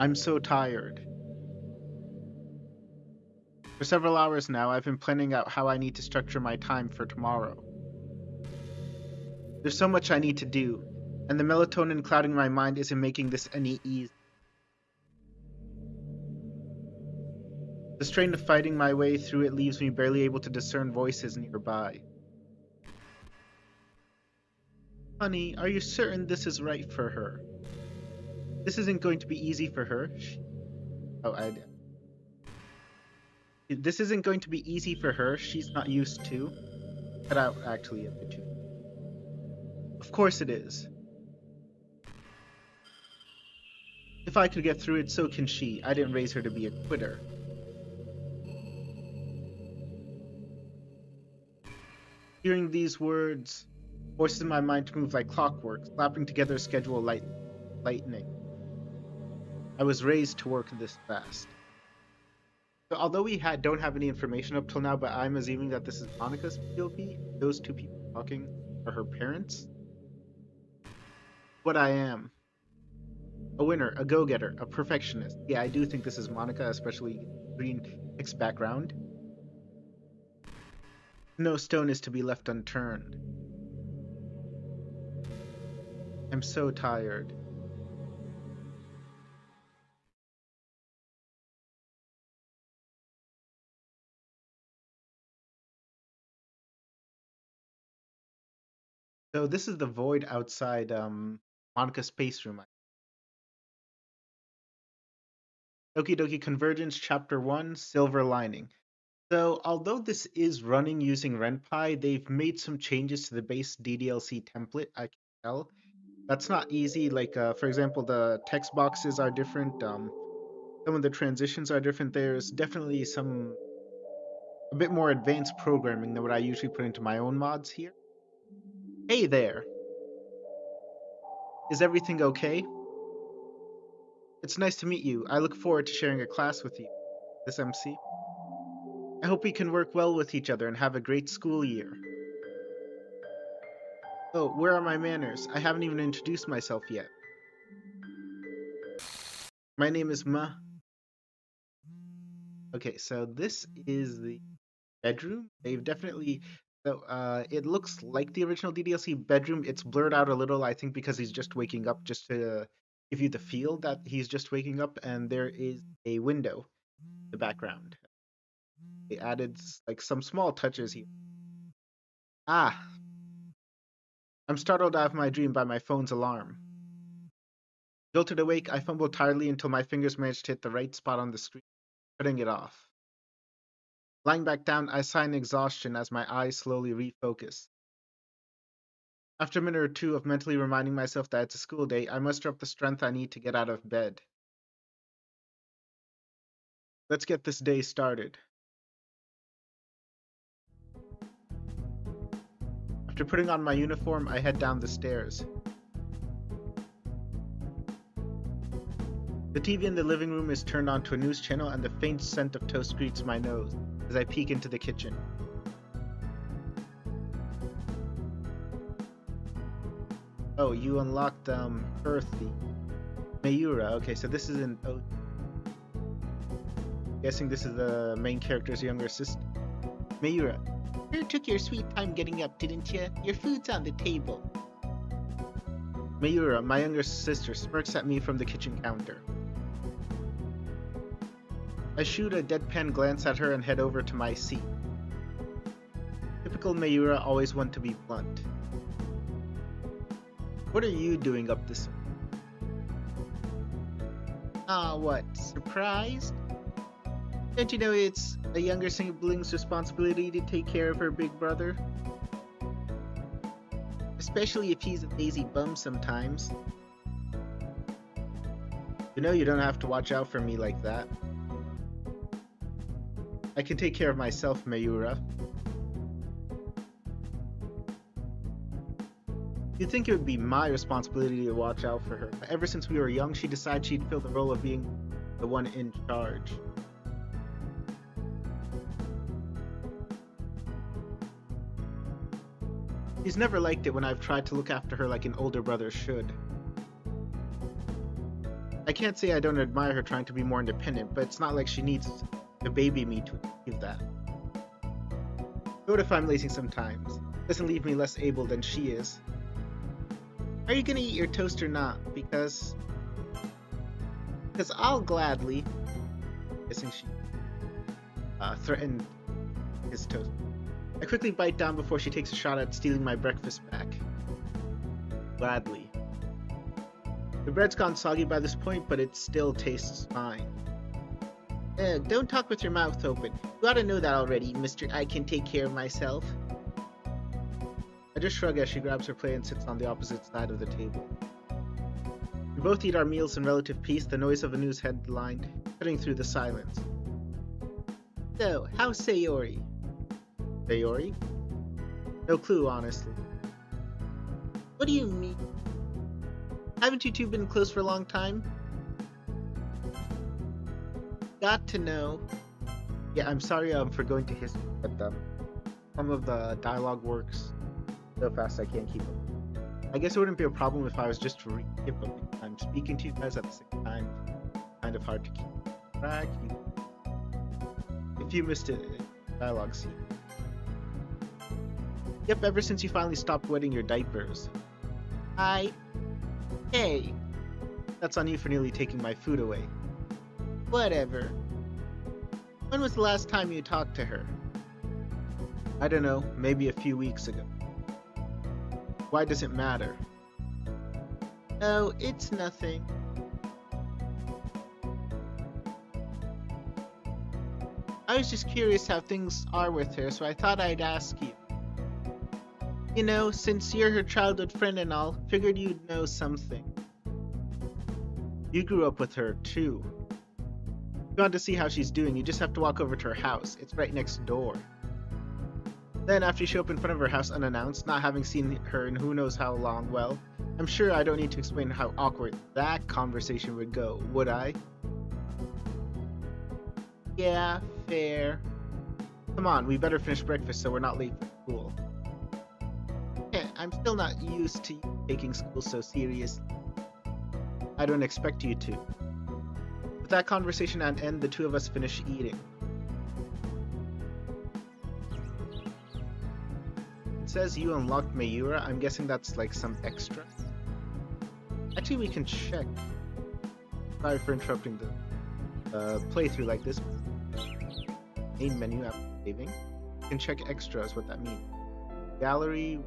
I'm so tired. For several hours now, I've been planning out how I need to structure my time for tomorrow. There's so much I need to do, and the melatonin clouding my mind isn't making this any easy. The strain of fighting my way through it leaves me barely able to discern voices nearby. Honey, are you certain this is right for her? This isn't going to be easy for her. This isn't going to be easy for her. She's not used to. Cut out actually a bit too. Of course it is. If I could get through it, so can she. I didn't raise her to be a quitter. Hearing these words forces my mind to move like clockwork, slapping together a schedule like lightning. I was raised to work this fast. So although we don't have any information up till now, but I'm assuming that this is Monica's POV, those two people talking are her parents. What I am. A winner, a go-getter, a perfectionist. Yeah, I do think this is Monica, especially green text background. No stone is to be left unturned. I'm so tired. So this is the void outside Monica's space room. Doki Doki Convergence Chapter 1, Silver Lining. So although this is running using RenPy, they've made some changes to the base DDLC template, I can tell. That's not easy. Like, for example, the text boxes are different. Some of the transitions are different. There's definitely a bit more advanced programming than what I usually put into my own mods here. Hey there. Is everything okay? It's nice to meet you. I look forward to sharing a class with you. This MC. I hope we can work well with each other and have a great school year. Oh, where are my manners? I haven't even introduced myself yet. My name is Ma. Okay, so this is the bedroom. They've definitely it looks like the original DDLC bedroom. It's blurred out a little, I think, because he's just waking up, just to give you the feel that he's just waking up. And there is a window in the background. They added like some small touches here. Ah, I'm startled out of my dream by my phone's alarm. Jolted awake, I fumbled tiredly until my fingers managed to hit the right spot on the screen, cutting it off. Lying back down, I sigh in exhaustion as my eyes slowly refocus. After a minute or two of mentally reminding myself that it's a school day, I muster up the strength I need to get out of bed. Let's get this day started. After putting on my uniform, I head down the stairs. The TV in the living room is turned on to a news channel and the faint scent of toast greets my nose as I peek into the kitchen. Oh, you unlocked Earthy. Mayura. Okay, so this is an guessing this is the main character's younger sister. Mayura. You took your sweet time getting up, didn't you? Your food's on the table. Mayura, my younger sister, smirks at me from the kitchen counter. I shoot a deadpan glance at her and head over to my seat. Typical Mayura, always want to be blunt. What are you doing up this? What? Surprised? Don't you know it's a younger sibling's responsibility to take care of her big brother? Especially if he's a lazy bum sometimes. You know you don't have to watch out for me like that. I can take care of myself, Mayura. You'd think it would be my responsibility to watch out for her. Ever since we were young, she decided she'd fill the role of being the one in charge. She's never liked it when I've tried to look after her like an older brother should. I can't say I don't admire her trying to be more independent, but it's not like she needs to baby me to achieve that. What if I'm lazy sometimes? Doesn't leave me less able than she is. Are you gonna eat your toast or not? Because I'll gladly. Guessing she threatened his toast. I quickly bite down before she takes a shot at stealing my breakfast back. Gladly. The bread's gone soggy by this point, but it still tastes fine. Don't talk with your mouth open. You ought to know that already, Mr. I can take care of myself. I just shrug as she grabs her plate and sits on the opposite side of the table. We both eat our meals in relative peace, the noise of a news headline cutting through the silence. So, how's Sayori? Sayori? No clue, honestly. What do you mean? Haven't you two been close for a long time? Got to know. Yeah, I'm sorry for going to history, but some of the dialogue works so fast I can't keep up. I guess it wouldn't be a problem if I was just to keep up. I'm speaking to you guys at the same time. Kind of hard to keep track. If you missed it, dialogue scene. Yep, ever since you finally stopped wetting your diapers. Hey! That's on you for nearly taking my food away. Whatever. When was the last time you talked to her? I don't know, maybe a few weeks ago. Why does it matter? Oh, it's nothing. I was just curious how things are with her, so I thought I'd ask you. You know, since you're her childhood friend and all, figured you'd know something. You grew up with her, too. If you want to see how she's doing, you just have to walk over to her house. It's right next door. Then, after you show up in front of her house unannounced, not having seen her in who knows how long, well, I'm sure I don't need to explain how awkward that conversation would go, would I? Yeah, fair. Come on, we better finish breakfast so we're not late for school. I'm still not used to taking school so seriously. I don't expect you to. With that conversation at an end, the two of us finish eating. It says you unlocked Mayura. I'm guessing that's like some extra. Actually, we can check. Sorry for interrupting the playthrough like this. Main menu after saving. You can check extras, what that means. Gallery.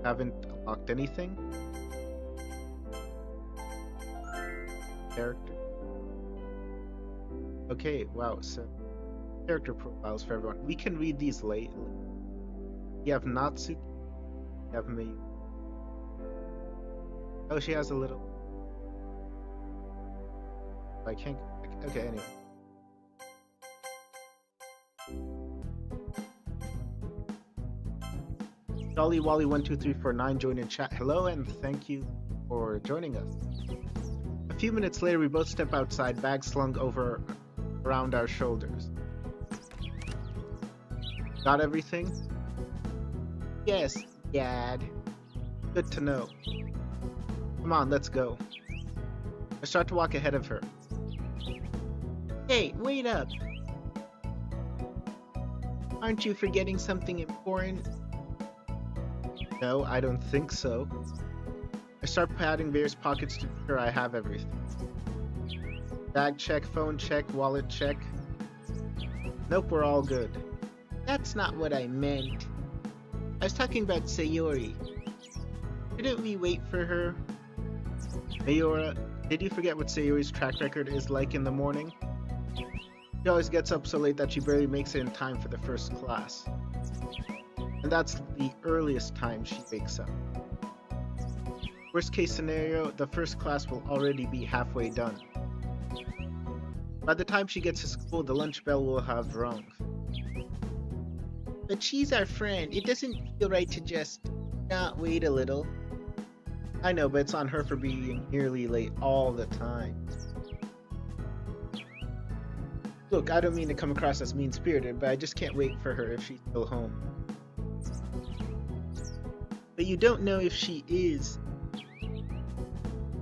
Haven't unlocked anything. Character. Okay, wow, so character profiles for everyone. We can read these later. You have Natsuki. You have me. Oh, she has a little. I can't. Okay, anyway. Dolly Wally 12349 joined in chat. Hello and thank you for joining us. A few minutes later, we both step outside, bags slung over around our shoulders. Got everything? Yes, Dad. Good to know. Come on, let's go. I start to walk ahead of her. Hey, wait up. Aren't you forgetting something important? No, I don't think so. I start patting various pockets to ensure I have everything. Bag check, phone check, wallet check. Nope, we're all good. That's not what I meant. I was talking about Sayori. Didn't we wait for her? Mayura, did you forget what Sayori's track record is like in the morning? She always gets up so late that she barely makes it in time for the first class. And that's the earliest time she wakes up. Worst case scenario, the first class will already be halfway done. By the time she gets to school, the lunch bell will have rung. But she's our friend. It doesn't feel right to just not wait a little. I know, but it's on her for being nearly late all the time. Look, I don't mean to come across as mean-spirited, but I just can't wait for her if she's still home. But you don't know if she is.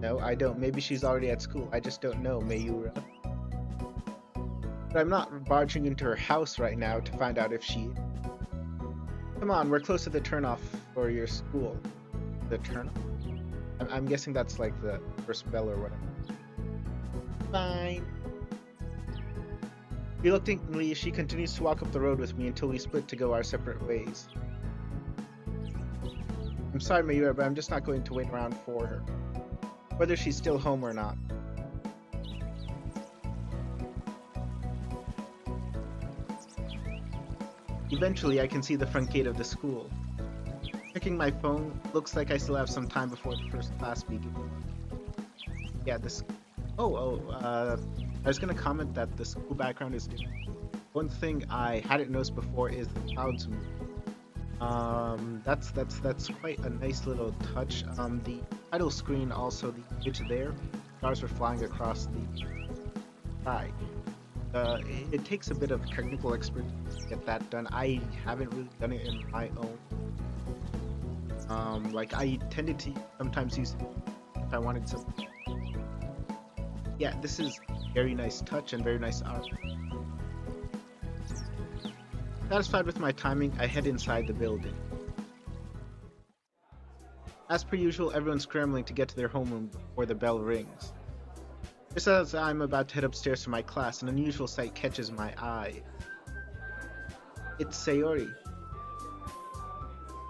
No, I don't. Maybe she's already at school. I just don't know, Mayura. But I'm not barging into her house right now to find out if she... Come on, we're close to the turnoff for your school. The turnoff? I'm guessing that's like the first bell or whatever. Fine. Reluctantly, she continues to walk up the road with me until we split to go our separate ways. I'm sorry, Mayura, but I'm just not going to wait around for her, whether she's still home or not. Eventually, I can see the front gate of the school. Checking my phone, looks like I still have some time before the first class begins. Yeah, this... I was gonna comment that the school background is different. One thing I hadn't noticed before is the clouds move. That's quite a nice little touch. The title screen, also the image there, stars were flying across the sky. It takes a bit of technical expertise to get that done. I haven't really done it in my own. Like I tended to sometimes use it if I wanted something. Yeah, this is very nice touch and very nice art. Satisfied with my timing, I head inside the building. As per usual, everyone's scrambling to get to their homeroom before the bell rings. Just as I'm about to head upstairs to my class, an unusual sight catches my eye. It's Sayori.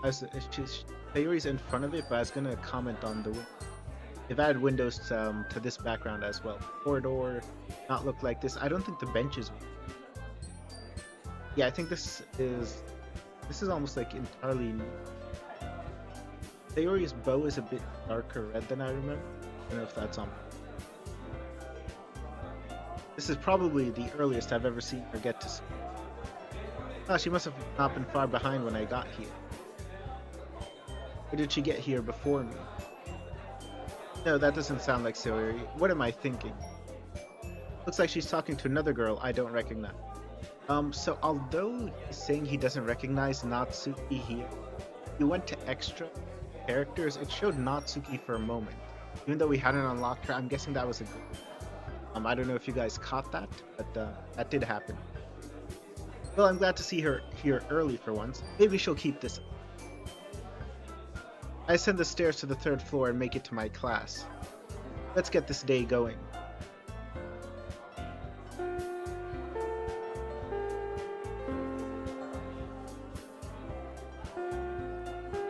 Sayori's in front of it, but I was gonna comment on the window. They've added windows to this background as well. Corridor not look like this. I don't think the benches. Yeah, I think this is almost like entirely new. Sayori's bow is a bit darker red than I remember. I don't know if that's on. This is probably the earliest I've ever seen her get to school. Oh, she must have not been far behind when I got here. Or did she get here before me? No, that doesn't sound like Sayori. What am I thinking? Looks like she's talking to another girl I don't recognize. So although he's saying he doesn't recognize Natsuki here, he went to extra characters. It showed Natsuki for a moment. Even though we hadn't unlocked her, I'm guessing that was a good... I don't know if you guys caught that, but that did happen. Well, I'm glad to see her here early for once. Maybe she'll keep this up. I ascend the stairs to the 3rd floor and make it to my class. Let's get this day going.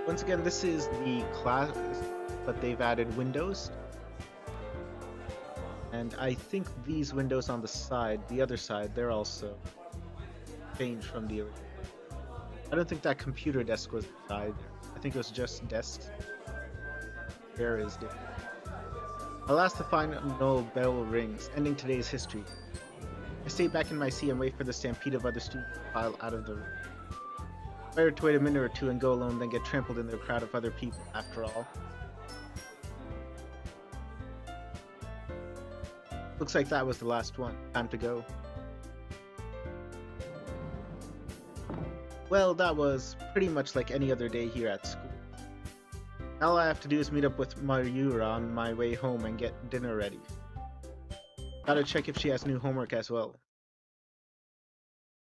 Once again, this is the class, but they've added windows. And I think these windows on the side, the other side, they're also changed from the original. I don't think that computer desk was either. I think it was just desks. There is different. Alas, the final bell rings, ending today's history. I stay back in my seat and wait for the stampede of other students to file out of the room. Better to wait a minute or two and go alone than get trampled in the crowd of other people, after all. Looks like that was the last one. Time to go. Well, that was pretty much like any other day here at school. All I have to do is meet up with Mayura on my way home and get dinner ready. Gotta check if she has new homework as well.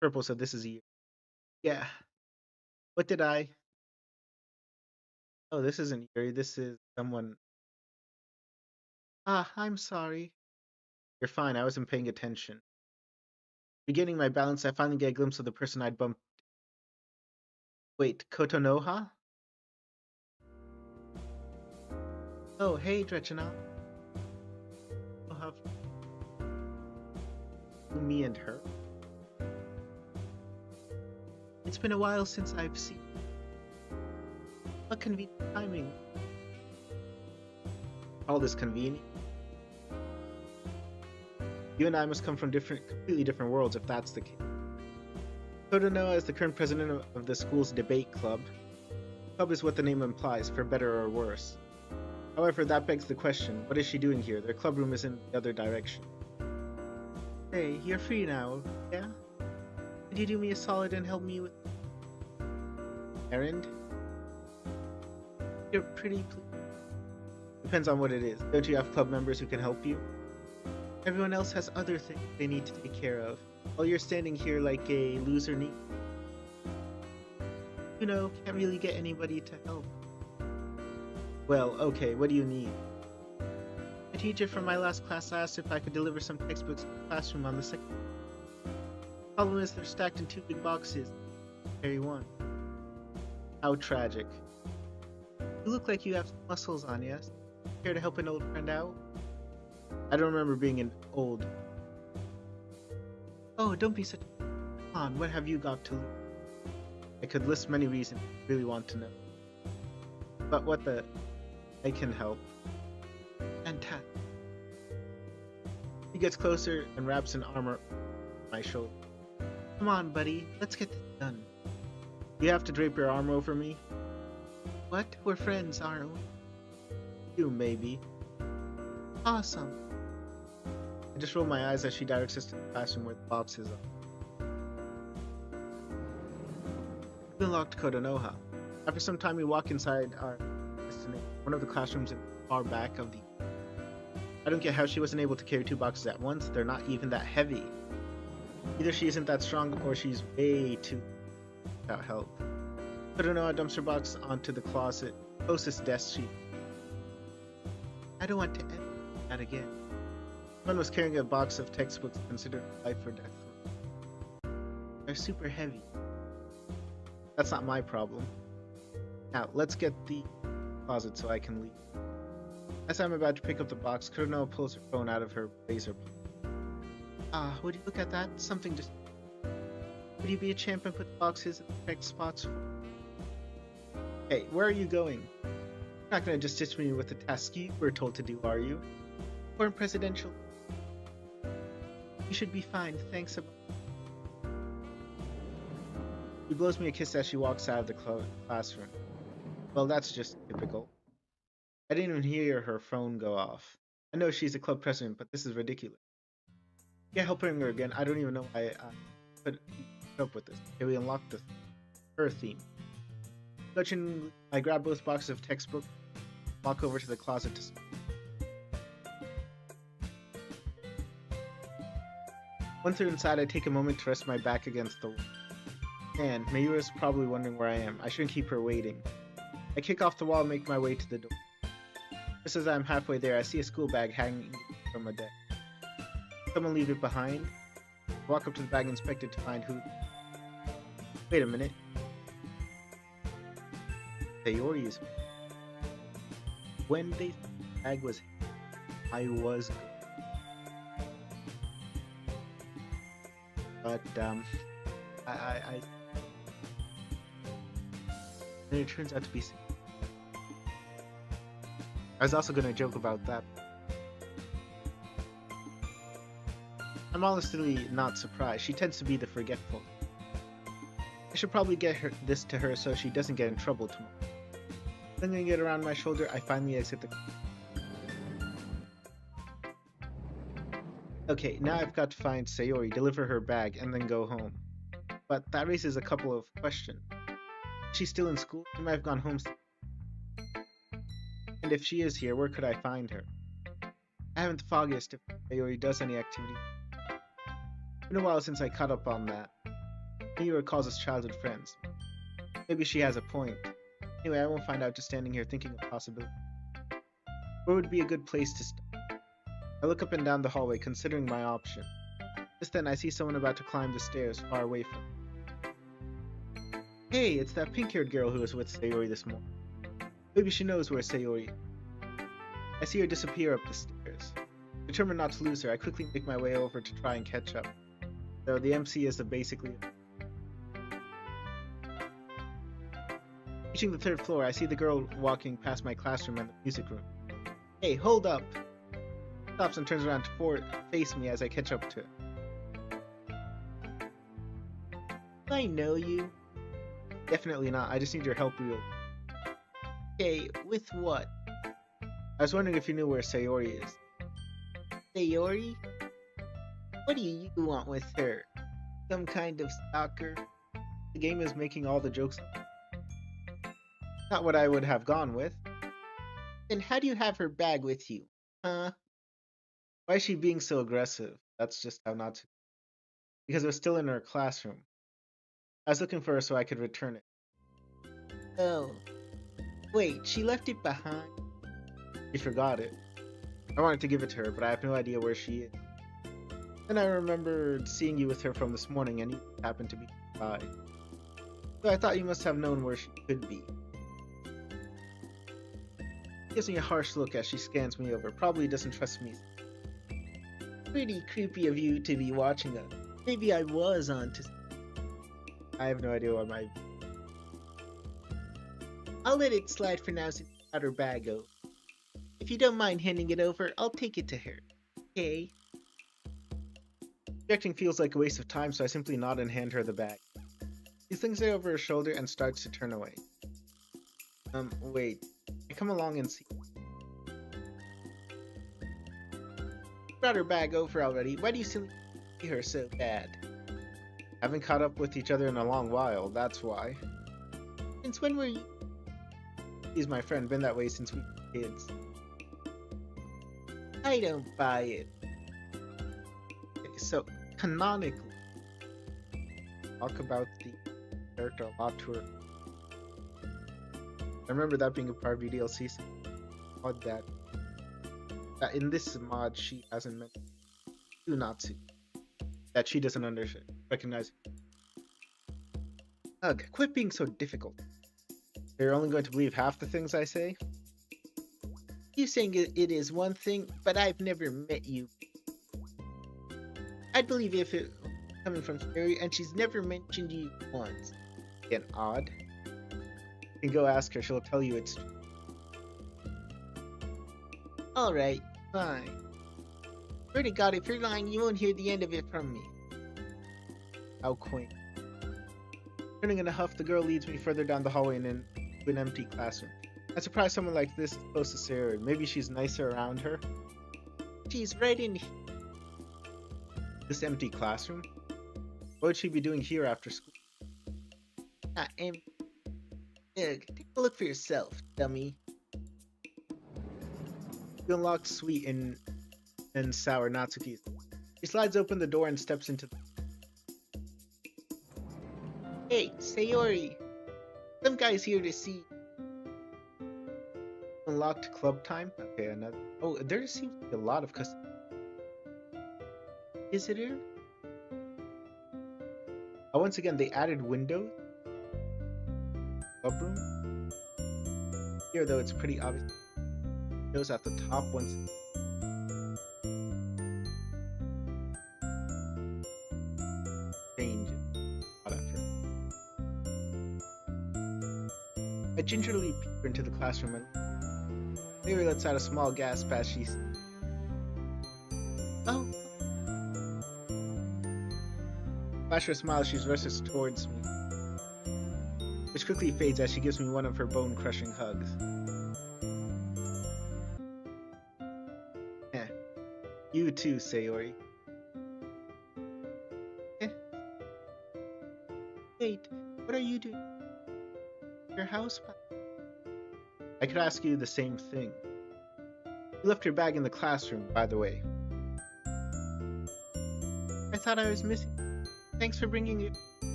Purple said this is you. Yeah. What did I... Oh, this isn't Yuri. This is someone... Ah, I'm sorry. You're fine. I wasn't paying attention. Regaining my balance, I finally get a glimpse of the person I'd bumped. Wait, Kotonoha? Oh, hey, Drechenaux. We'll have me and her. It's been a while since I've seen. What convenient timing. All this convenient. You and I must come from completely different worlds if that's the case. Kotonoha is the current president of the school's debate club. Club is what the name implies, for better or worse. However, that begs the question, what is she doing here? Their club room is in the other direction. Hey, you're free now, yeah? Could you do me a solid and help me with... Errand? You're pretty pleased. Depends on what it is. Don't you have club members who can help you? Everyone else has other things they need to take care of. While you're standing here like a loser need. You know, can't really get anybody to help. Well, okay, what do you need? A teacher from my last class asked if I could deliver some textbooks to the classroom on the second. Problem is they're stacked in 2 big boxes. Carry one. How tragic. You look like you have muscles on, yes? Care to help an old friend out? I don't remember being an old. Oh, don't be such a... Come on, what have you got to lose? I could list many reasons I really want to know. But what the... I can help. Fantastic. He gets closer and wraps an arm around my shoulder. Come on, buddy, let's get this done. You have to drape your arm over me? What? We're friends, aren't we? You, maybe. Awesome. I just roll my eyes as she directs us to the classroom where the box is. We unlocked Kodonoha. After some time, we walk inside our destination, one of the classrooms in the far back of the... I don't get how she wasn't able to carry 2 boxes at once. They're not even that heavy. Either she isn't that strong, or she's way too... without help. Kodonoha dumps her box onto the closest desk sheet. I don't want to end that again. Someone was carrying a box of textbooks considered life or death. They're super heavy. That's not my problem. Now, let's get the closet so I can leave. As I'm about to pick up the box, Kodonoha pulls her phone out of her blazer pocket. Ah, would you look at that? Something just... Would you be a champ and put the boxes in the correct spots for... Hey, where are you going? You're not gonna just ditch me with the task you were told to do, are you? Or in presidential... You should be fine, thanks about... She blows me a kiss as she walks out of the classroom. Well, that's just typical. I didn't even hear her phone go off. I know she's a club president, but this is ridiculous. Yeah, helping her again. I don't even know why I put up with this. Okay, we unlocked her theme. I grab both boxes of textbooks, walk over to the closet to speak. Once they're inside, I take a moment to rest my back against the wall. Man, Mayura's probably wondering where I am. I shouldn't keep her waiting. I kick off the wall and make my way to the door. Just as I'm halfway there, I see a school bag hanging from a desk. Someone leave it behind? I walk up to the bag and inspect it to find who... Wait a minute. Sayori's... When the bag was... I was... But, I... Then it turns out to be... I was also gonna joke about that. I'm honestly not surprised. She tends to be the forgetful. I should probably get this to her so she doesn't get in trouble tomorrow. Flinging it around my shoulder, I finally exit the... Okay, now I've got to find Sayori, deliver her bag, and then go home. But that raises a couple of questions. Is she still in school? She might have gone home. And if she is here, where could I find her? I haven't the foggiest if Sayori does any activity. It's been a while since I caught up on that. Miura calls us childhood friends. Maybe she has a point. Anyway, I won't find out just standing here thinking of possibilities. Where would be a good place to start? I look up and down the hallway, considering my option. Just then, I see someone about to climb the stairs far away from me. Hey, it's that pink-haired girl who was with Sayori this morning. Maybe she knows where Sayori is. I see her disappear up the stairs. Determined not to lose her, I quickly make my way over to try and catch up. Though the MC is basically... Reaching the 3rd floor, I see the girl walking past my classroom and the music room. Hey, hold up! Stops and turns around to face me as I catch up to it. I know you. Definitely not, I just need your help real. Okay, with what? I was wondering if you knew where Sayori is. Sayori? What do you want with her? Some kind of stalker? The game is making all the jokes. Not what I would have gone with. Then how do you have her bag with you? Huh? Why is she being so aggressive? That's just how not to. Because it was still in her classroom. I was looking for her so I could return it. Oh, wait, she left it behind? She forgot it. I wanted to give it to her, but I have no idea where she is. Then I remembered seeing you with her from this morning, and you happened to be by. So I thought you must have known where she could be. She gives me a harsh look as she scans me over. Probably doesn't trust me. Pretty creepy of you to be watching us. Maybe I was on to. I have no idea what my. I'll let it slide for now since you got her bag over. If you don't mind handing it over, I'll take it to her. Okay. Objecting feels like a waste of time, so I simply nod and hand her the bag. She flings it over her shoulder and starts to turn away. Wait. I come along and see. Brought her bag over already. Why do you still see her so bad? Haven't caught up with each other in a long while, that's why. Since when were you? He's my friend, been that way since we were kids. I don't buy it. So, canonically, talk about the character a lot to her. I remember that being a part of VDLC, so odd that in this mod she hasn't mentioned Unatsu. That she doesn't recognize. Ugh, quit being so difficult. They're only going to believe half the things I say? You saying it is one thing, but I've never met you. I'd believe if it was coming from Sherry, and she's never mentioned you once. Again, odd. You can go ask her, she'll tell you it's true. Alright, fine. Swear to God, if you're lying, you won't hear the end of it from me. How quaint. Turning in a huff, the girl leads me further down the hallway and into an empty classroom. I'm surprised someone like this is close to Sarah. Maybe she's nicer around her? She's right in here. This empty classroom? What would she be doing here after school? Not empty. Ugh, take a look for yourself, dummy. You unlocked sweet and sour Natsuki. She slides open the door and steps into the... Hey, Sayori! Some guy's here to see. Unlocked club time? Okay, another... Oh, there seems to be a lot of custom... Visitor? Oh, once again, they added windows. Club room? Here, though, it's pretty obvious. Windows at the top once... Change it. Not at first. I gingerly peer into the classroom and Mary lets out a small gasp as she... Oh! Flash her smile, she rushes towards me, which quickly fades as she gives me one of her bone-crushing hugs. Eh. You too, Sayori. Eh. Wait, what are you doing? Your house? I could ask you the same thing. You left your bag in the classroom, by the way. I thought I was missing. Thanks for bringing it.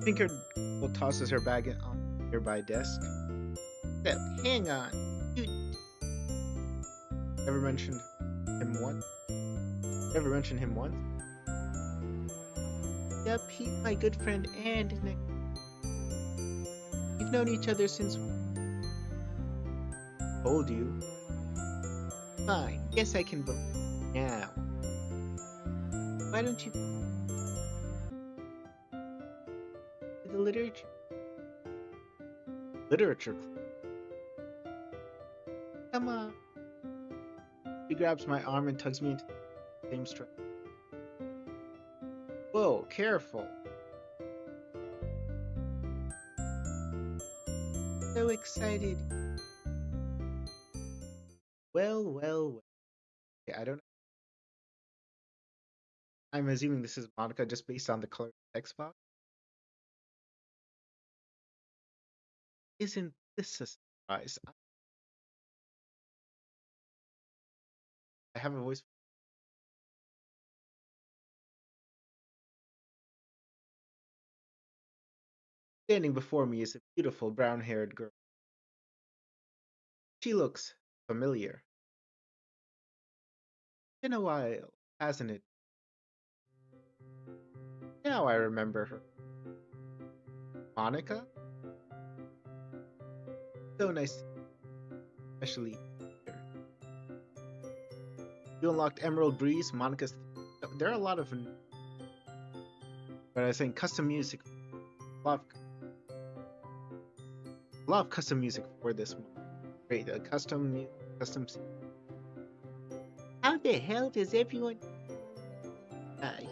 Tinker tosses her bag on a nearby desk. Step, hang on. You never mentioned him once? Never mentioned him once? Yep, he's my good friend and Nick. We've known each other since... Told you. Fine, guess I can believe now. Why don't you... The literature... Literature club. Come on. She grabs my arm and tugs me into the same strap. Whoa, careful. So excited. Well. Okay, I don't know. I'm assuming this is Monica just based on the color of the text box. Isn't this a surprise? I have a voice. Standing before me is a beautiful brown-haired girl. She looks familiar. Been a while, hasn't it? Now I remember her. Monica? So nice, especially here. You unlocked Emerald Breeze, Monica's. There are a lot of. But I was saying custom music. A lot of custom music for this one. Great, custom. How the hell does everyone? Die?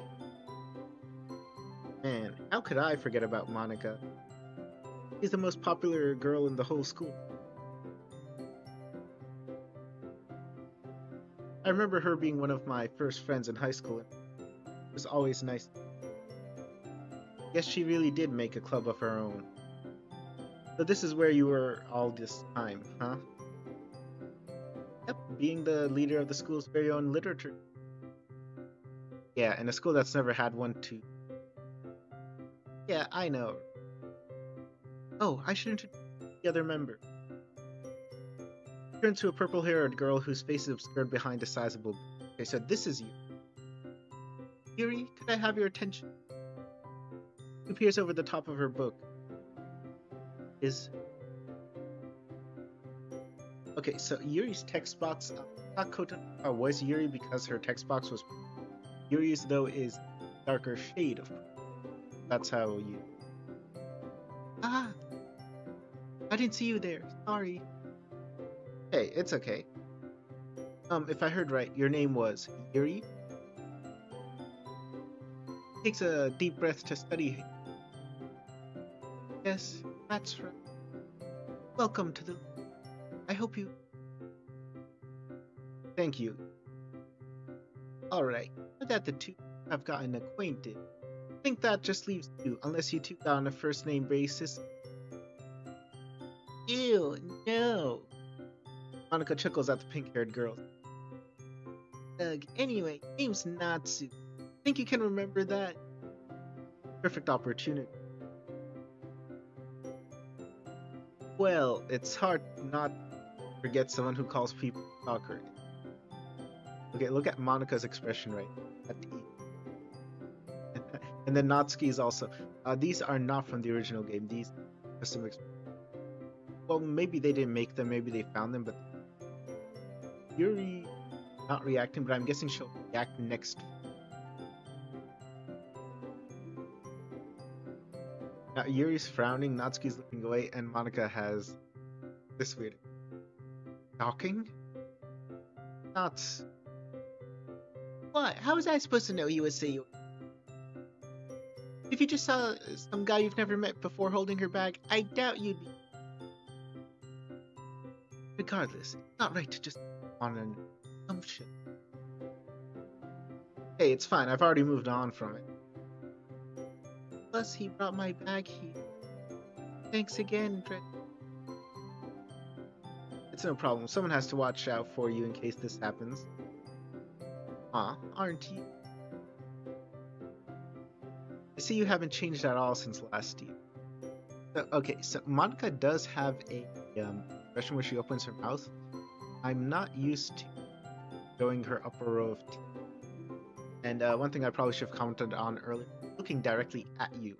Man, how could I forget about Monica? She's the most popular girl in the whole school. I remember her being one of my first friends in high school. It was always nice. Guess she really did make a club of her own. So this is where you were all this time, huh? Yep, being the leader of the school's very own literature. Yeah, in a school that's never had one too. Yeah, I know. Oh, I should introduce the other member. Turns to a purple-haired girl whose face is obscured behind a sizable. Okay, so this is you. Yuri, could I have your attention? He peers over the top of her book. Okay, so Yuri's text box. Not was Yuri because her text box was. Yuri's though is darker shade of. That's how you. Ah, I didn't see you there. Sorry. Hey, it's okay. If I heard right, your name was Yuri? Takes a deep breath to study. Yes, that's right. Welcome to the. I hope you. Thank you. Alright, now that the two have gotten acquainted, I think that just leaves you, unless you two got on a first name basis. Ew, no. Monica chuckles at the pink-haired girl. Anyway, name's Natsu. Think you can remember that? Perfect opportunity. Well, it's hard not to forget someone who calls people stalker. Okay, look at Monica's expression right at the E. And then Natsuki's also. These are not from the original game. These custom. Well, maybe they didn't make them. Maybe they found them, but Yuri not reacting. But I'm guessing she'll react next. Now, Yuri's frowning, Natsuki's looking away, and Monica has this weird. Talking? Not. What? How was I supposed to know he was Sayori? If you just saw some guy you've never met before holding her bag, I doubt you'd be. Regardless, it's not right to just on an assumption. Hey, it's fine. I've already moved on from it. Plus, he brought my bag here. Thanks again, Drechenaux. It's no problem. Someone has to watch out for you in case this happens. Aren't you? I see you haven't changed at all since last year. Okay, so Monica does have a expression where she opens her mouth. I'm not used to showing her upper row of teeth. And one thing I probably should have commented on earlier, looking directly at you.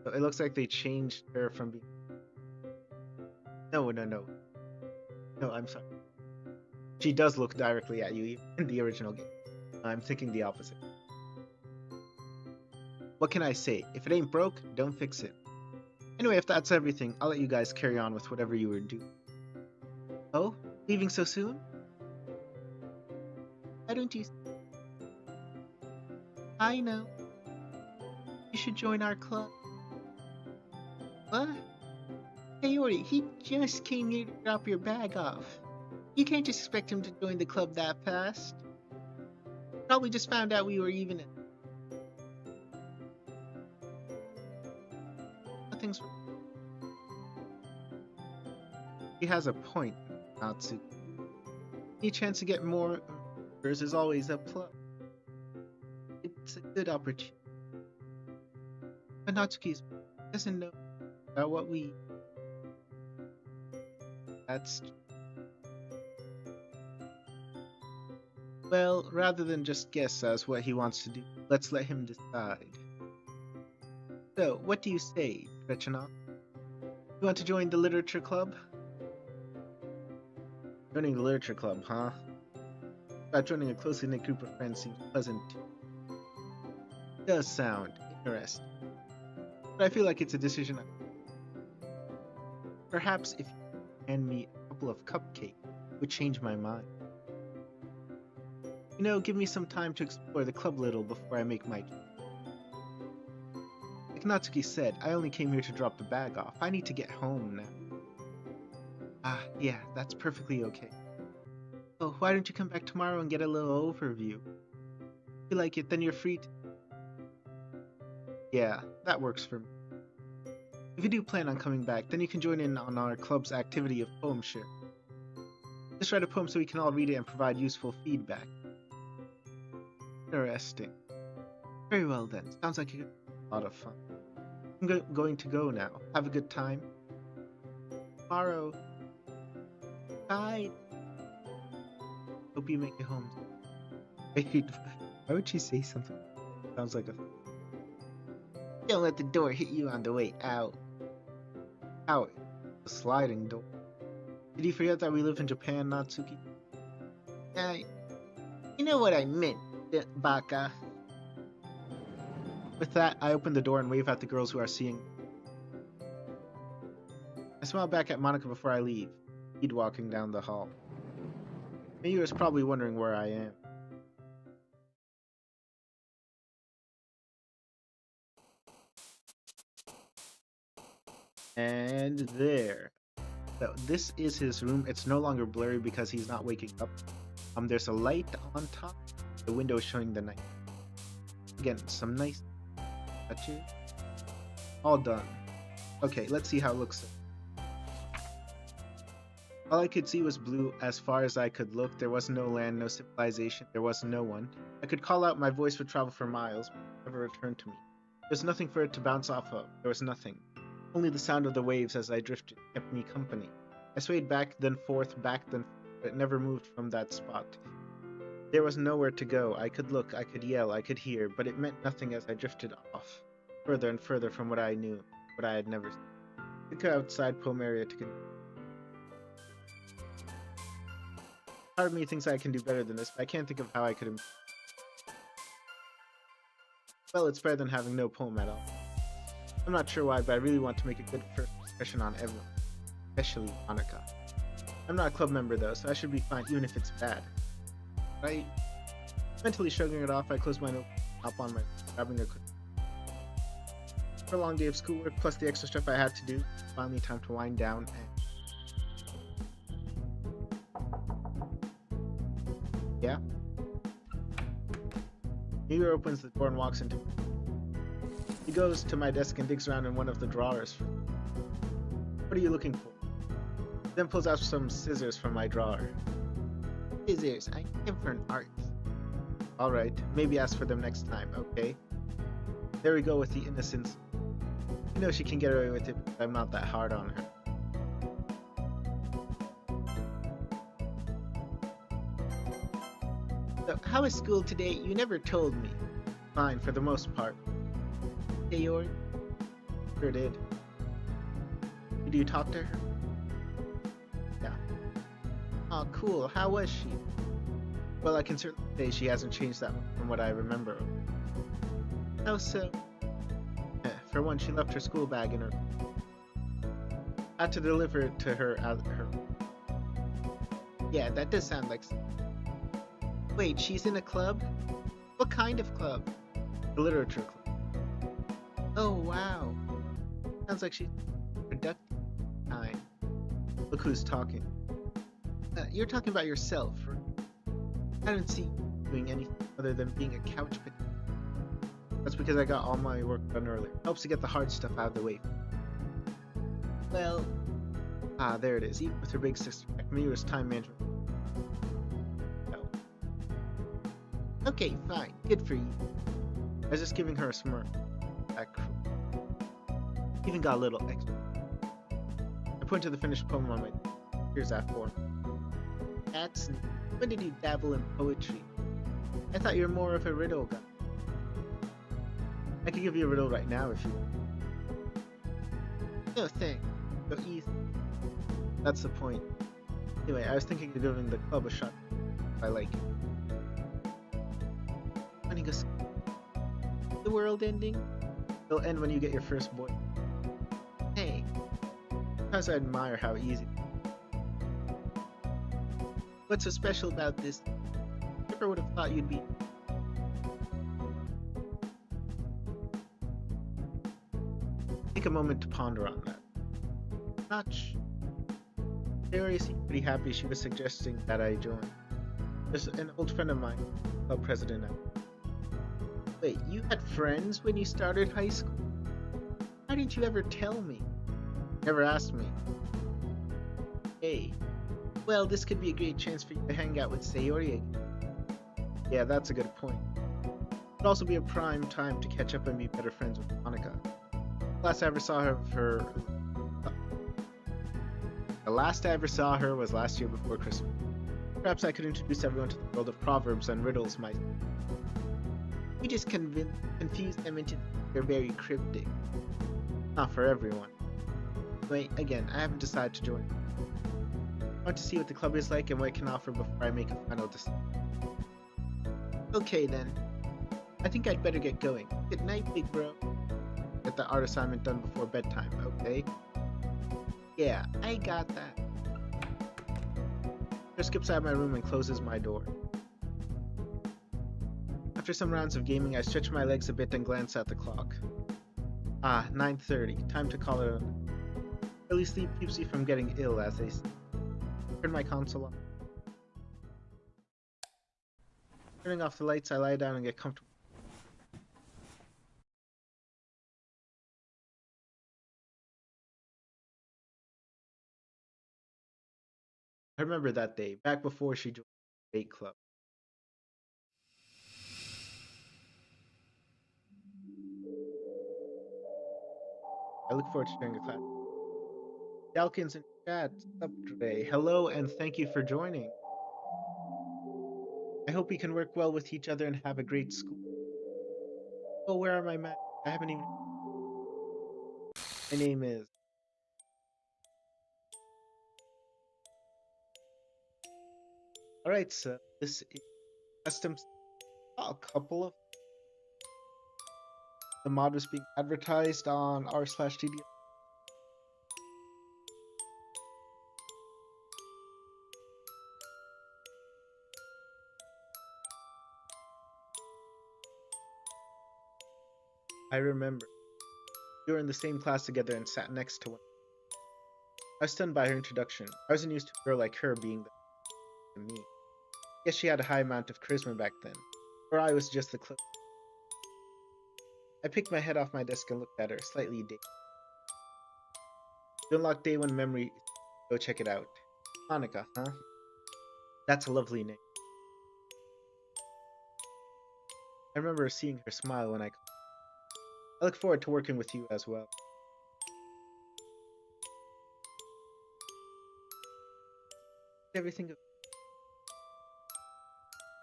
So it looks like they changed her from being. No. No, I'm sorry. She does look directly at you in the original game. I'm thinking the opposite. What can I say? If it ain't broke, don't fix it. Anyway, if that's everything, I'll let you guys carry on with whatever you were doing. Oh? Leaving so soon? Why don't you... I know. You should join our club. What? Hey, Yori, he just came here to drop your bag off. You can't just expect him to join the club that fast. Probably just found out we were even in. Nothing's wrong. He has a point, Natsu. Any chance to get more members is always a plus. It's a good opportunity. But Natsuki doesn't know about what we... That's... Well, rather than just guess as what he wants to do, let's let him decide. So, what do you say, Drechenaux? You want to join the literature club? Joining the literature club, huh? About joining a closely knit group of friends seems pleasant too. Does sound interesting. But I feel like it's a decision perhaps if you hand me a couple of cupcakes, it would change my mind. You know, give me some time to explore the club a little before I make my choice. Like Natsuki said, I only came here to drop the bag off. I need to get home now. Ah, yeah, that's perfectly okay. Oh, why don't you come back tomorrow and get a little overview? If you like it, then you're free to... Yeah, that works for me. If you do plan on coming back, then you can join in on our club's activity of poem share. Just write a poem so we can all read it and provide useful feedback. Interesting. Very well then. Sounds like a lot of fun. I'm going to go now. Have a good time. Tomorrow. Bye. Hope you make it home. Wait, why would she say something? Sounds like a... Don't let the door hit you on the way out. Out. The sliding door. Did you forget that we live in Japan, Natsuki? You know what I meant, Baka. With that, I open the door and wave at the girls who are seeing. I smile back at Monica before I leave. He'd walking down the hall. Miyu is probably wondering where I am. And there. So this is his room. It's no longer blurry because he's not waking up. There's a light on top. The window is showing the night. Again, some nice touches. All done. Okay, let's see how it looks. All I could see was blue as far as I could look. There was no land, no civilization. There was no one. I could call out, my voice would travel for miles, but it never returned to me. There was nothing for it to bounce off of. There was nothing. Only the sound of the waves as I drifted kept me company. I swayed back then forth, but it never moved from that spot. There was nowhere to go. I could look, I could yell, I could hear, but it meant nothing as I drifted off, further and further from what I knew, what I had never seen. I took outside poem area to continue. Part of me thinks I can do better than this, but I can't think of how I could improve. Well, it's better than having no poem at all. I'm not sure why, but I really want to make a good first impression on everyone, especially Monica. I'm not a club member though, so I should be fine even if it's bad. Right? Mentally shrugging it off, I closed my notebook, hop on my grabbing a cookie. For a long day of schoolwork, plus the extra stuff I had to do, finally time to wind down and... Yeah? Miyu opens the door and walks into it. He goes to my desk and digs around in one of the drawers. What are you looking for? He then pulls out some scissors from my drawer. Scissors, I need them for an art. Alright, maybe ask for them next time, okay? There we go with the innocence. You know she can get away with it, but I'm not that hard on her. So, how is school today? You never told me. Fine, for the most part. Hey, yours? Sure did. Did you talk to her? Yeah. Oh, cool. How was she? Well, I can certainly say she hasn't changed that much from what I remember. How so? For one, she left her school bag in her... I had to deliver it to her at her... Yeah, that does sound like... Wait, she's in a club? What kind of club? The literature club. Oh, wow. Sounds like she's productive time. Look who's talking. You're talking about yourself, right? I don't see you doing anything other than being a couch potato. That's because I got all my work done earlier. Helps to get the hard stuff out of the way. Well... Ah, there it is. Even with her big sister, Miura's time management. Okay, fine. Good for you. I was just giving her a smirk. That cruel. Even got a little extra. I point to the finished poem on my desk. Here's that form. That's neat. When did you dabble in poetry? I thought you were more of a riddle guy. I could give you a riddle right now if you want. No thanks. Go easy. That's the point. Anyway, I was thinking of giving the club a shot. If I like it. When he goes, the world ending? It'll end when you get your first boy. Hey. Sometimes I admire how easy. What's so special about this? Never would have thought you'd be. Take a moment to ponder on that. Notch. Mary seemed pretty happy she was suggesting that I join. There's an old friend of mine, club president now. Wait, you had friends when you started high school? Why didn't you ever tell me? Never asked me. Hey. Well, this could be a great chance for you to hang out with Sayori again. Yeah, that's a good point. It'd also be a prime time to catch up and be better friends with Monica. The last I ever saw her was last year before Christmas. Perhaps I could introduce everyone to the world of proverbs and riddles myself. You just confuse them into they're very cryptic. Not for everyone. Wait, again, I haven't decided to join. I want to see what the club is like and what it can offer before I make a final decision. Okay then. I think I'd better get going. Good night, big bro. Get the art assignment done before bedtime, okay? Yeah, I got that. She skips out of my room and closes my door. After some rounds of gaming, I stretch my legs a bit and glance at the clock. 9:30. Time to call it a night. Early sleep keeps you from getting ill, as they say. Turn my console off. Turning off the lights, I lie down and get comfortable. I remember that day, back before she joined the debate club. I look forward to sharing a class. Dalkins in chat, up today. Hello and thank you for joining. I hope we can work well with each other and have a great school. Oh, where are my maps? I haven't even. My name is. Alright, so this is custom. A couple of. The mod was being advertised on r/td. I remember. We were in the same class together and sat next to one. I was stunned by her introduction. I wasn't used to a girl like her being than me. Guess she had a high amount of charisma back then. Or I was just the close. I picked my head off my desk and looked at her, slightly dazed. You unlocked day one memory. Go check it out. Monica, huh? That's a lovely name. I remember seeing her smile when I look forward to working with you as well. Everything.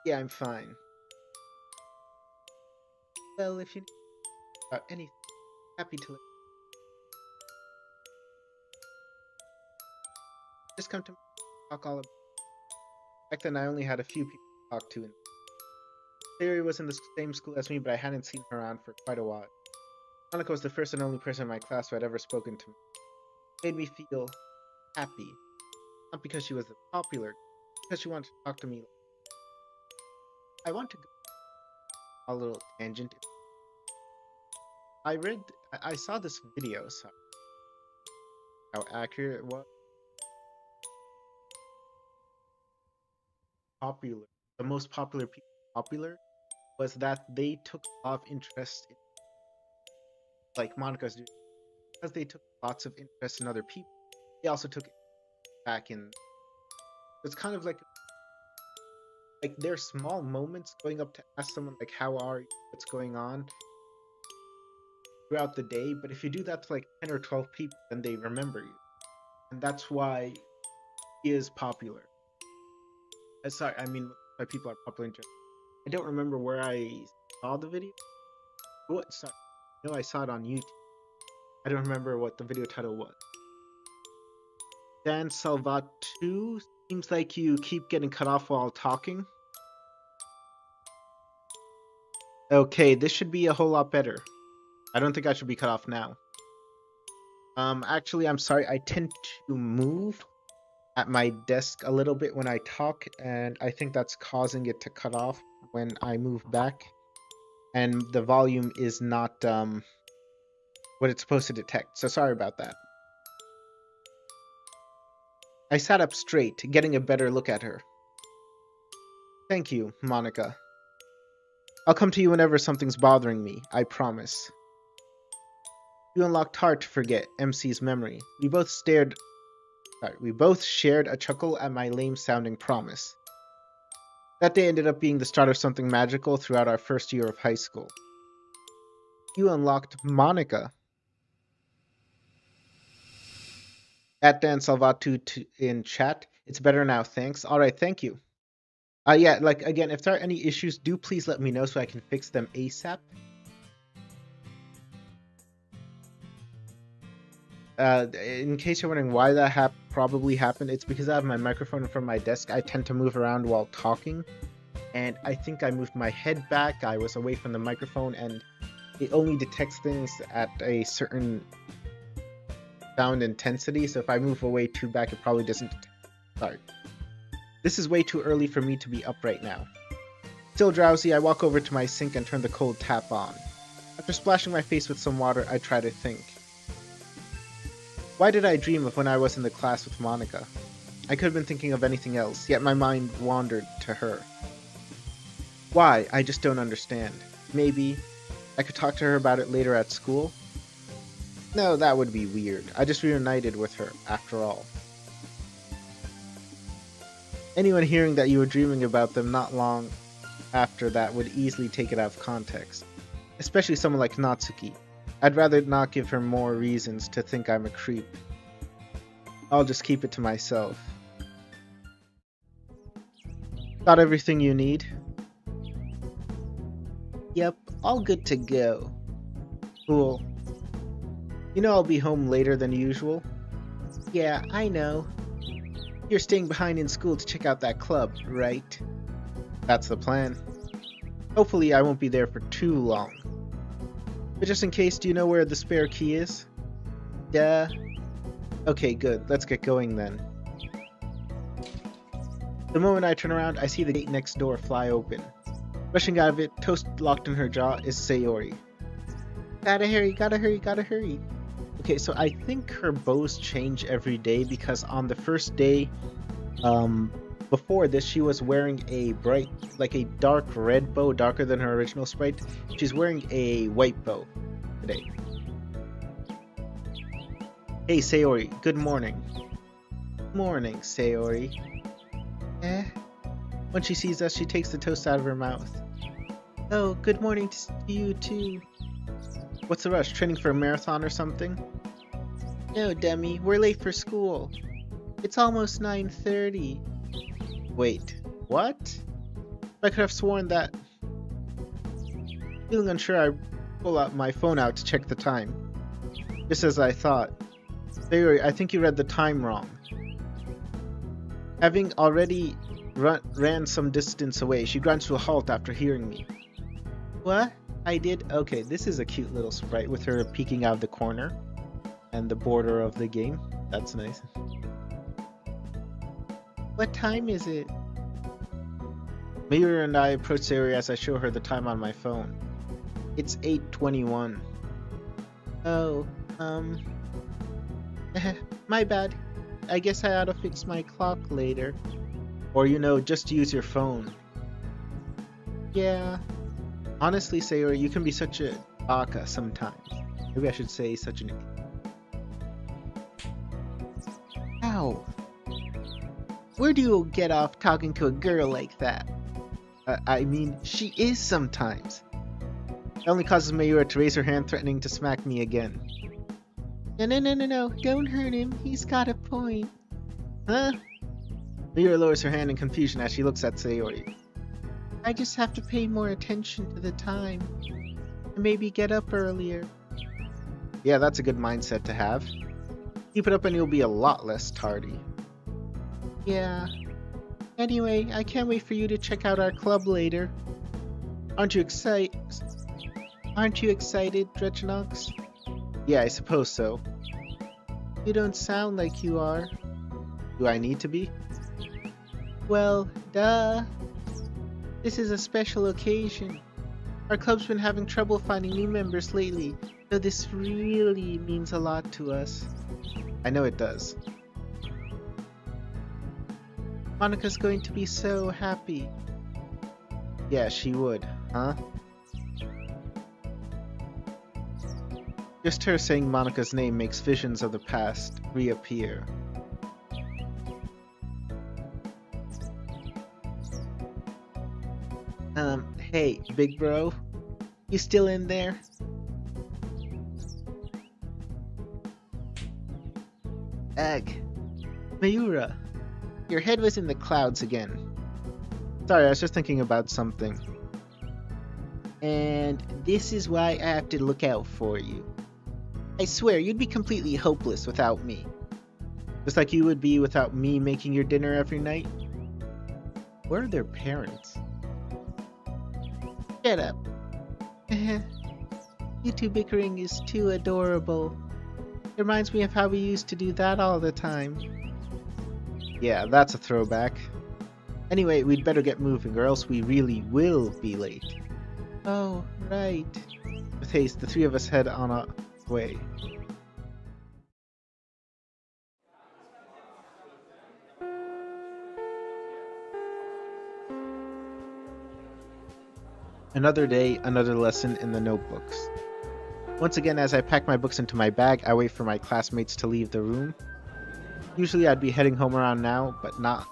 Yeah, I'm fine. Well, if you need about anything, happy to. Just come to me. Talk all about. Back then, I only had a few people to talk to. Theory was in the same school as me, but I hadn't seen her around for quite a while. Monica was the first and only person in my class who had ever spoken to me. It made me feel happy. Not because she was popular, because she wanted to talk to me. I want to go a little tangent. I saw this video, so how accurate it was. Popular. The most popular people was that they took a lot of interest in, like Monica's doing, because they took lots of interest in other people. They also took it back in. It's kind of like like there are small moments going up to ask someone like how are you, what's going on throughout the day, but if you do that to like 10 or 12 people, then they remember you. And that's why he is popular. Sorry, I mean why people are popular in general. I don't remember where I saw the video. What? Sorry. No, I saw it on YouTube. I don't remember what the video title was. Dan Salvat2, seems like you keep getting cut off while talking. Okay, this should be a whole lot better. I don't think I should be cut off now. Actually, I'm sorry. I tend to move at my desk a little bit when I talk, and I think that's causing it to cut off when I move back. And the volume is not what it's supposed to detect, so sorry about that. I sat up straight, getting a better look at her. Thank you, Monica. I'll come to you whenever something's bothering me, I promise. You unlocked Hard to Forget, MC's memory. We both shared a chuckle at my lame-sounding promise. That day ended up being the start of something magical throughout our first year of high school. You unlocked Monica. At Dan Salvatu in chat. It's better now, thanks. Alright, thank you. Yeah, like, again, if there are any issues, do please let me know so I can fix them ASAP. In case you're wondering why that probably happened, it's because I have my microphone in front of my desk. I tend to move around while talking, and I think I moved my head back. I was away from the microphone, and it only detects things at a certain sound intensity, so if I move away too back, it probably doesn't detect. Sorry. This is way too early for me to be up right now. Still drowsy, I walk over to my sink and turn the cold tap on. After splashing my face with some water, I try to think. Why did I dream of when I was in the class with Monica? I could have been thinking of anything else, yet my mind wandered to her. Why? I just don't understand. Maybe I could talk to her about it later at school? No, that would be weird. I just reunited with her, after all. Anyone hearing that you were dreaming about them not long after that would easily take it out of context. Especially someone like Natsuki. I'd rather not give her more reasons to think I'm a creep. I'll just keep it to myself. Got everything you need? Yep, all good to go. Cool. You know I'll be home later than usual? Yeah, I know. You're staying behind in school to check out that club, right? That's the plan. Hopefully I won't be there for too long. But just in case, do you know where the spare key is? Duh. Okay, good. Let's get going then. The moment I turn around, I see the gate next door fly open. Rushing out of it, toast locked in her jaw, is Sayori. Gotta hurry, gotta hurry, gotta hurry. Okay, so I think her bows change every day because on the first day, before this, she was wearing a bright, like a dark red bow, darker than her original sprite. She's wearing a white bow today. Hey, Sayori, good morning. Morning, Sayori. When she sees us, she takes the toast out of her mouth. Oh, good morning to you too. What's the rush? Training for a marathon or something? No, dummy. We're late for school. It's almost 9:30. Wait, what? I could have sworn that... Feeling unsure, I pull out my phone out to check the time. Just as I thought. Sayori, I think you read the time wrong. Having already ran some distance away, she grunts to a halt after hearing me. What? I did? Okay, this is a cute little sprite with her peeking out of the corner and the border of the game. That's nice. What time is it? Miura and I approach Sayori as I show her the time on my phone. It's 8:21. Oh, my bad. I guess I ought to fix my clock later. Or, you know, just use your phone. Yeah. Honestly, Sayori, you can be such a baka sometimes. Maybe I should say such an... Ow. Where do you get off talking to a girl like that? I mean, she is sometimes. It only causes Mayura to raise her hand, threatening to smack me again. No, don't hurt him. He's got a point. Huh? Mayura lowers her hand in confusion as she looks at Sayori. I just have to pay more attention to the time. And maybe get up earlier. Yeah, that's a good mindset to have. Keep it up and you'll be a lot less tardy. Yeah. Anyway, I can't wait for you to check out our club later. Aren't you excited, Drechenaux? Yeah, I suppose so. You don't sound like you are. Do I need to be? Well, duh. This is a special occasion. Our club's been having trouble finding new members lately, so this really means a lot to us. I know it does. Monika's going to be so happy. Yeah, she would, huh? Just her saying Monika's name makes visions of the past reappear. Hey, big bro? You still in there? Ugh. Mayura, your head was in the clouds again. Sorry, I was just thinking about something. And this is why I have to look out for you. I swear, you'd be completely hopeless without me. Just like you would be without me making your dinner every night. Where are their parents? Shut up. You two bickering is too adorable. It reminds me of how we used to do that all the time. Yeah, that's a throwback. Anyway, we'd better get moving or else we really will be late. Oh, right. With haste, the three of us head on our way. Another day, another lesson in the notebooks. Once again, as I pack my books into my bag, I wait for my classmates to leave the room. Usually I'd be heading home around now, but not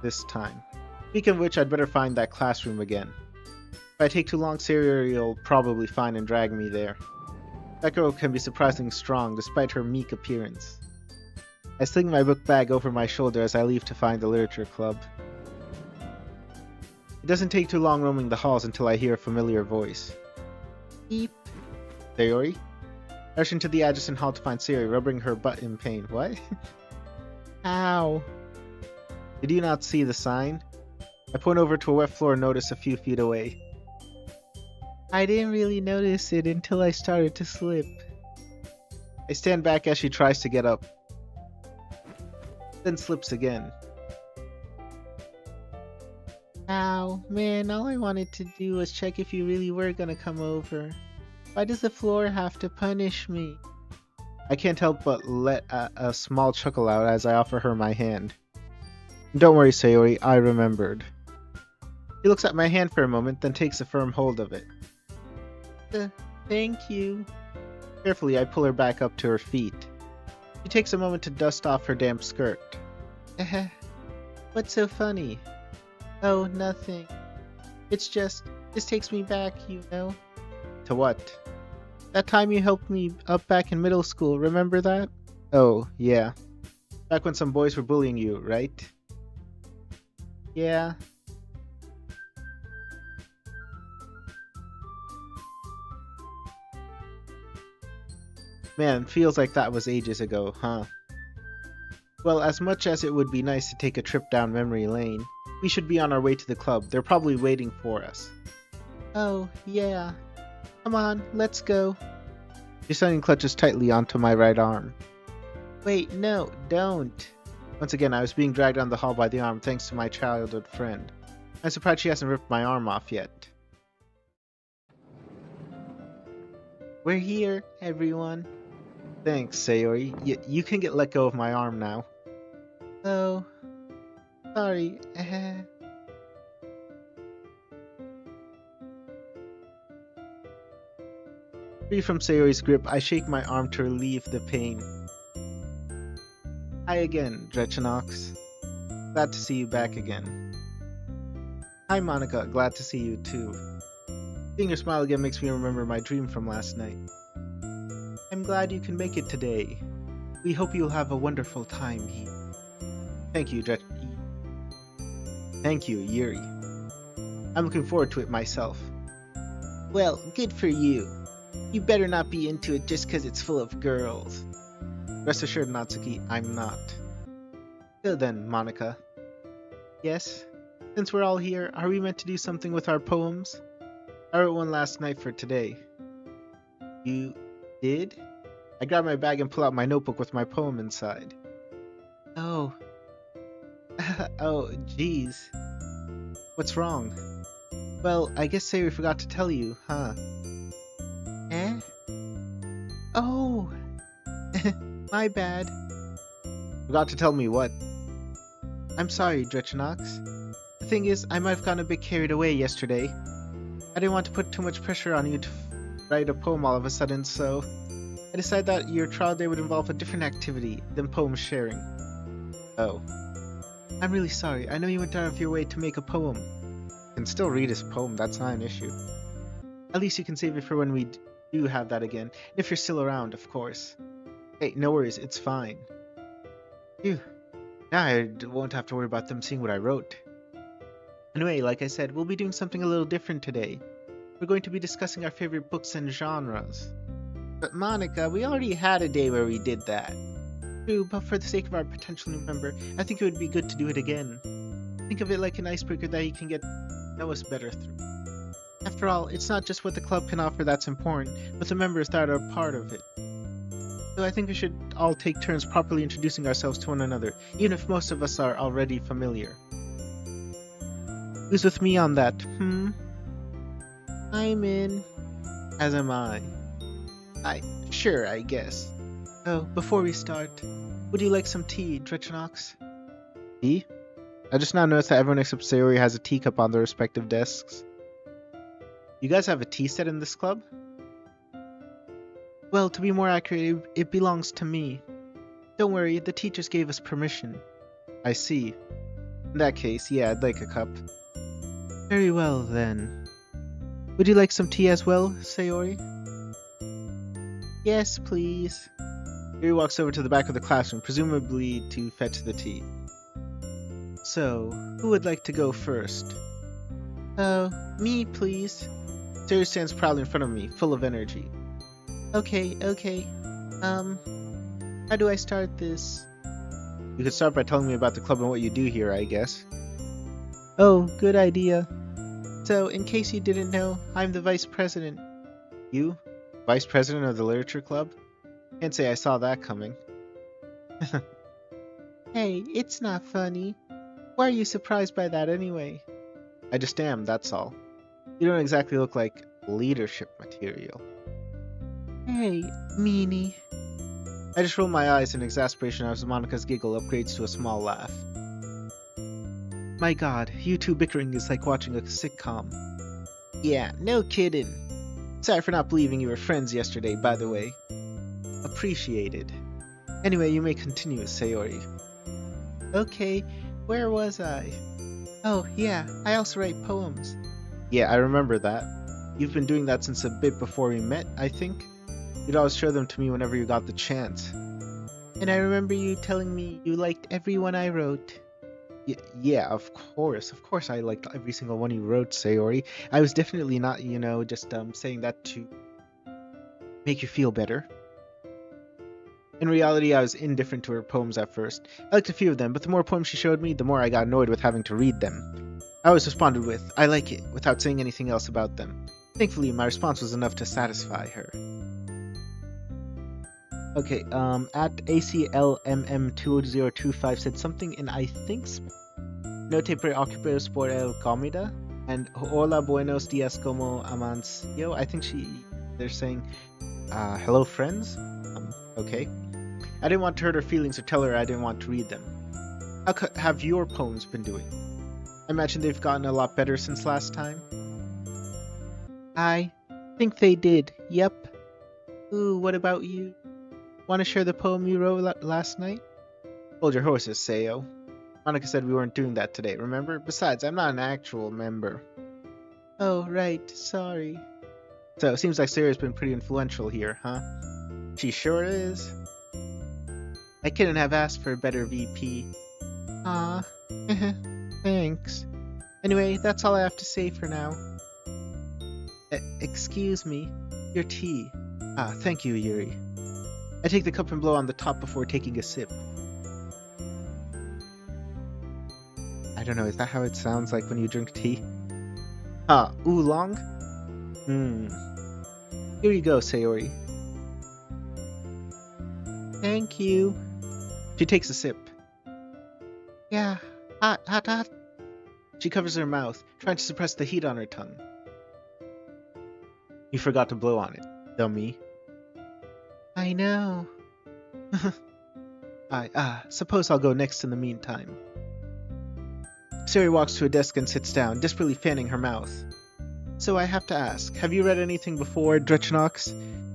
this time. Speaking of which, I'd better find that classroom again. If I take too long, Sayori'll probably find and drag me there. That girl can be surprisingly strong, despite her meek appearance. I sling my book bag over my shoulder as I leave to find the literature club. It doesn't take too long roaming the halls until I hear a familiar voice. Beep. Sayori? I rush into the adjacent hall to find Sayori, rubbing her butt in pain. What? Ow. Did you not see the sign? I point over to a wet floor and notice a few feet away. I didn't really notice it until I started to slip. I stand back as she tries to get up, then slips again. Ow, man, all I wanted to do was check if you really were gonna come over. Why does the floor have to punish me? I can't help but let a small chuckle out as I offer her my hand. Don't worry, Sayori, I remembered. She looks at my hand for a moment, then takes a firm hold of it. Thank you. Carefully, I pull her back up to her feet. She takes a moment to dust off her damp skirt. What's so funny? Oh, nothing. It's just, this takes me back, you know. To what? That time you helped me up back in middle school, remember that? Oh, yeah. Back when some boys were bullying you, right? Yeah. Man, feels like that was ages ago, huh? Well, as much as it would be nice to take a trip down memory lane, we should be on our way to the club. They're probably waiting for us. Oh, yeah. Come on, let's go. She suddenly clutches tightly onto my right arm. Wait, no, don't. Once again, I was being dragged down the hall by the arm thanks to my childhood friend. I'm surprised she hasn't ripped my arm off yet. We're here, everyone. Thanks, Sayori. You can get let go of my arm now. Oh, sorry. Free from Sayori's grip, I shake my arm to relieve the pain. Hi again, Drechenaux. Glad to see you back again. Hi, Monica. Glad to see you, too. Seeing your smile again makes me remember my dream from last night. I'm glad you can make it today. We hope you'll have a wonderful time here. Thank you, Thank you, Yuri. I'm looking forward to it myself. Well, good for you. You better not be into it just 'cause it's full of girls. Rest assured, Natsuki, I'm not. So then, Monica. Yes? Since we're all here, are we meant to do something with our poems? I wrote one last night for today. You did? I grab my bag and pull out my notebook with my poem inside. Oh. Oh, jeez. What's wrong? Well, I guess Sayori forgot to tell you, huh? Eh? Oh! My bad. Forgot to tell me what? I'm sorry, Drechenaux. The thing is, I might have gotten a bit carried away yesterday. I didn't want to put too much pressure on you to write a poem all of a sudden, so I decided that your trial day would involve a different activity than poem sharing. Oh. I'm really sorry. I know you went out of your way to make a poem. You can still read his poem, that's not an issue. At least you can save it for when we do have that again, if you're still around, of course. Hey, no worries, it's fine. Phew. Now I won't have to worry about them seeing what I wrote. Anyway, like I said, we'll be doing something a little different today. We're going to be discussing our favorite books and genres. But Monica, we already had a day where we did that. True, but for the sake of our potential new member, I think it would be good to do it again. Think of it like an icebreaker that he can get to know us better through. After all, it's not just what the club can offer that's important, but the members that are part of it. So I think we should all take turns properly introducing ourselves to one another, even if most of us are already familiar. Who's with me on that, I'm in. As am I. Sure, I guess. Oh, before we start, would you like some tea, Drechenaux? Tea? I just now noticed that everyone except Sayori has a teacup on their respective desks. You guys have a tea set in this club? Well, to be more accurate, it belongs to me. Don't worry, the teachers gave us permission. I see. In that case, yeah, I'd like a cup. Very well, then. Would you like some tea as well, Sayori? Yes, please. Yuri walks over to the back of the classroom, presumably to fetch the tea. So, who would like to go first? Me, please. Sayori stands proudly in front of me, full of energy. Okay. How do I start this? You could start by telling me about the club and what you do here, I guess. Oh, good idea. So, in case you didn't know, I'm the vice president. You? Vice president of the literature club? Can't say I saw that coming. Hey, it's not funny. Why are you surprised by that anyway? I just am, that's all. You don't exactly look like leadership material. Hey, meanie. I just roll my eyes in exasperation as Monica's giggle upgrades to a small laugh. My god, you two bickering is like watching a sitcom. Yeah, no kidding. Sorry for not believing you were friends yesterday, by the way. Appreciated. Anyway, you may continue, Sayori. Okay, where was I? Oh, yeah, I also write poems. Yeah, I remember that. You've been doing that since a bit before we met, I think. You'd always show them to me whenever you got the chance. And I remember you telling me you liked every one I wrote. Yeah, of course I liked every single one you wrote, Sayori. I was definitely not, just saying that to make you feel better. In reality, I was indifferent to her poems at first. I liked a few of them, but the more poems she showed me, the more I got annoyed with having to read them. I always responded with, I like it, without saying anything else about them. Thankfully, my response was enough to satisfy her. Okay, at ACLMM2025 said something in I think No te preocupes por el comida, and hola buenos dias como amancio. I think they're saying, hello friends? Okay. I didn't want to hurt her feelings or tell her I didn't want to read them. How have your poems been doing? I imagine they've gotten a lot better since last time. I think they did, yep. Ooh, what about you? Want to share the poem you wrote last night? Hold your horses, Sayo. Monica said we weren't doing that today, remember? Besides, I'm not an actual member. Oh, right. Sorry. So, it seems like Sarah's been pretty influential here, huh? She sure is. I couldn't have asked for a better VP. Aw. Thanks. Anyway, that's all I have to say for now. Excuse me. Your tea. Ah, thank you, Yuri. I take the cup and blow on the top before taking a sip. I don't know, is that how it sounds like when you drink tea? Ah, oolong? Here you go, Sayori. Thank you. She takes a sip. Yeah, hot, hot, hot. She covers her mouth, trying to suppress the heat on her tongue. You forgot to blow on it, dummy. I know. Suppose I'll go next in the meantime. Sayori walks to a desk and sits down, desperately fanning her mouth. So I have to ask, have you read anything before, Drechenaux?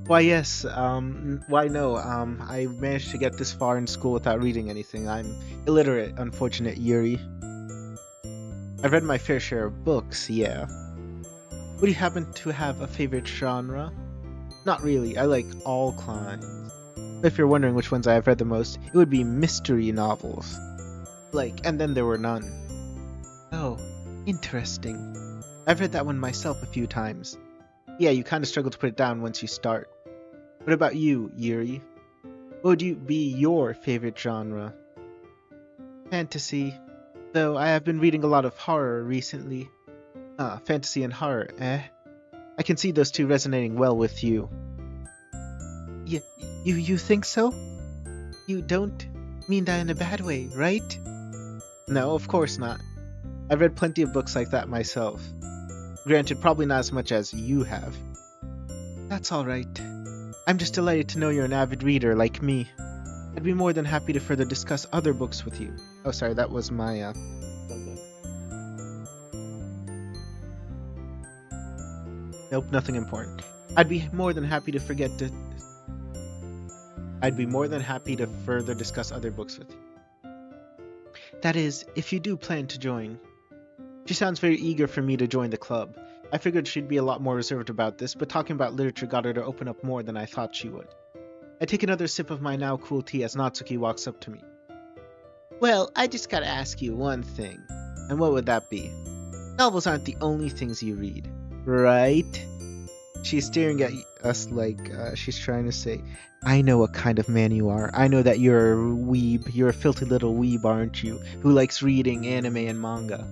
Why yes, why no, I managed to get this far in school without reading anything. I'm illiterate, unfortunate Yuri. I've read my fair share of books, yeah. Would you happen to have a favorite genre? Not really, I like all kinds. But if you're wondering which ones I have read the most, it would be mystery novels. And then there were none. Oh, interesting. I've read that one myself a few times. Yeah, you kinda struggle to put it down once you start. What about you, Yuri? What would be your favorite genre? Fantasy. Though I have been reading a lot of horror recently. Fantasy and horror, eh? I can see those two resonating well with you. You think so? You don't mean that in a bad way, right? No, of course not. I've read plenty of books like that myself. Granted, probably not as much as you have. That's alright. I'm just delighted to know you're an avid reader like me. I'd be more than happy to further discuss other books with you. Oh, sorry, that was my, Nope, nothing important. I'd be more than happy to further discuss other books with you. That is, if you do plan to join. She sounds very eager for me to join the club. I figured she'd be a lot more reserved about this, but talking about literature got her to open up more than I thought she would. I take another sip of my now cool tea as Natsuki walks up to me. Well, I just gotta ask you one thing. And what would that be? Novels aren't the only things you read, right? She's staring at us like she's trying to say, I know what kind of man you are. I know that you're a weeb. You're a filthy little weeb, aren't you? Who likes reading anime and manga.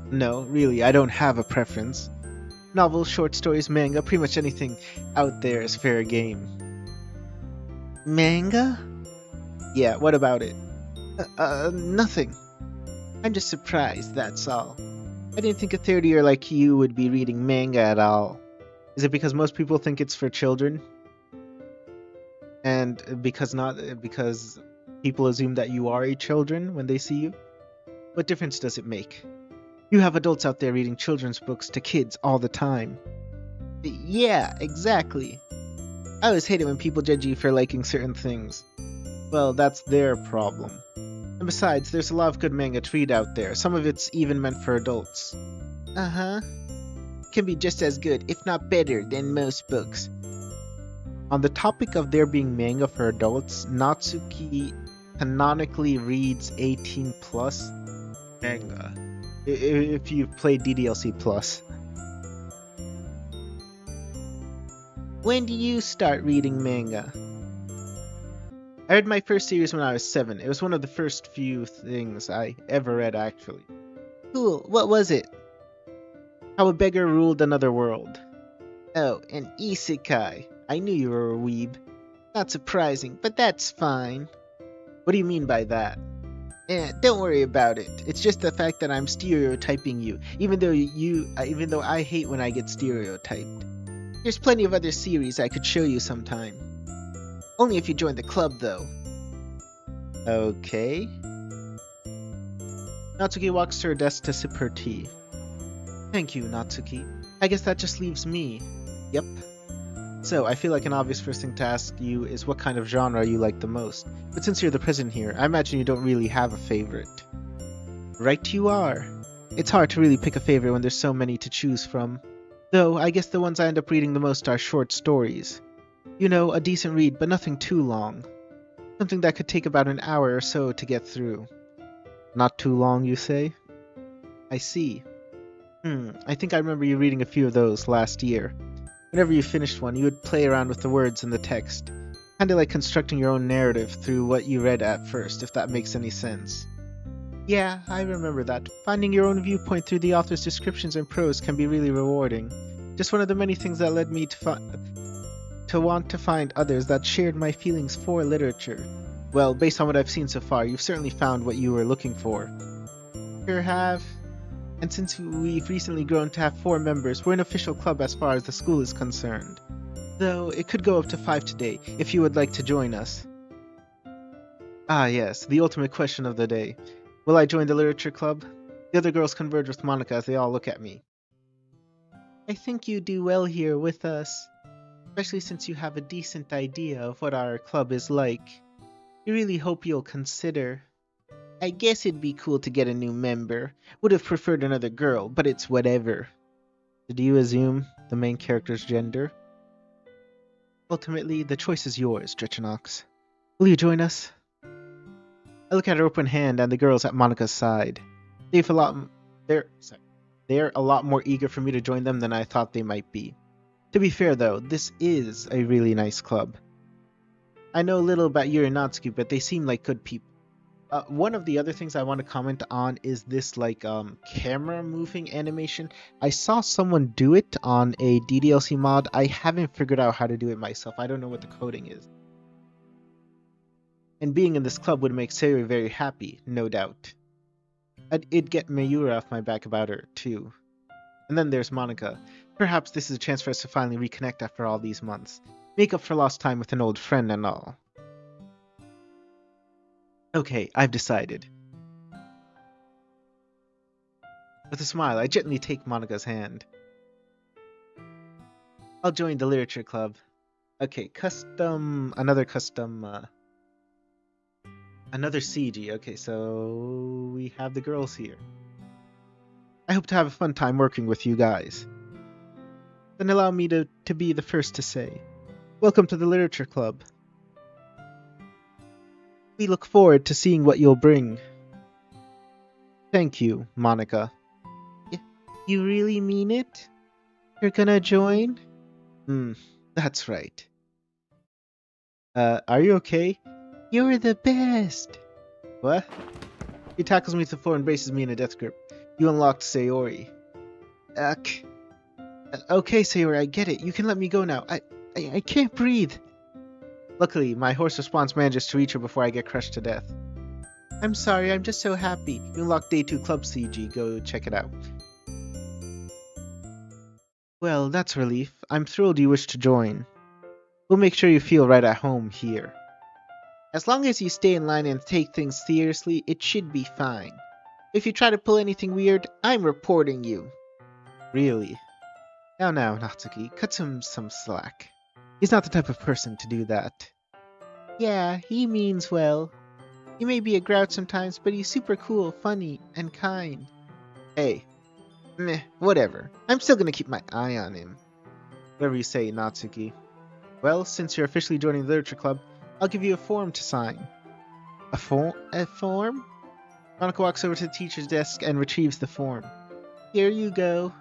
No, really, I don't have a preference. Novels, short stories, manga, pretty much anything out there is fair game. Manga? Yeah, what about it? Nothing. I'm just surprised, that's all. I didn't think a third year like you would be reading manga at all. Is it because most people think it's for children? And because people assume that you are a children when they see you? What difference does it make? You have adults out there reading children's books to kids all the time. Yeah, exactly. I always hate it when people judge you for liking certain things. Well, that's their problem. And besides, there's a lot of good manga to read out there. Some of it's even meant for adults. Uh-huh. Can be just as good, if not better, than most books. On the topic of there being manga for adults, Natsuki canonically reads 18+ manga. If you've played DDLC+. When do you start reading manga? I read my first series when I was 7. It was one of the first few things I ever read, actually. Cool, what was it? How a Beggar Ruled Another World. Oh, an isekai. I knew you were a weeb. Not surprising, but that's fine. What do you mean by that? Don't worry about it. It's just the fact that I'm stereotyping you, even though I hate when I get stereotyped. There's plenty of other series I could show you sometime. Only if you join the club, though. Okay. Natsuki walks to her desk to sip her tea. Thank you, Natsuki. I guess that just leaves me. Yep. So, I feel like an obvious first thing to ask you is what kind of genre you like the most. But since you're the president here, I imagine you don't really have a favorite. Right you are. It's hard to really pick a favorite when there's so many to choose from. Though, I guess the ones I end up reading the most are short stories. You know, a decent read, but nothing too long. Something that could take about an hour or so to get through. Not too long, you say? I see. I think I remember you reading a few of those last year. Whenever you finished one, you would play around with the words in the text. Kinda like constructing your own narrative through what you read at first, if that makes any sense. Yeah, I remember that. Finding your own viewpoint through the author's descriptions and prose can be really rewarding. Just one of the many things that led me to want to find others that shared my feelings for literature. Well, based on what I've seen so far, you've certainly found what you were looking for. Sure have. And since we've recently grown to have 4 members, we're an official club as far as the school is concerned. Though it could go up to 5 today, if you would like to join us. Ah yes, the ultimate question of the day. Will I join the literature club? The other girls converge with Monica as they all look at me. I think you do well here with us, especially since you have a decent idea of what our club is like. We really hope you'll consider. I guess it'd be cool to get a new member. Would have preferred another girl, but it's whatever. Did you assume the main character's gender? Ultimately, the choice is yours, Drechenaux. Will you join us? I look at her open hand and the girls at Monica's side. They're a lot more eager for me to join them than I thought they might be. To be fair though, this is a really nice club. I know little about Yuri and Natsuki, but they seem like good people. One of the other things I want to comment on is this camera moving animation. I saw someone do it on a DDLC mod. I haven't figured out how to do it myself. I don't know what the coding is. And being in this club would make Sayori very happy, no doubt. It'd get Mayura off my back about her, too. And then there's Monica. Perhaps this is a chance for us to finally reconnect after all these months. Make up for lost time with an old friend and all. Okay, I've decided. With a smile, I gently take Monica's hand. I'll join the literature club. Okay, another CG. Okay, so we have the girls here. I hope to have a fun time working with you guys. Then allow me to be the first to say, welcome to the literature club. We look forward to seeing what you'll bring. Thank you, Monica. You really mean it? You're gonna join? That's right. Are you okay? You're the best! What? He tackles me to the floor and braces me in a death grip. You unlocked Sayori. Okay, Sayori, I get it. You can let me go now. I can't breathe. Luckily, my horse response manages to reach her before I get crushed to death. I'm sorry, I'm just so happy. You unlocked Day 2 Club CG. Go check it out. Well, that's relief. I'm thrilled you wish to join. We'll make sure you feel right at home here. As long as you stay in line and take things seriously, it should be fine. If you try to pull anything weird, I'm reporting you. Really? Now, Natsuki, cut him some slack. He's not the type of person to do that. Yeah, he means well. He may be a grouch sometimes, but he's super cool, funny, and kind. Hey. Meh, whatever. I'm still gonna keep my eye on him. Whatever you say, Natsuki. Well, since you're officially joining the Literature Club, I'll give you a form to sign. A form? Monica walks over to the teacher's desk and retrieves the form. Here you go.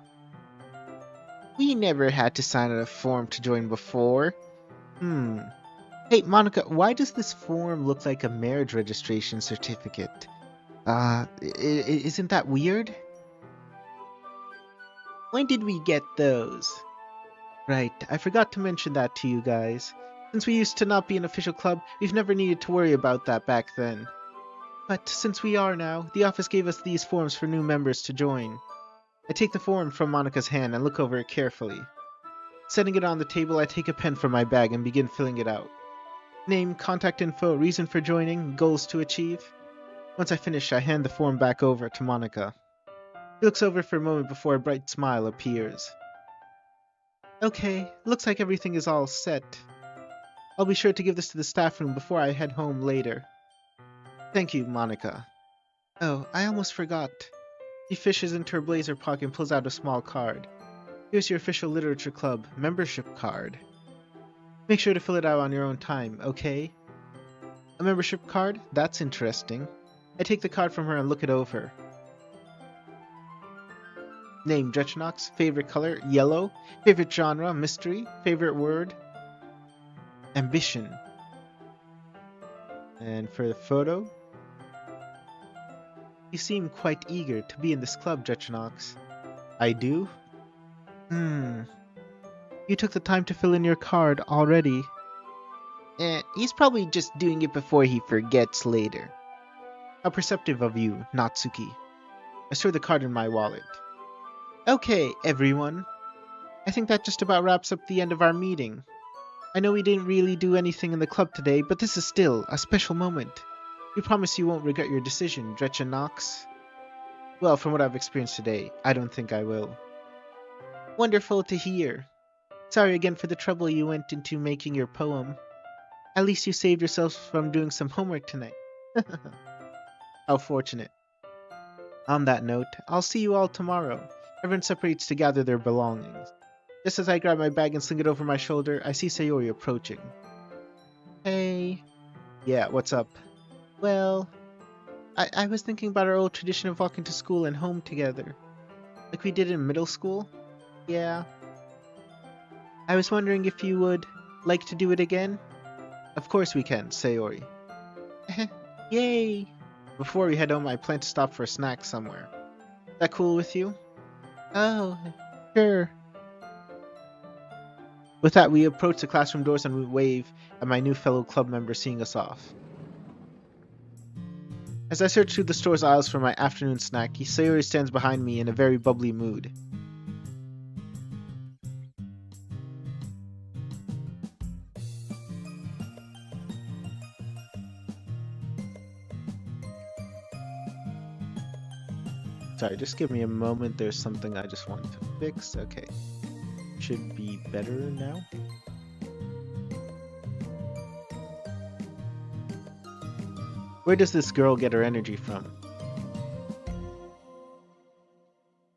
We never had to sign a form to join before. Hey, Monica, why does this form look like a marriage registration certificate? Isn't that weird? When did we get those? Right, I forgot to mention that to you guys. Since we used to not be an official club, we've never needed to worry about that back then. But since we are now, the office gave us these forms for new members to join. I take the form from Monica's hand and look over it carefully. Setting it on the table, I take a pen from my bag and begin filling it out. Name, contact info, reason for joining, goals to achieve. Once I finish, I hand the form back over to Monica. She looks over for a moment before a bright smile appears. Okay, looks like everything is all set. I'll be sure to give this to the staff room before I head home later. Thank you, Monica. Oh, I almost forgot. She fishes into her blazer pocket and pulls out a small card. Here's your official literature club membership card. Make sure to fill it out on your own time, okay? A membership card? That's interesting. I take the card from her and look it over. Name, Drechenaux. Favorite color, yellow. Favorite genre, mystery. Favorite word, ambition. And for the photo, you seem quite eager to be in this club, Drechenaux. I do? You took the time to fill in your card already. He's probably just doing it before he forgets later. How perceptive of you, Natsuki. I store the card in my wallet. Okay, everyone. I think that just about wraps up the end of our meeting. I know we didn't really do anything in the club today, but this is still a special moment. We promise you won't regret your decision, Drechenaux. Well, from what I've experienced today, I don't think I will. Wonderful to hear. Sorry again for the trouble you went into making your poem. At least you saved yourselves from doing some homework tonight. How fortunate. On that note, I'll see you all tomorrow. Everyone separates to gather their belongings. Just as I grab my bag and sling it over my shoulder, I see Sayori approaching. Hey. Yeah, what's up? Well, I was thinking about our old tradition of walking to school and home together. Like we did in middle school? Yeah. I was wondering if you would like to do it again? Of course we can, Sayori. Yay! Before we head home, I plan to stop for a snack somewhere. That cool with you? Oh, sure. With that, we approach the classroom doors and we wave at my new fellow club member seeing us off. As I search through the store's aisles for my afternoon snack, Sayori stands behind me in a very bubbly mood. Sorry, just give me a moment. There's something I just want to fix. Okay. Should be better now. Where does this girl get her energy from?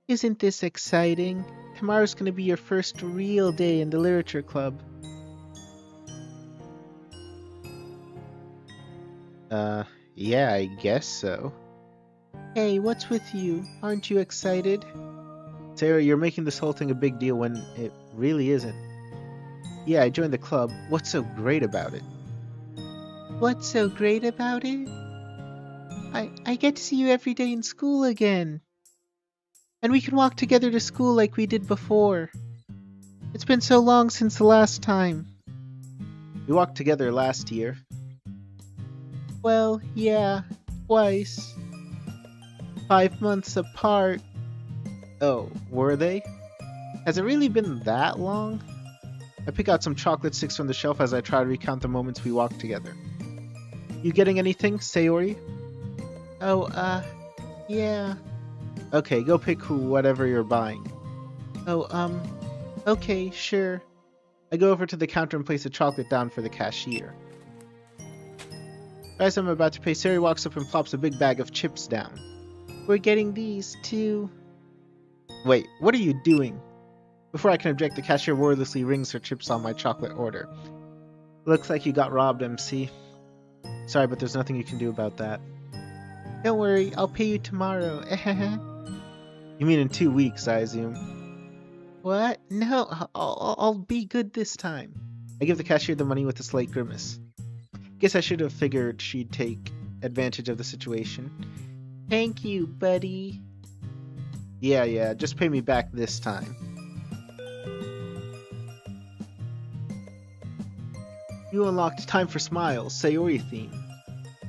Isn't this exciting? Tomorrow's gonna be your first real day in the literature club. Yeah, I guess so. Hey, what's with you? Aren't you excited? Sarah, you're making this whole thing a big deal when it really isn't. Yeah, I joined the club. What's so great about it? What's so great about it? I get to see you every day in school again. And we can walk together to school like we did before. It's been so long since the last time. We walked together last year. Well, yeah, twice. 5 months apart. Oh, were they? Has it really been that long? I pick out some chocolate sticks from the shelf as I try to recount the moments we walked together. You getting anything, Sayori? Oh, yeah. Okay, go pick whatever you're buying. Oh, okay, sure. I go over to the counter and place the chocolate down for the cashier. As I'm about to pay, Sayori walks up and plops a big bag of chips down. We're getting these, too. Wait, what are you doing? Before I can object, the cashier wordlessly rings her chips on my chocolate order. Looks like you got robbed, MC. Sorry, but there's nothing you can do about that. Don't worry, I'll pay you tomorrow. You mean in 2 weeks, I assume? What? No, I'll be good this time. I give the cashier the money with a slight grimace. Guess I should have figured she'd take advantage of the situation. Thank you, buddy. Yeah, just pay me back this time. You unlocked Time for Smiles, Sayori theme.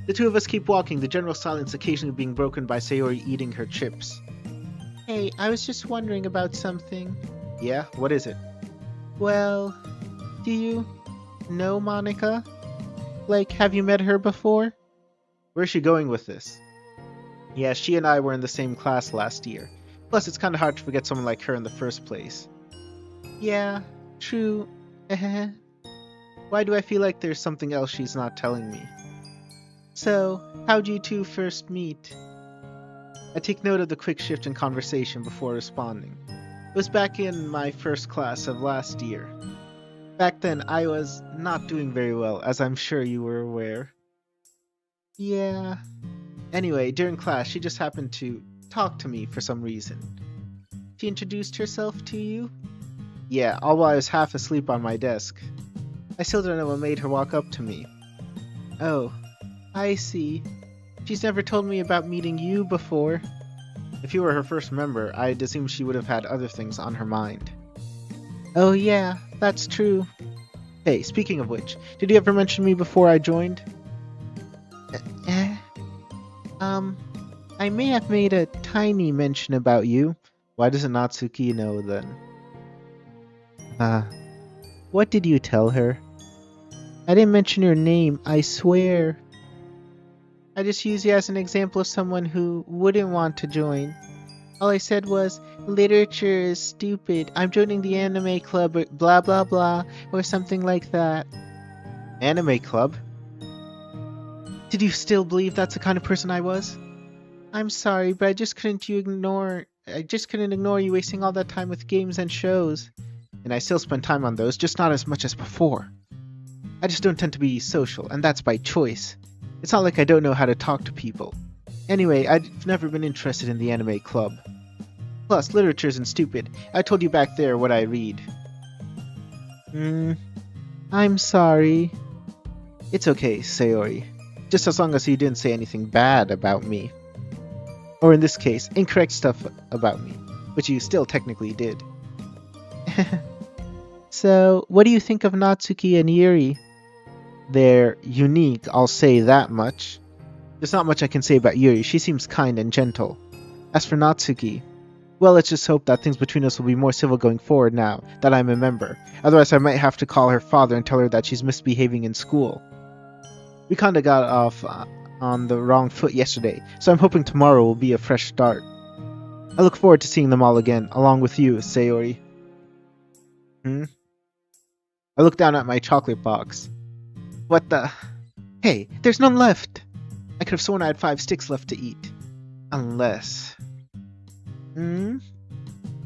The two of us keep walking, the general silence occasionally being broken by Sayori eating her chips. Hey, I was just wondering about something. Yeah, what is it? Well, do you know Monica? Like, have you met her before? Where's she going with this? Yeah, she and I were in the same class last year. Plus, it's kinda hard to forget someone like her in the first place. Yeah, True. Why do I feel like there's something else she's not telling me? So, how'd you two first meet? I take note of the quick shift in conversation before responding. It was back in my first class of last year. Back then, I was not doing very well, as I'm sure you were aware. Yeah. Anyway, during class, she just happened to talk to me for some reason. She introduced herself to you? Yeah, all while I was half asleep on my desk. I still don't know what made her walk up to me. Oh, I see. She's never told me about meeting you before. If you were her first member, I'd assume she would have had other things on her mind. Oh yeah, that's true. Hey, speaking of which, did you ever mention me before I joined? I may have made a tiny mention about you. Why doesn't Natsuki know then? What did you tell her? I didn't mention your name, I swear. I just used you as an example of someone who wouldn't want to join. All I said was, literature is stupid, I'm joining the anime club, or blah blah blah, or something like that. Anime club? Did you still believe that's the kind of person I was? I'm sorry, but I just couldn't ignore you wasting all that time with games and shows. And I still spend time on those, just not as much as before. I just don't tend to be social, and that's by choice. It's not like I don't know how to talk to people. Anyway, I've never been interested in the anime club. Plus, literature isn't stupid. I told you back there what I read. I'm sorry. It's okay, Sayori. Just as long as you didn't say anything bad about me. Or in this case, incorrect stuff about me, which you still technically did. So, what do you think of Natsuki and Yuri? They're unique, I'll say that much. There's not much I can say about Yuri, she seems kind and gentle. As for Natsuki, well, let's just hope that things between us will be more civil going forward now that I'm a member. Otherwise I might have to call her father and tell her that she's misbehaving in school. We kinda got off on the wrong foot yesterday, so I'm hoping tomorrow will be a fresh start. I look forward to seeing them all again, along with you, Sayori. I look down at my chocolate box. What the? Hey, there's none left! I could have sworn I had 5 sticks left to eat. Unless...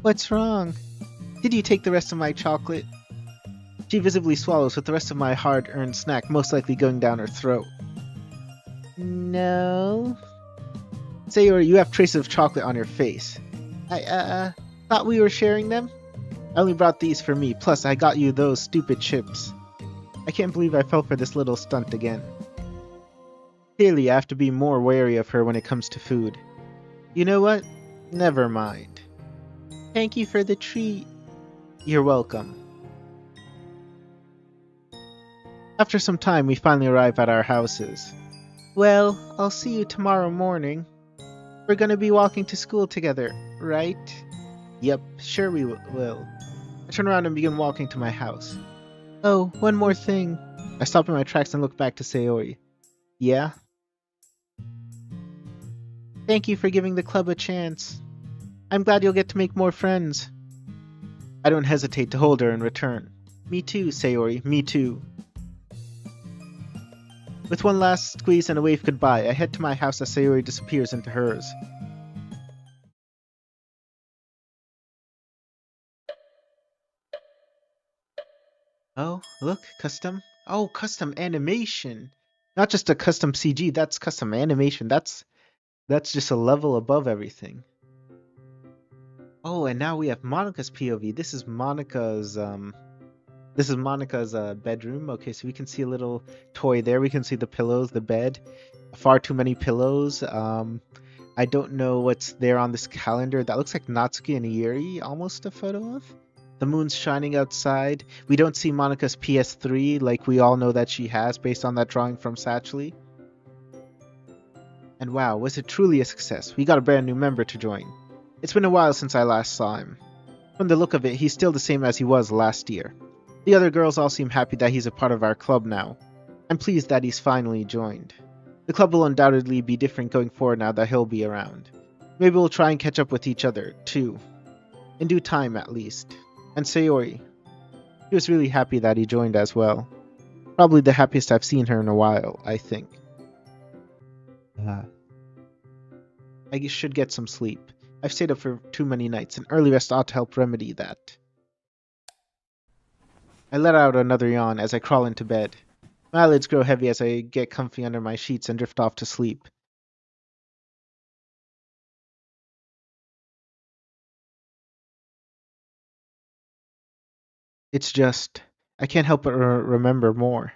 What's wrong? Did you take the rest of my chocolate? She visibly swallows, with the rest of my hard-earned snack most likely going down her throat. No. Sayori, you have traces of chocolate on your face. I thought we were sharing them? I only brought these for me, plus I got you those stupid chips. I can't believe I fell for this little stunt again. Clearly, I have to be more wary of her when it comes to food. You know what? Never mind. Thank you for the treat. You're welcome. After some time, we finally arrive at our houses. Well, I'll see you tomorrow morning. We're gonna be walking to school together, right? Yep, sure we will. I turn around and begin walking to my house. Oh, one more thing. I stop in my tracks and look back to Sayori. Yeah? Thank you for giving the club a chance. I'm glad you'll get to make more friends. I don't hesitate to hold her in return. Me too, Sayori, me too. With one last squeeze and a wave goodbye, I head to my house as Sayori disappears into hers. Oh, look, custom. Oh, custom animation. Not just a custom CG, that's custom animation. That's just a level above everything. Oh, and now we have Monika's POV. This is Monika's bedroom. Okay, so we can see a little toy there. We can see the pillows, the bed. Far too many pillows. I don't know what's there on this calendar. That looks like Natsuki and Yuri, almost a photo of. The moon's shining outside. We don't see Monika's PS3 like we all know that she has based on that drawing from Satchley. And wow, was it truly a success? We got a brand new member to join. It's been a while since I last saw him. From the look of it, he's still the same as he was last year. The other girls all seem happy that he's a part of our club now. I'm pleased that he's finally joined. The club will undoubtedly be different going forward now that he'll be around. Maybe we'll try and catch up with each other, too. In due time, at least. And Sayori. She was really happy that he joined as well. Probably the happiest I've seen her in a while, I think. Uh, I should get some sleep. I've stayed up for too many nights, and early rest ought to help remedy that. I let out another yawn as I crawl into bed. My eyelids grow heavy as I get comfy under my sheets and drift off to sleep. It's just, I can't help but remember more.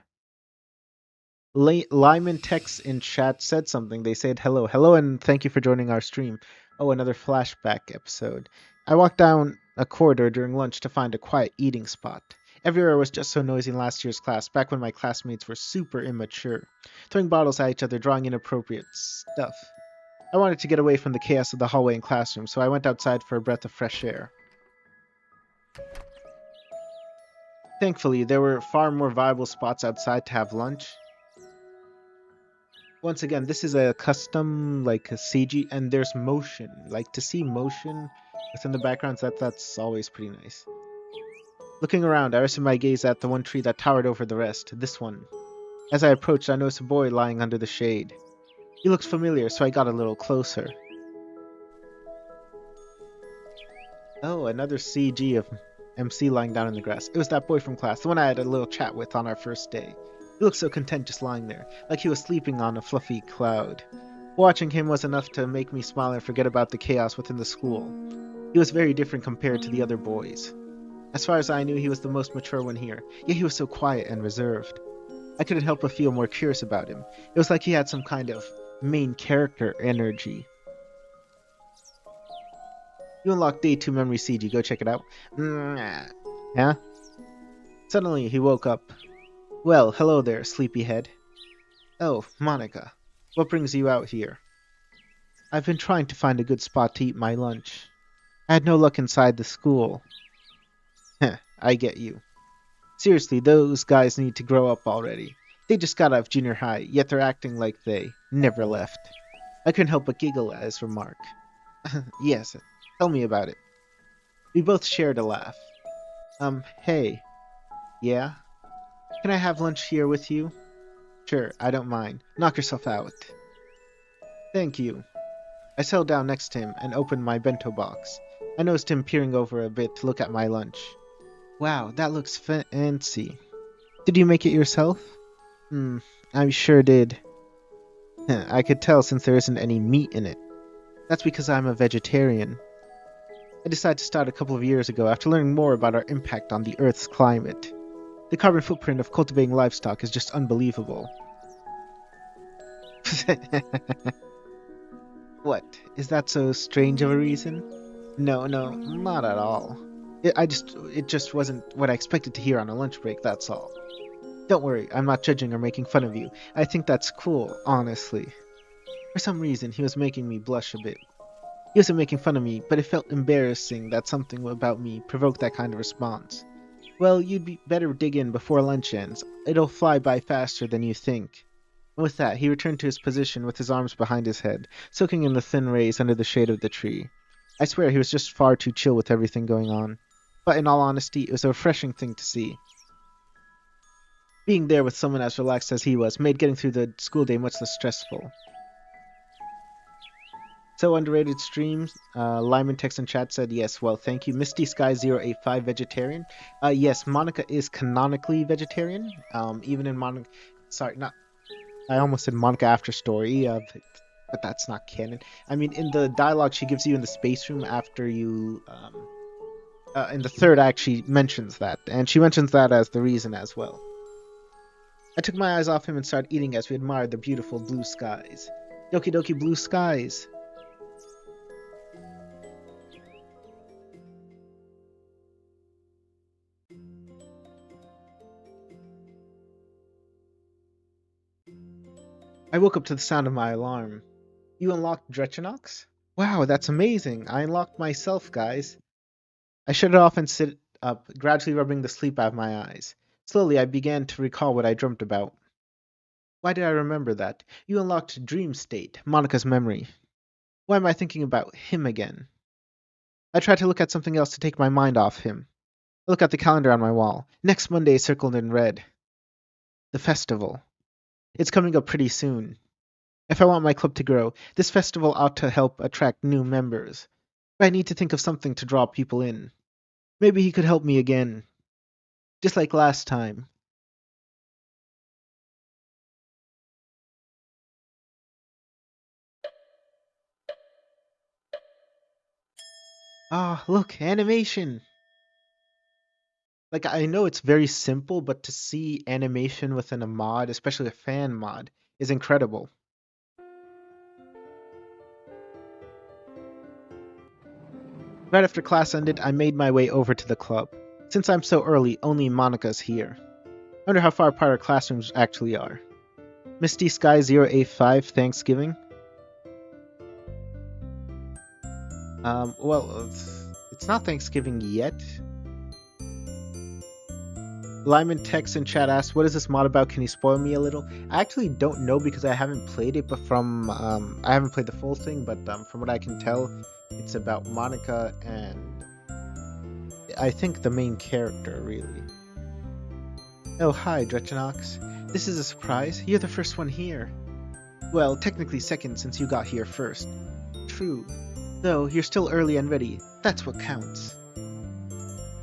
Lyman texts in chat said something. They said hello. Hello and thank you for joining our stream. Oh, another flashback episode. I walked down a corridor during lunch to find a quiet eating spot. Everywhere was just so noisy in last year's class, back when my classmates were super immature, throwing bottles at each other, drawing inappropriate stuff. I wanted to get away from the chaos of the hallway and classroom, so I went outside for a breath of fresh air. Thankfully, there were far more viable spots outside to have lunch. Once again, this is a custom, like a CG, and there's motion. Like, to see motion within the backgrounds, that's always pretty nice. Looking around, I rested my gaze at the one tree that towered over the rest, this one. As I approached, I noticed a boy lying under the shade. He looked familiar, so I got a little closer. Oh, another CG of MC lying down in the grass. It was that boy from class, the one I had a little chat with on our first day. He looked so content just lying there, like he was sleeping on a fluffy cloud. Watching him was enough to make me smile and forget about the chaos within the school. He was very different compared to the other boys. As far as I knew, he was the most mature one here, yet he was so quiet and reserved. I couldn't help but feel more curious about him. It was like he had some kind of main character energy. You unlocked Day 2 Memory CG, go check it out. Huh? Suddenly, he woke up. Well, hello there, sleepyhead. Oh, Monica. What brings you out here? I've been trying to find a good spot to eat my lunch. I had no luck inside the school. Heh, I get you. Seriously, those guys need to grow up already. They just got out of junior high, yet they're acting like they never left. I couldn't help but giggle at his remark. Yes, tell me about it. We both shared a laugh. Hey. Yeah? Can I have lunch here with you? Sure, I don't mind. Knock yourself out. Thank you. I settled down next to him and opened my bento box. I noticed him peering over a bit to look at my lunch. Wow, that looks fancy. Did you make it yourself? I sure did. I could tell since there isn't any meat in it. That's because I'm a vegetarian. I decided to start a couple of years ago after learning more about our impact on the Earth's climate. The carbon footprint of cultivating livestock is just unbelievable. What? Is that so strange of a reason? No, not at all. It just wasn't what I expected to hear on a lunch break, that's all. Don't worry, I'm not judging or making fun of you. I think that's cool, honestly. For some reason, he was making me blush a bit. He wasn't making fun of me, but it felt embarrassing that something about me provoked that kind of response. Well, you'd better dig in before lunch ends. It'll fly by faster than you think. And with that, he returned to his position with his arms behind his head, soaking in the thin rays under the shade of the tree. I swear he was just far too chill with everything going on. But in all honesty, it was a refreshing thing to see. Being there with someone as relaxed as he was made getting through the school day much less stressful. So underrated streams. Lyman text in chat said yes. Well, thank you. Misty Sky 085 vegetarian. Yes, Monica is canonically vegetarian. Even in Monica, sorry, not. I almost said Monica After Story, but that's not canon. I mean, in the dialogue she gives you in the space room after you, in the third act, she mentions that, and she mentions that as the reason as well. I took my eyes off him and started eating as we admired the beautiful blue skies. Doki Doki blue skies. I woke up to the sound of my alarm. You unlocked Drechenaux? Wow, that's amazing. I unlocked myself, guys. I shut it off and sit up, gradually rubbing the sleep out of my eyes. Slowly, I began to recall what I dreamt about. Why did I remember that? You unlocked Dream State, Monica's memory. Why am I thinking about him again? I tried to look at something else to take my mind off him. I look at the calendar on my wall. Next Monday is circled in red. The festival. It's coming up pretty soon. If I want my club to grow, this festival ought to help attract new members. But I need to think of something to draw people in. Maybe he could help me again. Just like last time. Ah, look, animation! Like, I know it's very simple, but to see animation within a mod, especially a fan mod, is incredible. Right after class ended, I made my way over to the club. Since I'm so early, only Monica's here. I wonder how far apart our classrooms actually are. Misty Sky 085 Thanksgiving? Well, it's not Thanksgiving yet. Lyman texts in chat asks, what is this mod about? Can you spoil me a little? I actually don't know because I haven't played it, but I haven't played the full thing, but from what I can tell, it's about Monica and I think the main character, really. Oh, hi, Drechenaux. This is a surprise. You're the first one here. Well, technically second since you got here first. True. Though, you're still early and ready. That's what counts.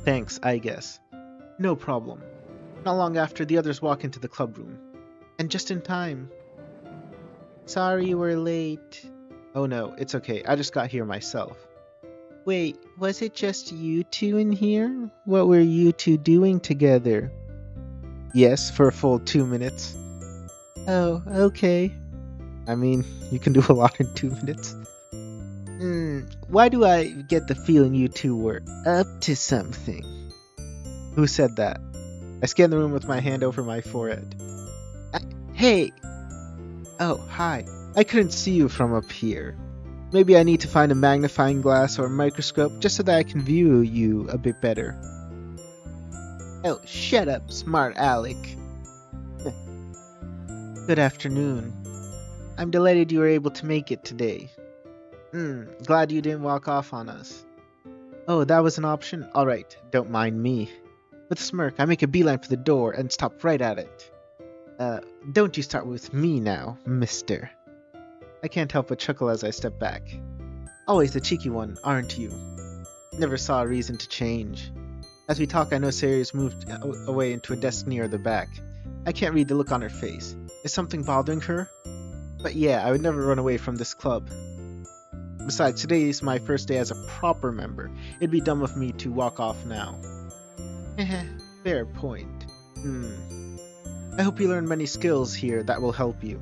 Thanks, I guess. No problem. Not long after, the others walk into the club room. And just in time. Sorry we're late. Oh no, it's okay. I just got here myself. Wait, was it just you two in here? What were you two doing together? Yes, for a full 2 minutes. Oh, okay. I mean, you can do a lot in 2 minutes. Why do I get the feeling you two were up to something? Who said that? I scanned the room with my hand over my forehead. Hey! Oh, hi. I couldn't see you from up here. Maybe I need to find a magnifying glass or a microscope just so that I can view you a bit better. Oh, shut up, smart Alec. Good afternoon. I'm delighted you were able to make it today. Glad you didn't walk off on us. Oh, that was an option? Alright, don't mind me. With a smirk, I make a beeline for the door and stop right at it. Don't you start with me now, mister. I can't help but chuckle as I step back. Always the cheeky one, aren't you? Never saw a reason to change. As we talk, I know Sayori's moved away into a desk near the back. I can't read the look on her face. Is something bothering her? But yeah, I would never run away from this club. Besides, today is my first day as a proper member. It'd be dumb of me to walk off now. Fair point. I hope you learn many skills here that will help you.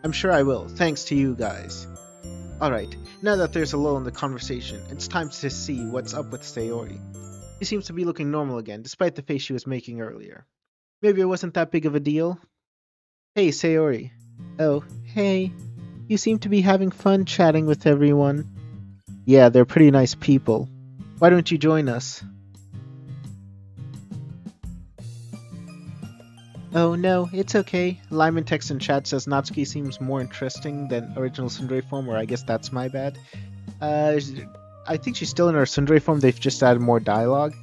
I'm sure I will, thanks to you guys. Alright, now that there's a lull in the conversation, it's time to see what's up with Sayori. She seems to be looking normal again, despite the face she was making earlier. Maybe it wasn't that big of a deal? Hey, Sayori. Oh, hey. You seem to be having fun chatting with everyone. Yeah, they're pretty nice people. Why don't you join us? Oh no, it's okay. Lyman text in chat says Natsuki seems more interesting than original Tsundere form, or I guess that's my bad. I think she's still in her Tsundere form, they've just added more dialogue.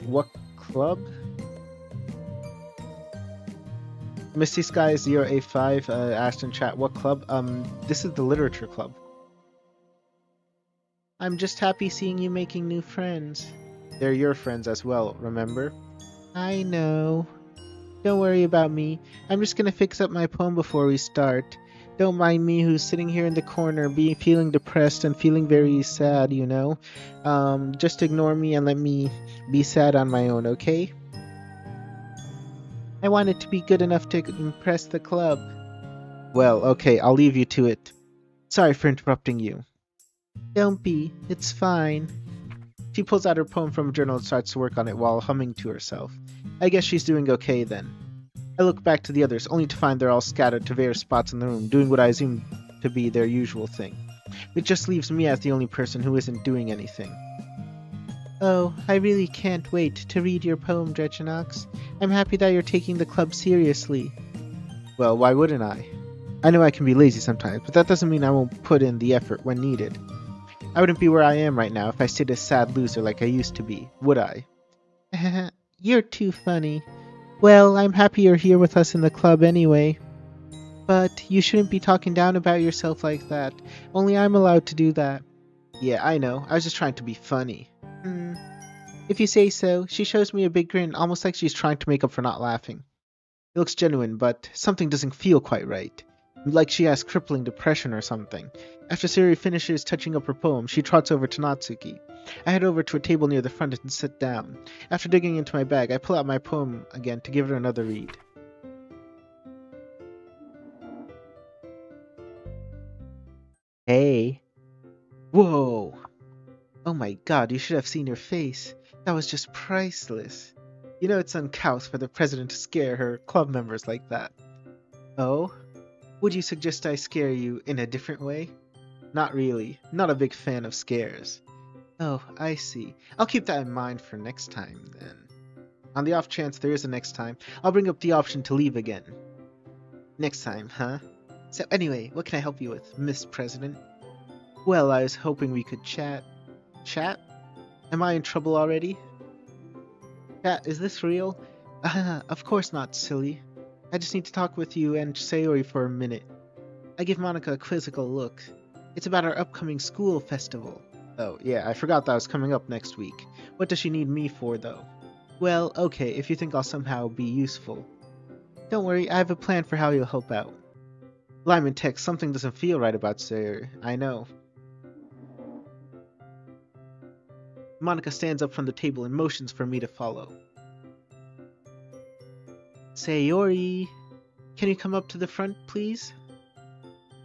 What club? Misty Sky 085 asked in chat, what club? This is the literature club. I'm just happy seeing you making new friends. They're your friends as well, remember? I know. Don't worry about me. I'm just gonna fix up my poem before we start. Don't mind me who's sitting here in the corner, feeling depressed and feeling very sad, you know? Just ignore me and let me be sad on my own, okay? I want it to be good enough to impress the club. Well, okay, I'll leave you to it. Sorry for interrupting you. Don't be. It's fine. She pulls out her poem from a journal and starts to work on it while humming to herself. I guess she's doing okay then. I look back to the others, only to find they're all scattered to various spots in the room, doing what I assume to be their usual thing. It just leaves me as the only person who isn't doing anything. Oh, I really can't wait to read your poem, Drechenaux. I'm happy that you're taking the club seriously. Well, why wouldn't I? I know I can be lazy sometimes, but that doesn't mean I won't put in the effort when needed. I wouldn't be where I am right now if I stayed a sad loser like I used to be, would I? You're too funny. Well, I'm happy you're here with us in the club anyway. But you shouldn't be talking down about yourself like that. Only I'm allowed to do that. Yeah, I know. I was just trying to be funny. Hmm. If you say so, she shows me a big grin, Almost like she's trying to make up for not laughing. It looks genuine, but something doesn't feel quite right. Like she has crippling depression or something. After Sayori finishes touching up her poem, she trots over to Natsuki. I head over to a table near the front and sit down. After digging into my bag, I pull out my poem again to give her another read. Hey. Whoa! Oh my god, you should have seen her face. That was just priceless. You know it's uncouth for the president to scare her club members like that. Oh? Would you suggest I scare you in a different way? Not really. Not a big fan of scares. Oh, I see. I'll keep that in mind for next time, then. On the off chance there is a next time, I'll bring up the option to leave again. Next time, huh? So anyway, what can I help you with, Miss President? Well, I was hoping we could chat. Chat? Am I in trouble already? Chat, is this real? Of course not, silly. I just need to talk with you and Sayori for a minute. I give Monica a quizzical look. It's about our upcoming school festival. Oh, yeah, I forgot that was coming up next week. What does she need me for, though? Well, okay, if you think I'll somehow be useful. Don't worry, I have a plan for how you'll help out. Lyman texts, something doesn't feel right about Sayori. I know. Monica stands up from the table and motions for me to follow. Sayori, can you come up to the front, please?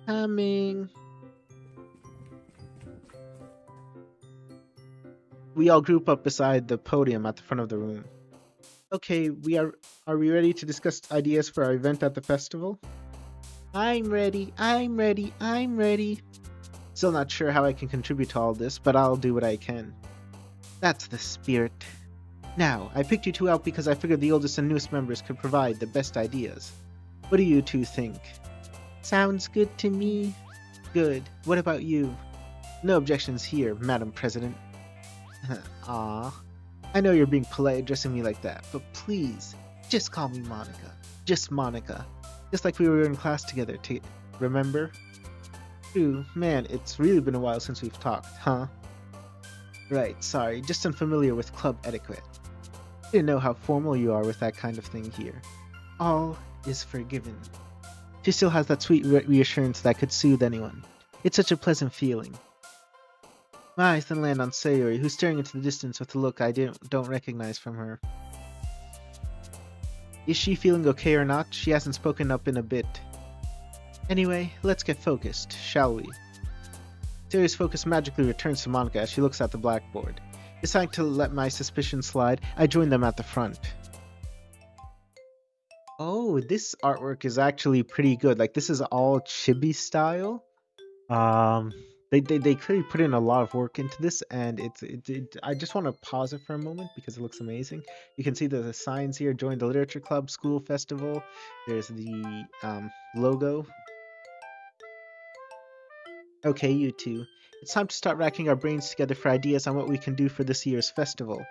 Coming. We all group up beside the podium at the front of the room. Okay, are we ready to discuss ideas for our event at the festival? I'm ready, I'm ready, I'm ready. Still not sure how I can contribute to all this, but I'll do what I can. That's the spirit. Now, I picked you two out because I figured the oldest and newest members could provide the best ideas. What do you two think? Sounds good to me. Good. What about you? No objections here, Madam President. Ah, I know you're being polite addressing me like that, but please, just call me Monica. Just Monica. Just like we were in class together, remember? True, man, it's really been a while since we've talked, huh? Right, sorry, just unfamiliar with club etiquette. Didn't know how formal you are with that kind of thing here. All is forgiven. She still has that sweet reassurance that could soothe anyone. It's such a pleasant feeling. My eyes then land on Sayori, who's staring into the distance with a look I don't recognize from her. Is she feeling okay or not? She hasn't spoken up in a bit. Anyway, let's get focused, shall we? Sayori's focus magically returns to Monica as she looks at the blackboard. Deciding to let my suspicions slide, I join them at the front. Oh, this artwork is actually pretty good. Like, this is all chibi style. They clearly put in a lot of work into this, and I just want to pause it for a moment because it looks amazing. You can see the signs here: join the literature club, school festival. There's the logo. Okay, you two. It's time to start racking our brains together for ideas on what we can do for this year's festival.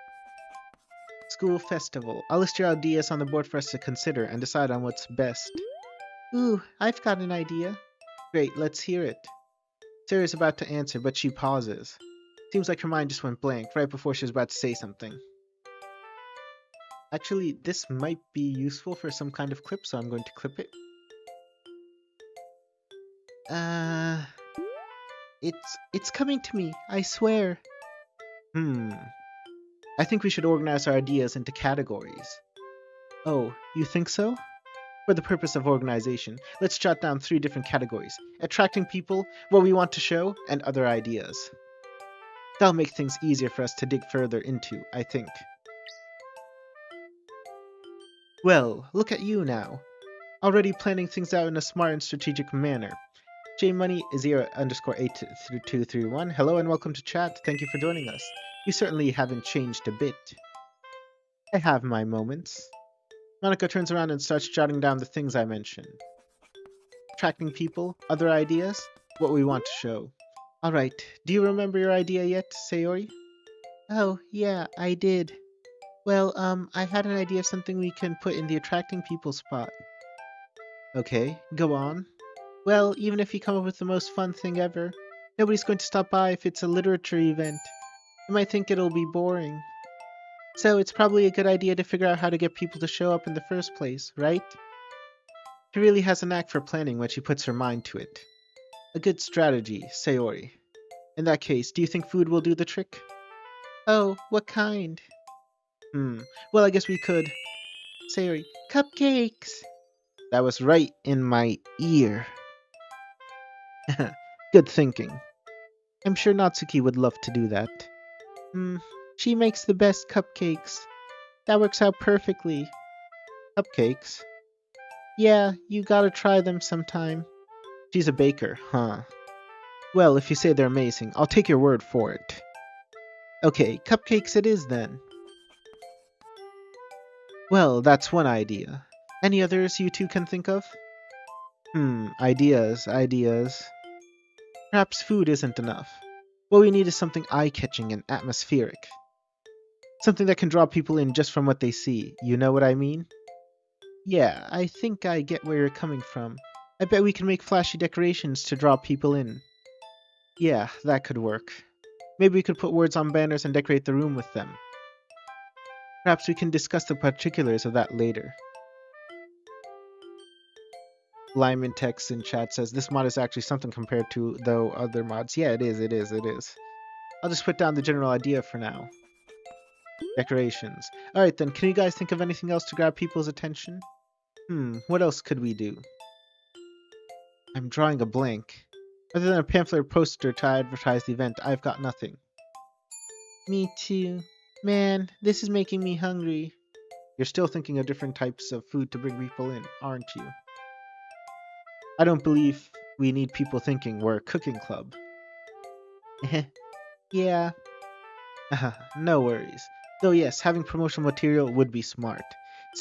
School festival. I'll list your ideas on the board for us to consider and decide on what's best. Ooh, I've got an idea. Great, let's hear it. Sarah's about to answer, but she pauses. Seems like her mind just went blank right before she was about to say something. Actually, this might be useful for some kind of clip, so I'm going to clip it. It's coming to me, I swear. I think we should organize our ideas into categories. Oh, you think so? For the purpose of organization, let's jot down 3 different categories: attracting people, what we want to show, and other ideas. That'll make things easier for us to dig further into, I think. Well, look at you now. Already planning things out in a smart and strategic manner. JMoney 0_8231. Hello and welcome to chat. Thank you for joining us. You certainly haven't changed a bit. I have my moments. Monica turns around and starts jotting down the things I mentioned. Attracting people, other ideas, what we want to show. Alright, do you remember your idea yet, Sayori? Oh, yeah, I did. Well, I had an idea of something we can put in the attracting people spot. Okay, go on. Well, even if you come up with the most fun thing ever, nobody's going to stop by if it's a literature event. They might think it'll be boring. So it's probably a good idea to figure out how to get people to show up in the first place, right? She really has a knack for planning when she puts her mind to it. A good strategy, Sayori. In that case, do you think food will do the trick? Oh, what kind? Hmm, well, I guess we could. Sayori, cupcakes! That was right in my ear. Good thinking. I'm sure Natsuki would love to do that. Hmm, she makes the best cupcakes. That works out perfectly. Cupcakes? Yeah, you gotta try them sometime. She's a baker, huh? Well, if you say they're amazing, I'll take your word for it. Okay, cupcakes it is then. Well, that's one idea. Any others you two can think of? Ideas. Perhaps food isn't enough. What we need is something eye-catching and atmospheric. Something that can draw people in just from what they see. You know what I mean? Yeah, I think I get where you're coming from. I bet we can make flashy decorations to draw people in. Yeah, that could work. Maybe we could put words on banners and decorate the room with them. Perhaps we can discuss the particulars of that later. Lyman text in chat says this mod is actually something compared to the other mods. Yeah, it is. I'll just put down the general idea for now. Decorations. Alright then, can you guys think of anything else to grab people's attention? What else could we do? I'm drawing a blank. Other than a pamphlet or poster to advertise the event, I've got nothing. Me too. Man, this is making me hungry. You're still thinking of different types of food to bring people in, aren't you? I don't believe we need people thinking we're a cooking club. Yeah. No worries. Though yes, having promotional material would be smart.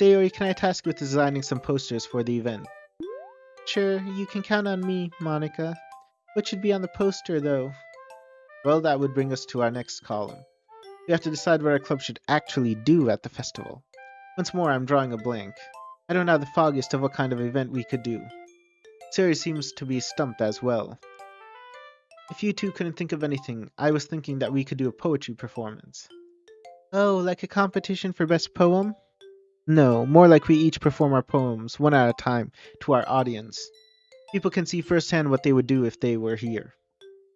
Sayori, can I task you with designing some posters for the event? Sure, you can count on me, Monica. What should be on the poster, though? Well, that would bring us to our next column. We have to decide what our club should actually do at the festival. Once more, I'm drawing a blank. I don't have the foggiest of what kind of event we could do. Sayori seems to be stumped as well. If you two couldn't think of anything, I was thinking that we could do a poetry performance. Oh, like a competition for best poem? No, more like we each perform our poems, one at a time, to our audience. People can see firsthand what they would do if they were here.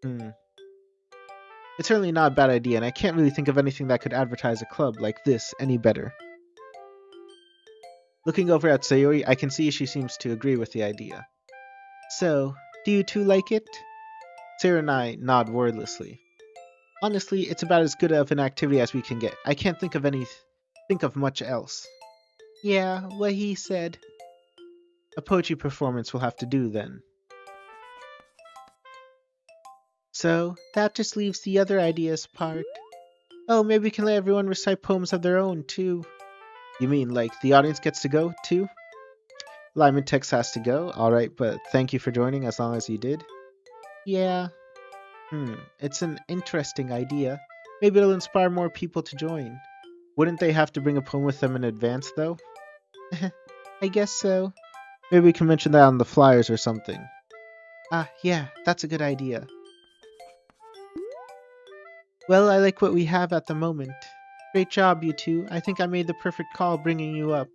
It's certainly not a bad idea, and I can't really think of anything that could advertise a club like this any better. Looking over at Sayori, I can see she seems to agree with the idea. So, do you two like it? Sayori and I nod wordlessly. Honestly, it's about as good of an activity as we can get. I can't think of much else. Yeah, what he said. A poetry performance will have to do then. So, that just leaves the other ideas part. Oh, maybe we can let everyone recite poems of their own, too. You mean, like, the audience gets to go, too? Lyman Tex has to go, alright, but thank you for joining as long as you did. Yeah. It's an interesting idea. Maybe it'll inspire more people to join. Wouldn't they have to bring a poem with them in advance, though? I guess so. Maybe we can mention that on the flyers or something. Ah, yeah, that's a good idea. Well, I like what we have at the moment. Great job, you two. I think I made the perfect call bringing you up.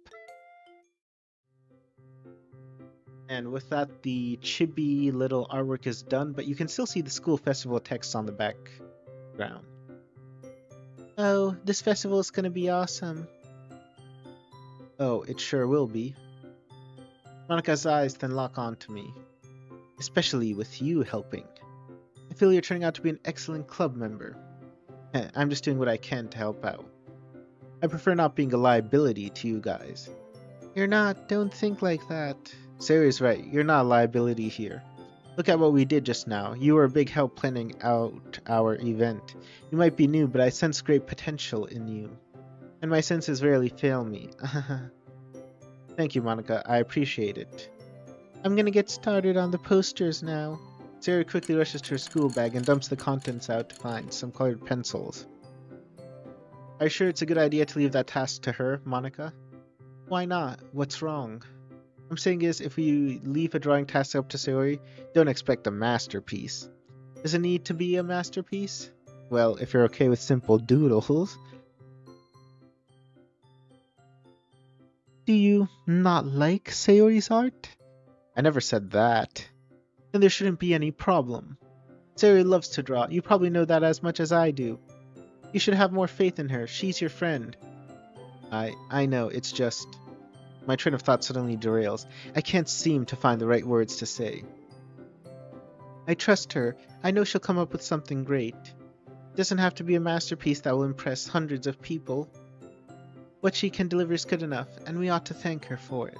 And with that, the chibi little artwork is done, but you can still see the school festival text on the background. Oh, this festival is going to be awesome. Oh, it sure will be. Monica's eyes then lock onto me. Especially with you helping. I feel you're turning out to be an excellent club member. I'm just doing what I can to help out. I prefer not being a liability to you guys. You're not. Don't think like that. Sayori's right. You're not a liability here. Look at what we did just now. You were a big help planning out our event. You might be new, but I sense great potential in you. And my senses rarely fail me. Thank you, Monica. I appreciate it. I'm gonna get started on the posters now. Sayori quickly rushes to her school bag and dumps the contents out to find some colored pencils. Are you sure it's a good idea to leave that task to her, Monica? Why not? What's wrong? I'm saying is, if we leave a drawing task up to Sayori, don't expect a masterpiece. Does it need to be a masterpiece? Well, if you're okay with simple doodles. Do you not like Sayori's art? I never said that. Then there shouldn't be any problem. Sayori loves to draw. You probably know that as much as I do. You should have more faith in her. She's your friend. I know, it's just... My train of thought suddenly derails. I can't seem to find the right words to say. I trust her. I know she'll come up with something great. It doesn't have to be a masterpiece that will impress hundreds of people. What she can deliver is good enough, and we ought to thank her for it.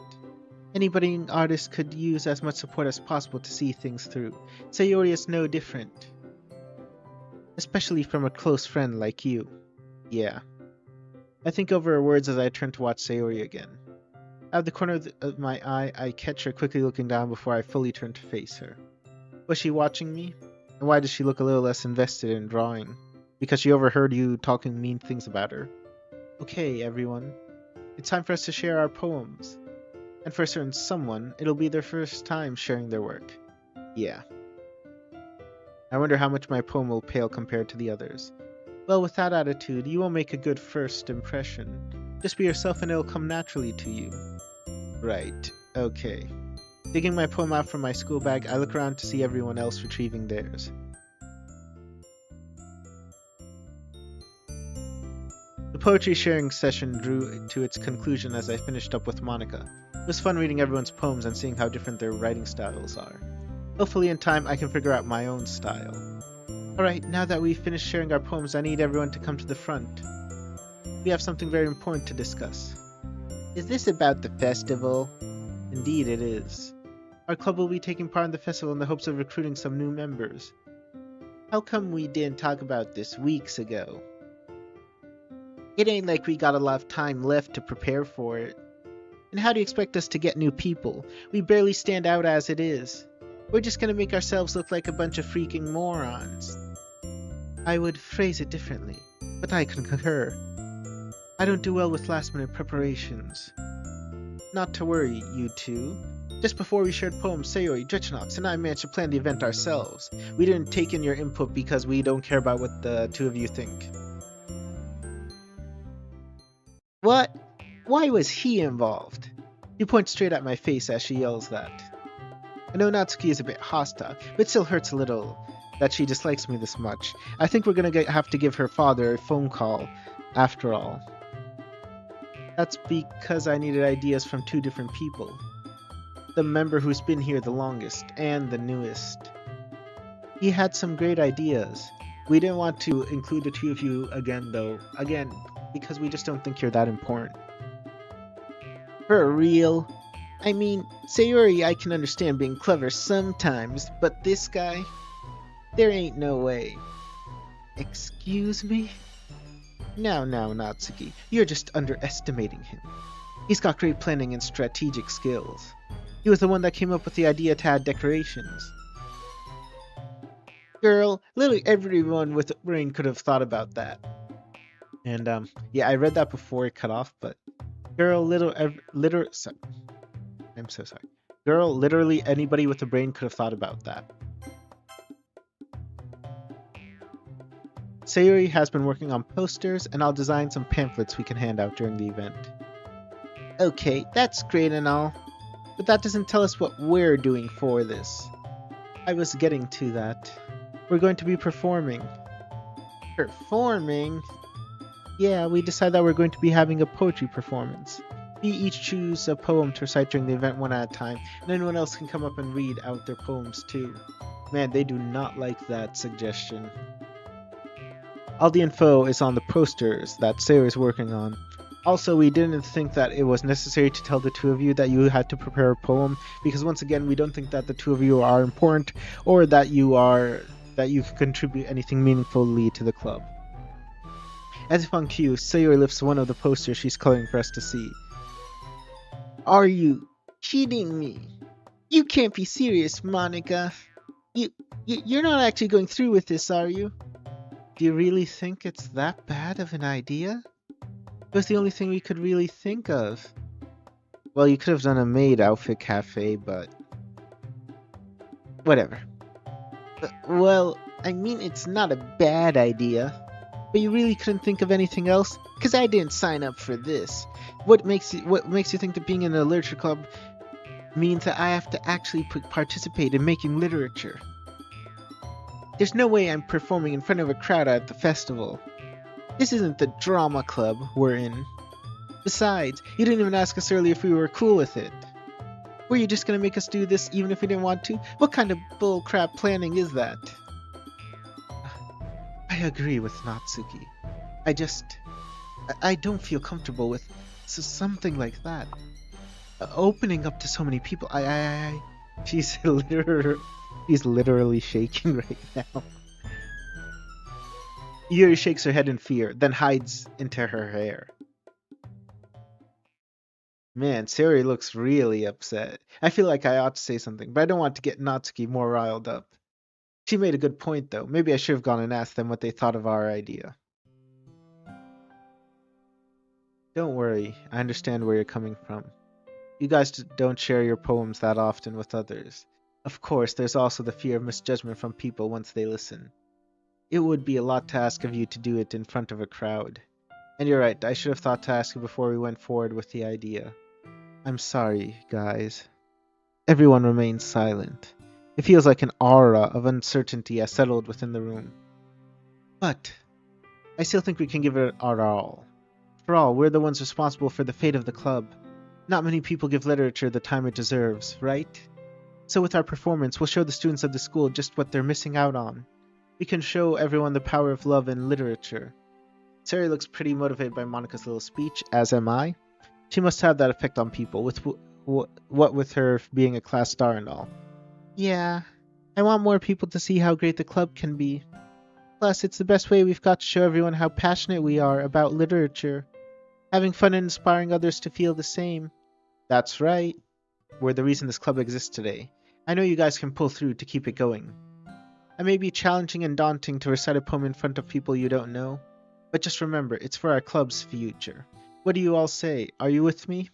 Any budding artist could use as much support as possible to see things through. Sayori is no different. Especially from a close friend like you. Yeah. I think over her words as I turn to watch Sayori again. Out of the corner of my eye, I catch her quickly looking down before I fully turn to face her. Was she watching me? And why does she look a little less invested in drawing? Because she overheard you talking mean things about her. Okay, everyone. It's time for us to share our poems. And for a certain someone, it'll be their first time sharing their work. Yeah. I wonder how much my poem will pale compared to the others. Well, with that attitude, you won't make a good first impression. Just be yourself and it'll come naturally to you. Right. Okay. Digging my poem out from my school bag, I look around to see everyone else retrieving theirs. The poetry sharing session drew to its conclusion as I finished up with Monica. It was fun reading everyone's poems and seeing how different their writing styles are. Hopefully in time I can figure out my own style. Alright, now that we've finished sharing our poems, I need everyone to come to the front. We have something very important to discuss. Is this about the festival? Indeed it is. Our club will be taking part in the festival in the hopes of recruiting some new members. How come we didn't talk about this weeks ago? It ain't like we got a lot of time left to prepare for it. And how do you expect us to get new people? We barely stand out as it is. We're just gonna make ourselves look like a bunch of freaking morons. I would phrase it differently, but I can concur. I don't do well with last-minute preparations. Not to worry, you two. Just before we shared poems, Sayori, Drechenaux, and I managed to plan the event ourselves. We didn't take in your input because we don't care about what the two of you think. What? Why was he involved? You point straight at my face as she yells that. I know Natsuki is a bit hostile, but it still hurts a little that she dislikes me this much. I think we're gonna have to give her father a phone call, after all. That's because I needed ideas from two different people. The member who's been here the longest, and the newest. He had some great ideas. We didn't want to include the two of you again though. Again, because we just don't think you're that important. For real? I mean, Sayori I can understand being clever sometimes, but this guy? There ain't no way. Excuse me? Now, Natsuki, you're just underestimating him. He's got great planning and strategic skills. He was the one that came up with the idea to add decorations. Girl, literally everyone with a brain could have thought about that. And, yeah, I read that before it cut off, but... Girl, I'm so sorry. Girl, literally anybody with a brain could have thought about that. Sayori has been working on posters, and I'll design some pamphlets we can hand out during the event. Okay, that's great and all, but that doesn't tell us what we're doing for this. I was getting to that. We're going to be performing. Performing? Yeah, we decided that we're going to be having a poetry performance. We each choose a poem to recite during the event one at a time, and anyone else can come up and read out their poems too. Man, they do not like that suggestion. All the info is on the posters that Sayori is working on. Also, we didn't think that it was necessary to tell the two of you that you had to prepare a poem, because once again, we don't think that the two of you are important, or that you can contribute anything meaningfully to the club. As if on cue, Sayori lifts one of the posters she's coloring for us to see. Are you kidding me? You can't be serious, Monica. You're not actually going through with this, are you? Do you really think it's that bad of an idea? It was the only thing we could really think of. Well, you could have done a maid outfit cafe, but whatever. Well, I mean, it's not a bad idea. But you really couldn't think of anything else? Because I didn't sign up for this. What makes you think that being in a literature club means that I have to actually participate in making literature? There's no way I'm performing in front of a crowd at the festival. This isn't the drama club we're in. Besides, you didn't even ask us earlier if we were cool with it. Were you just gonna make us do this even if we didn't want to? What kind of bullcrap planning is that? I agree with Natsuki. I don't feel comfortable with something like that. Opening up to so many people, she's literally shaking right now. Yuri shakes her head in fear, then hides into her hair. Man, Sari looks really upset. I feel like I ought to say something, but I don't want to get Natsuki more riled up. She made a good point, though. Maybe I should have gone and asked them what they thought of our idea. Don't worry, I understand where you're coming from. You guys don't share your poems that often with others. Of course, there's also the fear of misjudgment from people once they listen. It would be a lot to ask of you to do it in front of a crowd. And you're right, I should have thought to ask you before we went forward with the idea. I'm sorry, guys. Everyone remains silent. It feels like an aura of uncertainty has settled within the room. But I still think we can give it our all. After all, we're the ones responsible for the fate of the club. Not many people give literature the time it deserves, right? So with our performance, we'll show the students of the school just what they're missing out on. We can show everyone the power of love and literature. Sari looks pretty motivated by Monika's little speech, as am I. She must have that effect on people, what with her being a class star and all. Yeah, I want more people to see how great the club can be. Plus, it's the best way we've got to show everyone how passionate we are about literature. Having fun and inspiring others to feel the same. That's right. We're the reason this club exists today. I know you guys can pull through to keep it going. It may be challenging and daunting to recite a poem in front of people you don't know, but just remember, it's for our club's future. What do you all say? Are you with me?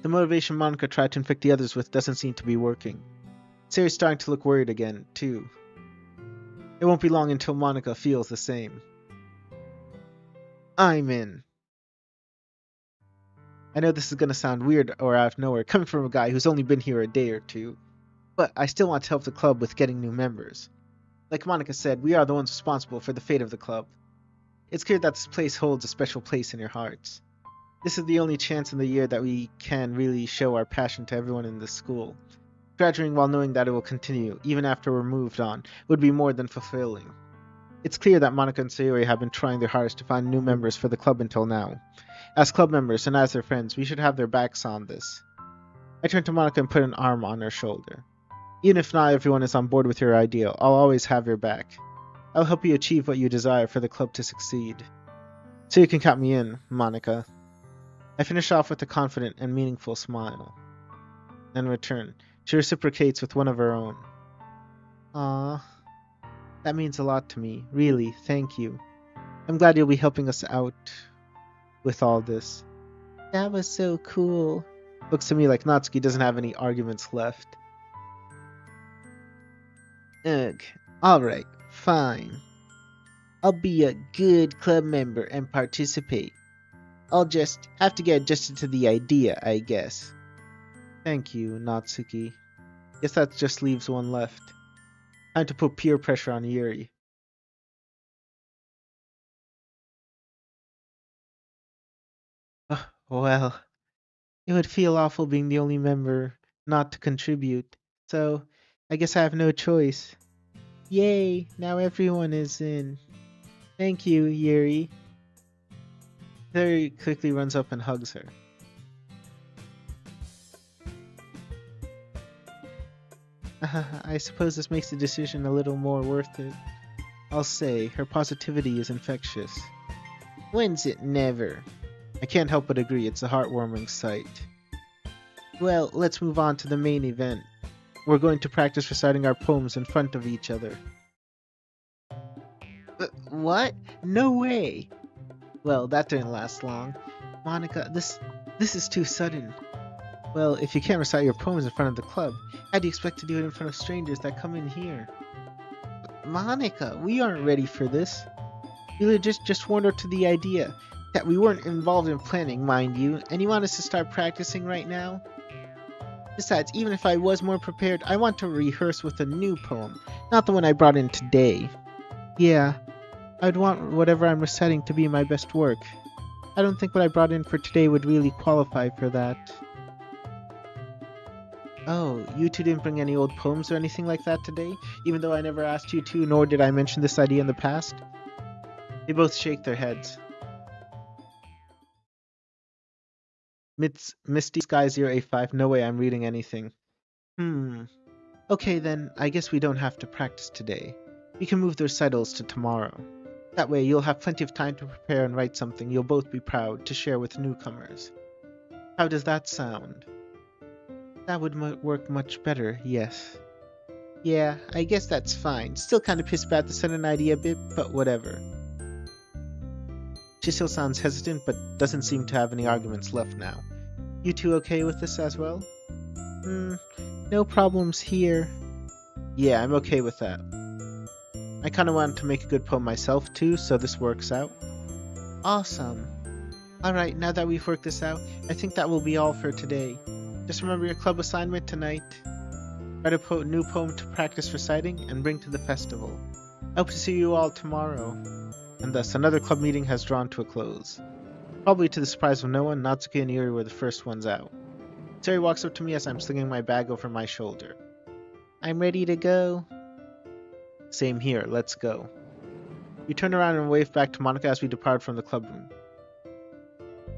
The motivation Monika tried to infect the others with doesn't seem to be working. Sari's starting to look worried again, too. It won't be long until Monika feels the same. I'm in. I know this is going to sound weird or out of nowhere, coming from a guy who's only been here a day or two, but I still want to help the club with getting new members. Like Monika said, we are the ones responsible for the fate of the club. It's clear that this place holds a special place in your hearts. This is the only chance in the year that we can really show our passion to everyone in this school. Graduating while knowing that it will continue, even after we're moved on, would be more than fulfilling. It's clear that Monika and Sayori have been trying their hardest to find new members for the club until now. As club members and as their friends, we should have their backs on this. I turned to Monika and put an arm on her shoulder. Even if not everyone is on board with your idea, I'll always have your back. I'll help you achieve what you desire for the club to succeed. So you can count me in, Monika. I finish off with a confident and meaningful smile. In return, she reciprocates with one of her own. Ah, that means a lot to me. Really, thank you. I'm glad you'll be helping us out with all this. That was so cool. Looks to me like Natsuki doesn't have any arguments left. Ugh, alright, fine. I'll be a good club member and participate. I'll just have to get adjusted to the idea, I guess. Thank you, Natsuki. Guess that just leaves one left. Time to put peer pressure on Yuri. Well, it would feel awful being the only member not to contribute, so I guess I have no choice. Yay, now everyone is in. Thank you, Yuri. Yuri quickly runs up and hugs her. I suppose this makes the decision a little more worth it. I'll say, her positivity is infectious. When's it never? I can't help but agree, it's a heartwarming sight. Well, let's move on to the main event. We're going to practice reciting our poems in front of each other. What? No way! Well, that didn't last long. Monica, this is too sudden. Well, if you can't recite your poems in front of the club, how do you expect to do it in front of strangers that come in here? Monica, we aren't ready for this. You just warmed up to the idea that we weren't involved in planning, mind you, and you want us to start practicing right now? Besides, even if I was more prepared, I want to rehearse with a new poem, not the one I brought in today. Yeah, I'd want whatever I'm reciting to be my best work. I don't think what I brought in for today would really qualify for that. Oh, you two didn't bring any old poems or anything like that today? Even though I never asked you to, nor did I mention this idea in the past? They both shake their heads. Misty Sky 085, no way I'm reading anything. Okay then, I guess we don't have to practice today. We can move the recitals to tomorrow. That way you'll have plenty of time to prepare and write something you'll both be proud to share with newcomers. How does that sound? That would work much better, yes. Yeah, I guess that's fine. Still kind of pissed about the sudden idea a bit, but whatever. She still sounds hesitant, but doesn't seem to have any arguments left now. You two okay with this as well? No problems here. Yeah, I'm okay with that. I kinda wanted to make a good poem myself too, so this works out. Awesome. Alright, now that we've worked this out, I think that will be all for today. Just remember your club assignment tonight. Write a new poem to practice reciting and bring to the festival. I hope to see you all tomorrow. And thus, another club meeting has drawn to a close. Probably to the surprise of no one, Natsuki and Yuri were the first ones out. Terry walks up to me as I'm slinging my bag over my shoulder. I'm ready to go. Same here, let's go. We turn around and wave back to Monica as we depart from the club room.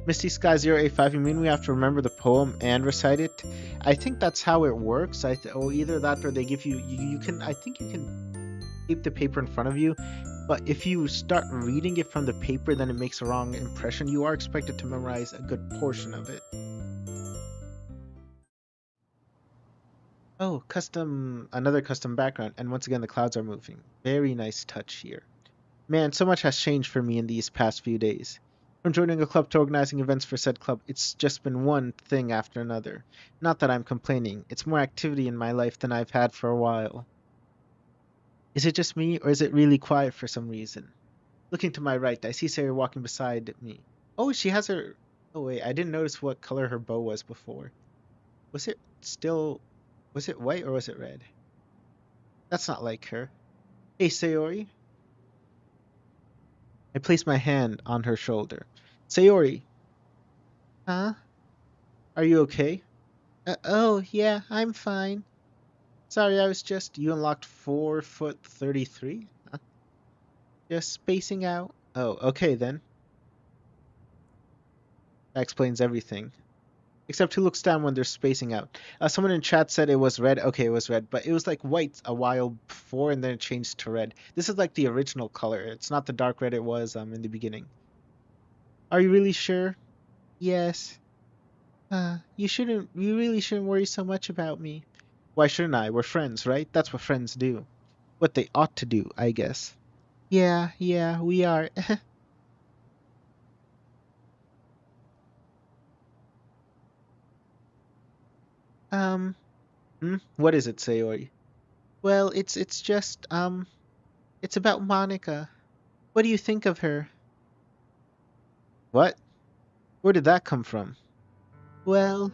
Misty Sky 085, you mean we have to remember the poem and recite it? I think that's how it works. Or either that or they give you can, I think you can keep the paper in front of you, but if you start reading it from the paper, then it makes a wrong impression. You are expected to memorize a good portion of it. Oh, another custom background, and once again the clouds are moving. Very nice touch here. Man, so much has changed for me in these past few days. From joining a club to organizing events for said club, it's just been one thing after another. Not that I'm complaining, it's more activity in my life than I've had for a while. Is it just me, or is it really quiet for some reason? Looking to my right, I see Sarah walking beside me. Oh, she has her... Oh wait, I didn't notice what color her bow was before. Was it white or was it red? That's not like her. Hey, Sayori. I place my hand on her shoulder. Sayori. Huh? Are you okay? Oh, yeah, I'm fine. Sorry, I was just... You unlocked 4'33"? Huh? Just spacing out. Oh, okay then. That explains everything. Except who looks down when they're spacing out. Someone in chat said it was red. Okay, it was red, but it was like white a while before and then it changed to red. This is like the original color. It's not the dark red it was in the beginning. Are you really sure? Yes. You really shouldn't worry so much about me. Why shouldn't I? We're friends, right? That's what friends do. What they ought to do, I guess. Yeah, we are. What is it, Sayori? Well, it's just, it's about Monica. What do you think of her? What? Where did that come from? Well,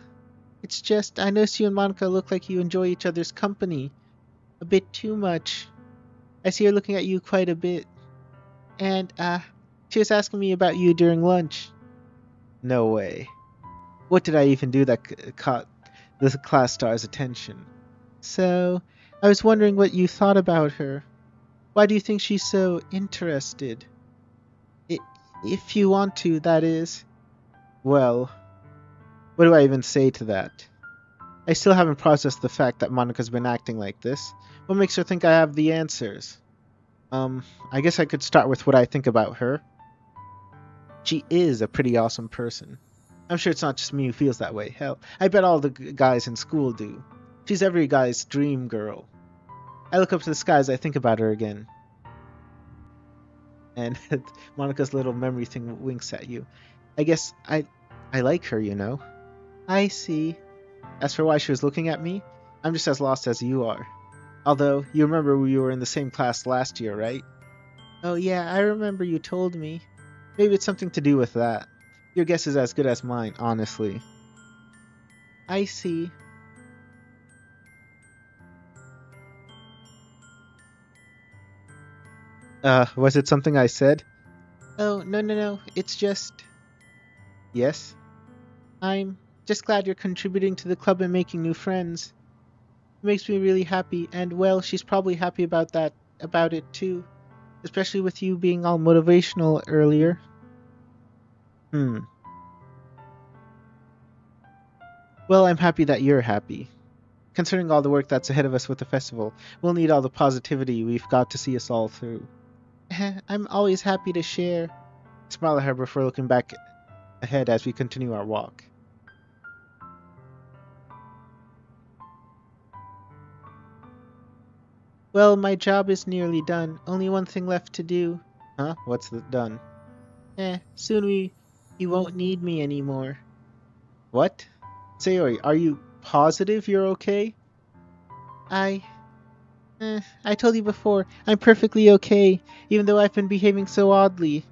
it's just, I notice you and Monica look like you enjoy each other's company. A bit too much. I see her looking at you quite a bit. And, she was asking me about you during lunch. No way. What did I even do that caught the class star's attention? So, I was wondering what you thought about her. Why do you think she's so interested? If you want to, that is. Well, what do I even say to that? I still haven't processed the fact that Monica's been acting like this. What makes her think I have the answers? I guess I could start with what I think about her. She is a pretty awesome person. I'm sure it's not just me who feels that way. Hell, I bet all the guys in school do. She's every guy's dream girl. I look up to the sky as I think about her again. And Monika's little memory thing winks at you. I guess I like her, you know. I see. As for why she was looking at me, I'm just as lost as you are. Although, you remember we were in the same class last year, right? Oh yeah, I remember you told me. Maybe it's something to do with that. Your guess is as good as mine, honestly. I see. Was it something I said? Oh, no, no, no. It's just. Yes? I'm just glad you're contributing to the club and making new friends. It makes me really happy, and well, she's probably happy about about it too. Especially with you being all motivational earlier. Hmm. Well, I'm happy that you're happy. Considering all the work that's ahead of us with the festival, we'll need all the positivity we've got to see us all through. I'm always happy to share. Smile at her before looking back ahead as we continue our walk. Well, my job is nearly done. Only one thing left to do. Huh? What's done? Soon you won't need me anymore. What? Sayori, are you positive you're okay? I I told you before, I'm perfectly okay, even though I've been behaving so oddly.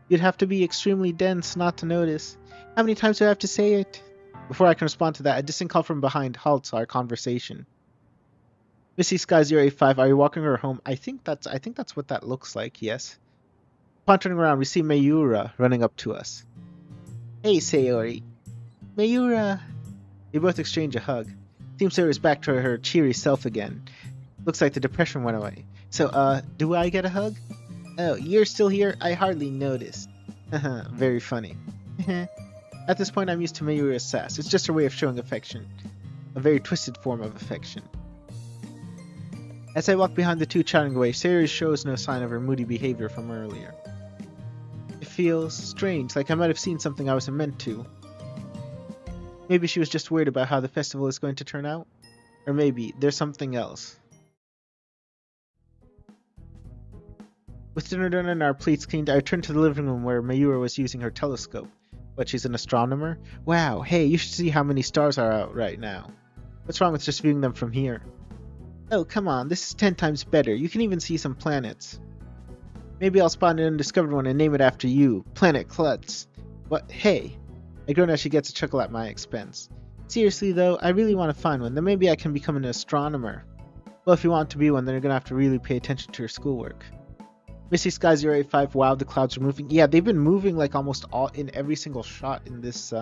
You'd have to be extremely dense not to notice. How many times do I have to say it? Before I can respond to that, a distant call from behind halts our conversation. Missy Sky 085, are you walking her home? I think that's what that looks like, yes. Upon turning around, we see Mayura running up to us. Hey, Sayori. Mayura. We both exchange a hug. Seems Sayori's back to her cheery self again. Looks like the depression went away. So, do I get a hug? Oh, you're still here? I hardly noticed. Very funny. At this point, I'm used to Mayura's sass. It's just her way of showing affection. A very twisted form of affection. As I walk behind the two chatting away, Sayori shows no sign of her moody behavior from earlier. It feels strange, like I might have seen something I wasn't meant to. Maybe she was just worried about how the festival is going to turn out? Or maybe there's something else. With dinner done and our plates cleaned, I returned to the living room where Mayura was using her telescope. What, she's an astronomer? Wow, hey, you should see how many stars are out right now. What's wrong with just viewing them from here? Oh, come on, this is 10 times better. You can even see some planets. Maybe I'll spot an undiscovered one and name it after you, Planet Klutz. What? Hey! I groan as she gets a chuckle at my expense. Seriously though, I really want to find one, then maybe I can become an astronomer. Well, if you want to be one, then you're gonna have to really pay attention to your schoolwork. Missy Sky 085, wow, the clouds are moving. Yeah, they've been moving like almost all in every single shot in this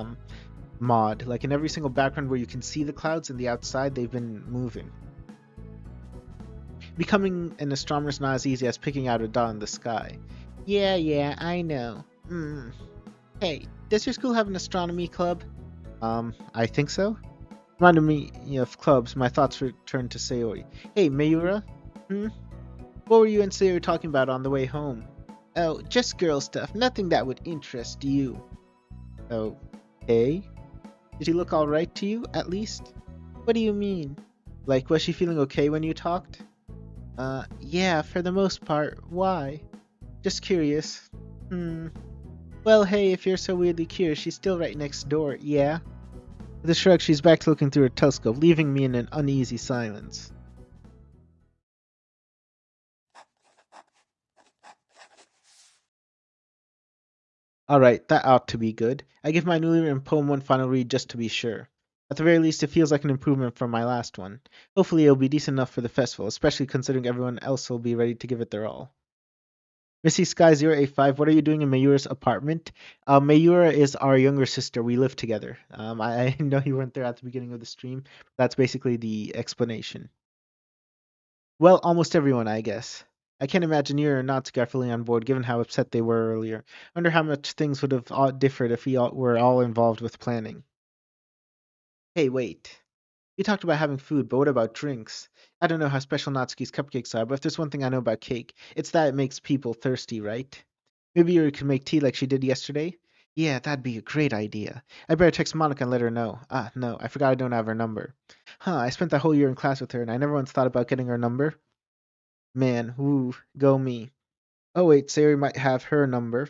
mod. Like in every single background where you can see the clouds in the outside, they've been moving. Becoming an astronomer is not as easy as picking out a dot in the sky. Yeah, I know. Hey, does your school have an astronomy club? I think so. Reminded me of clubs, my thoughts returned to Sayori. Hey, Mayura? What were you and Sayori talking about on the way home? Oh, just girl stuff, nothing that would interest you. Oh, hey? Did he look alright to you, at least? What do you mean? Like, was she feeling okay when you talked? Yeah, for the most part. Why? Just curious. Well, hey, if you're so weirdly curious, she's still right next door, yeah? With a shrug, she's back to looking through her telescope, leaving me in an uneasy silence. Alright, that ought to be good. I give my newly written poem one final read just to be sure. At the very least, it feels like an improvement from my last one. Hopefully it'll be decent enough for the festival, especially considering everyone else will be ready to give it their all. Missy Sky 085, what are you doing in Mayura's apartment? Mayura is our younger sister. We live together. I know you weren't there at the beginning of the stream. That's basically the explanation. Well, almost everyone, I guess. I can't imagine you or Natsuki are fully on board, given how upset they were earlier. I wonder how much things would have differed if were all involved with planning. Hey, wait. You talked about having food, but what about drinks? I don't know how special Natsuki's cupcakes are, but if there's one thing I know about cake, it's that it makes people thirsty, right? Maybe you could make tea like she did yesterday? Yeah, that'd be a great idea. I better text Monica and let her know. Ah, no, I forgot I don't have her number. I spent that whole year in class with her, and I never once thought about getting her number. Man, woo, go me. Oh wait, Sayori might have her number.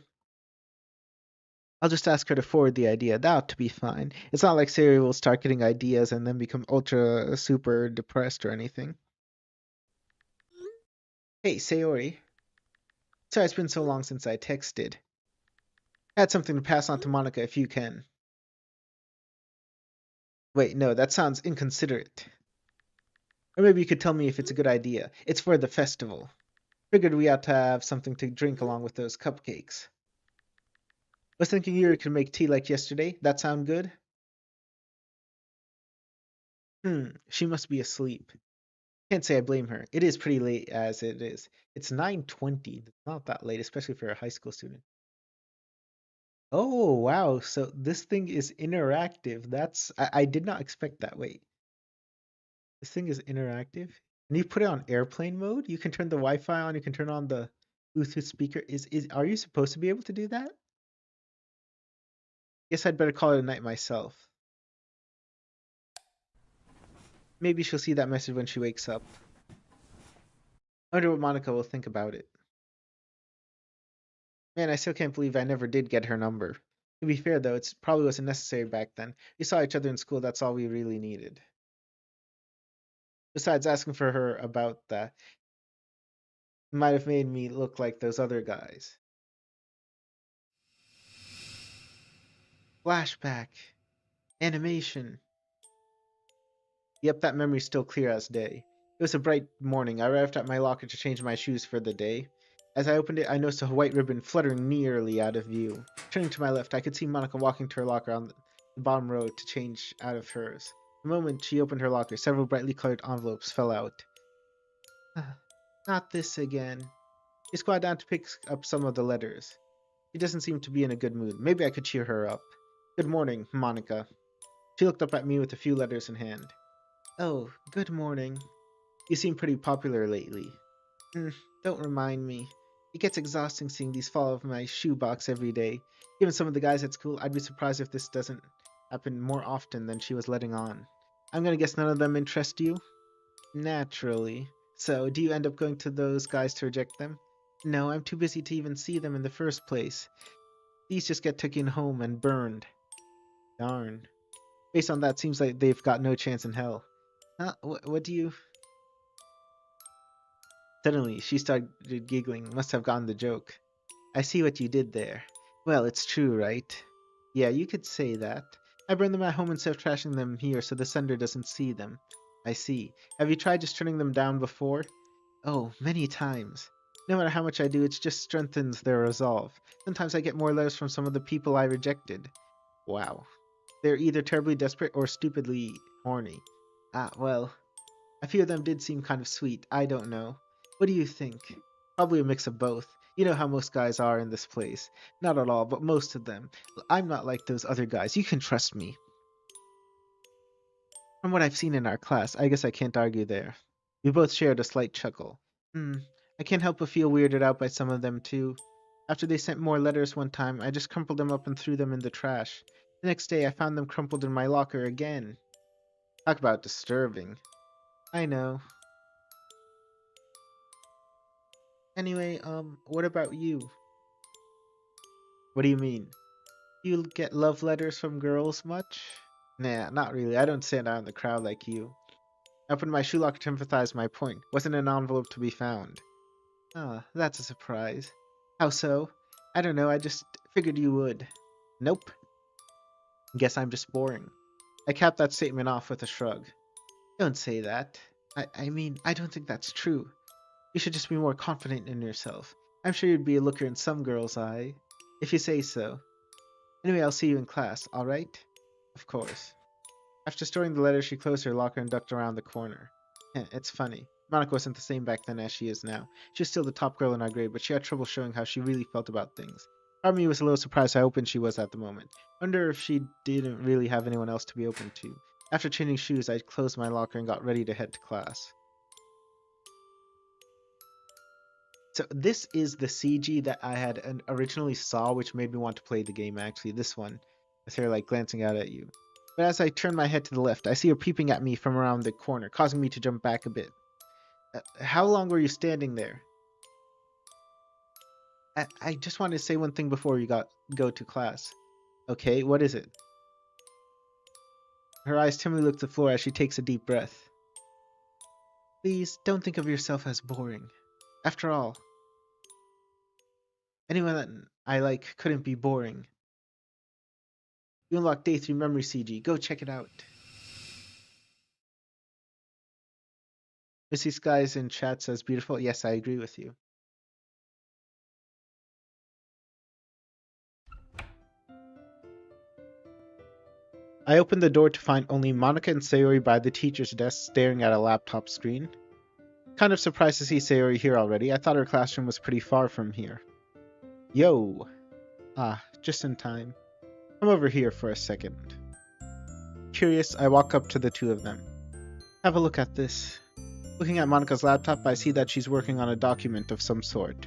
I'll just ask her to forward the idea. That ought to be fine. It's not like Sayori will start getting ideas and then become ultra super depressed or anything. Hey, Sayori. Sorry it's been so long since I texted. I had something to pass on to Monica if you can. Wait, no, that sounds inconsiderate. Or maybe you could tell me if it's a good idea. It's for the festival. Figured we ought to have something to drink along with those cupcakes. Was thinking Yuri could make tea like yesterday. That sound good? She must be asleep. Can't say I blame her. It is pretty late as it is. It's 9:20. It's not that late, especially for a high school student. Oh, wow. So this thing is interactive. I did not expect that. Wait. This thing is interactive? And you put it on airplane mode? You can turn the Wi-Fi on, you can turn on the Bluetooth speaker. Is are you supposed to be able to do that? Guess I'd better call it a night myself. Maybe she'll see that message when she wakes up. I wonder what Monica will think about it. Man, I still can't believe I never did get her number. To be fair, though, it probably wasn't necessary back then. We saw each other in school, that's all we really needed. Besides, asking for her about that might have made me look like those other guys. Flashback. Animation. Yep, that memory's still clear as day. It was a bright morning. I arrived at my locker to change my shoes for the day. As I opened it, I noticed a white ribbon fluttering nearly out of view. Turning to my left, I could see Monica walking to her locker on the bottom row to change out of hers. The moment she opened her locker, several brightly colored envelopes fell out. Not this again. She squatted down to pick up some of the letters. She doesn't seem to be in a good mood. Maybe I could cheer her up. Good morning, Monica. She looked up at me with a few letters in hand. Oh, good morning. You seem pretty popular lately. Don't remind me. It gets exhausting seeing these fall off my shoebox every day. Given some of the guys at school, I'd be surprised if this doesn't happen more often than she was letting on. I'm gonna guess none of them interest you? Naturally. So, do you end up going to those guys to reject them? No, I'm too busy to even see them in the first place. These just get taken home and burned. Darn. Based on that, seems like they've got no chance in hell. Huh? What do you... Suddenly, she started giggling. Must have gotten the joke. I see what you did there. Well, it's true, right? Yeah, you could say that. I burn them at home instead of trashing them here so the sender doesn't see them. I see. Have you tried just turning them down before? Oh, many times. No matter how much I do, it just strengthens their resolve. Sometimes I get more letters from some of the people I rejected. Wow. They're either terribly desperate or stupidly horny. Ah, well, a few of them did seem kind of sweet. I don't know. What do you think? Probably a mix of both. You know how most guys are in this place. Not at all, but most of them. I'm not like those other guys. You can trust me. From what I've seen in our class, I guess I can't argue there. We both shared a slight chuckle. I can't help but feel weirded out by some of them, too. After they sent more letters one time, I just crumpled them up and threw them in the trash. The next day, I found them crumpled in my locker again. Talk about disturbing. I know. Anyway, what about you? What do you mean? You get love letters from girls much? Nah, not really. I don't stand out in the crowd like you. I opened my shoe locker to emphasize my point. Wasn't an envelope to be found. Ah, that's a surprise. How so? I don't know, I just figured you would. Nope. Guess I'm just boring. I capped that statement off with a shrug. Don't say that. I mean, I don't think that's true. You should just be more confident in yourself. I'm sure you'd be a looker in some girl's eye. If you say so. Anyway, I'll see you in class, alright? Of course. After storing the letter, she closed her locker and ducked around the corner. It's funny. Monica wasn't the same back then as she is now. She was still the top girl in our grade, but she had trouble showing how she really felt about things. Part of me was a little surprised how open she was at the moment. Wonder if she didn't really have anyone else to be open to. After changing shoes, I closed my locker and got ready to head to class. So this is the CG that I had originally saw, which made me want to play the game, actually. This one, with her like glancing out at you. But as I turn my head to the left, I see her peeping at me from around the corner, causing me to jump back a bit. How long were you standing there? I just wanted to say one thing before we go to class. Okay, what is it? Her eyes timidly look to the floor as she takes a deep breath. Please, don't think of yourself as boring. After all, anyone that I like couldn't be boring. You unlock Day 3 Memory CG. Go check it out. Missy Skies in chat says beautiful. Yes, I agree with you. I opened the door to find only Monica and Sayori by the teacher's desk staring at a laptop screen. Kind of surprised to see Sayori here already. I thought her classroom was pretty far from here. Yo! Ah, just in time. Come over here for a second. Curious, I walk up to the two of them. Have a look at this. Looking at Monica's laptop, I see that she's working on a document of some sort.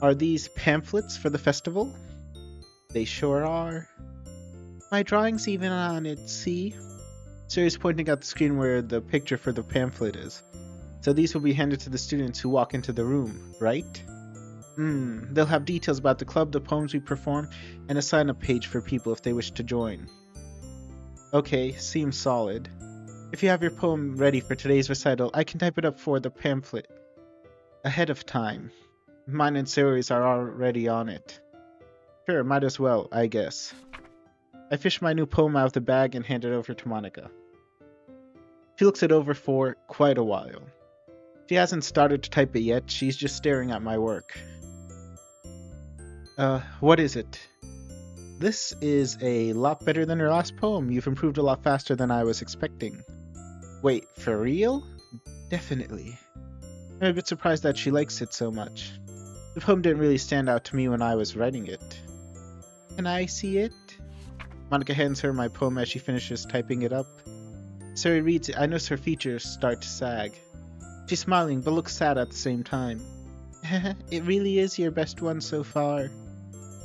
Are these pamphlets for the festival? They sure are. My drawing's even on it, see? Sayori's pointing at the screen where the picture for the pamphlet is. So these will be handed to the students who walk into the room, right? They'll have details about the club, the poems we perform, and a sign-up page for people if they wish to join. Okay, seems solid. If you have your poem ready for today's recital, I can type it up for the pamphlet ahead of time. Mine and Sayori's are already on it. Sure, might as well, I guess. I fish my new poem out of the bag and hand it over to Monica. She looks it over for quite a while. She hasn't started to type it yet, she's just staring at my work. What is it? This is a lot better than your last poem. You've improved a lot faster than I was expecting. Wait, for real? Definitely. I'm a bit surprised that she likes it so much. The poem didn't really stand out to me when I was writing it. Can I see it? Monica hands her my poem as she finishes typing it up. Sayori reads it. I notice her features start to sag. She's smiling, but looks sad at the same time. It really is your best one so far.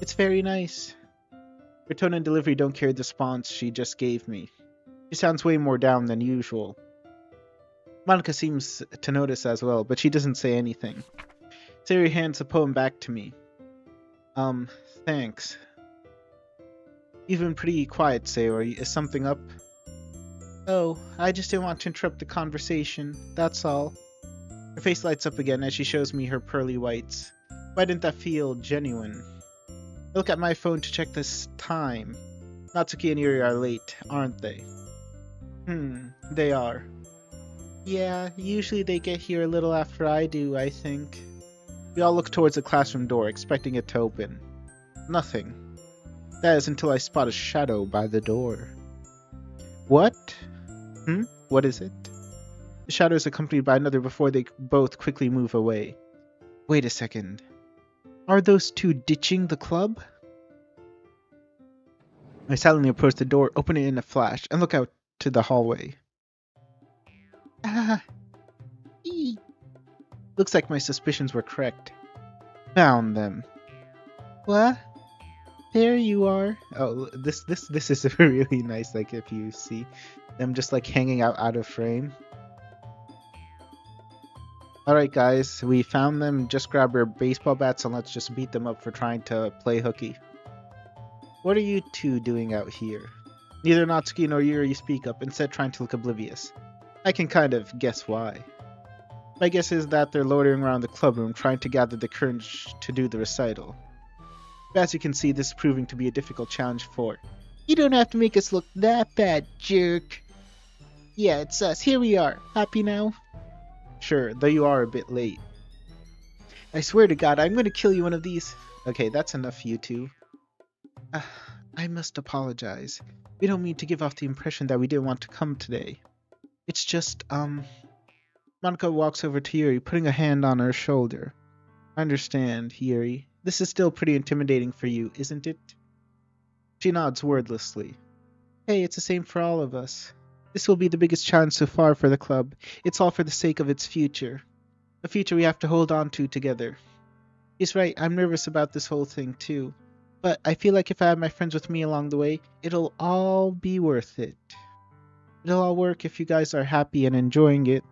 It's very nice. Her tone and delivery don't carry the response she just gave me. She sounds way more down than usual. Monica seems to notice as well, but she doesn't say anything. Sayori hands the poem back to me. Thanks. You've been pretty quiet, Sayori. Is something up? Oh, I just didn't want to interrupt the conversation, that's all. Her face lights up again as she shows me her pearly whites. Why didn't that feel genuine? I look at my phone to check this time. Natsuki and Yuri are late, aren't they? They are. Yeah, usually they get here a little after I do, I think. We all look towards the classroom door, expecting it to open. Nothing. That is until I spot a shadow by the door. What? What is it? The shadow is accompanied by another before they both quickly move away. Wait a second. Are those two ditching the club? I silently approach the door, open it in a flash, and look out to the hallway. Looks like my suspicions were correct. Found them. What? There you are. Oh, this is really nice, like, if you see them just, like, hanging out of frame. Alright, guys, we found them. Just grab your baseball bats and let's just beat them up for trying to play hooky. What are you two doing out here? Neither Natsuki nor Yuri speak up, instead trying to look oblivious. I can kind of guess why. My guess is that they're loitering around the clubroom trying to gather the courage to do the recital. But as you can see, this is proving to be a difficult challenge for. You don't have to make us look that bad, jerk. Yeah, it's us. Here we are. Happy now? Sure, though you are a bit late. I swear to God, I'm going to kill you one of these. Okay, that's enough, you two. I must apologize. We don't mean to give off the impression that we didn't want to come today. It's just, Monica walks over to Yuri, putting a hand on her shoulder. I understand, Yuri. This is still pretty intimidating for you, isn't it? She nods wordlessly. Hey, it's the same for all of us. This will be the biggest challenge so far for the club. It's all for the sake of its future. A future we have to hold on to together. He's right, I'm nervous about this whole thing too. But I feel like if I have my friends with me along the way, it'll all be worth it. It'll all work if you guys are happy and enjoying it.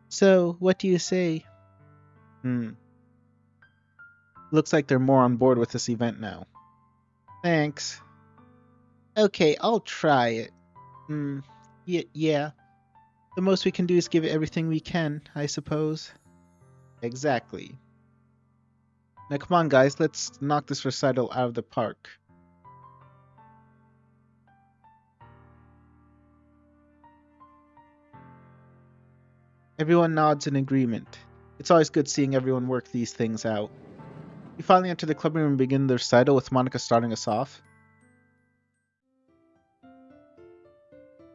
So, what do you say? Look Looks like they're more on board with this event now. Thanks. Okay, I'll try it. Yeah. The most we can do is give it everything we can, I suppose. Exactly. Now come on, guys, let's knock this recital out of the park. Everyone nods in agreement. It's always good seeing everyone work these things out. We finally enter the club room and begin the recital with Monica starting us off.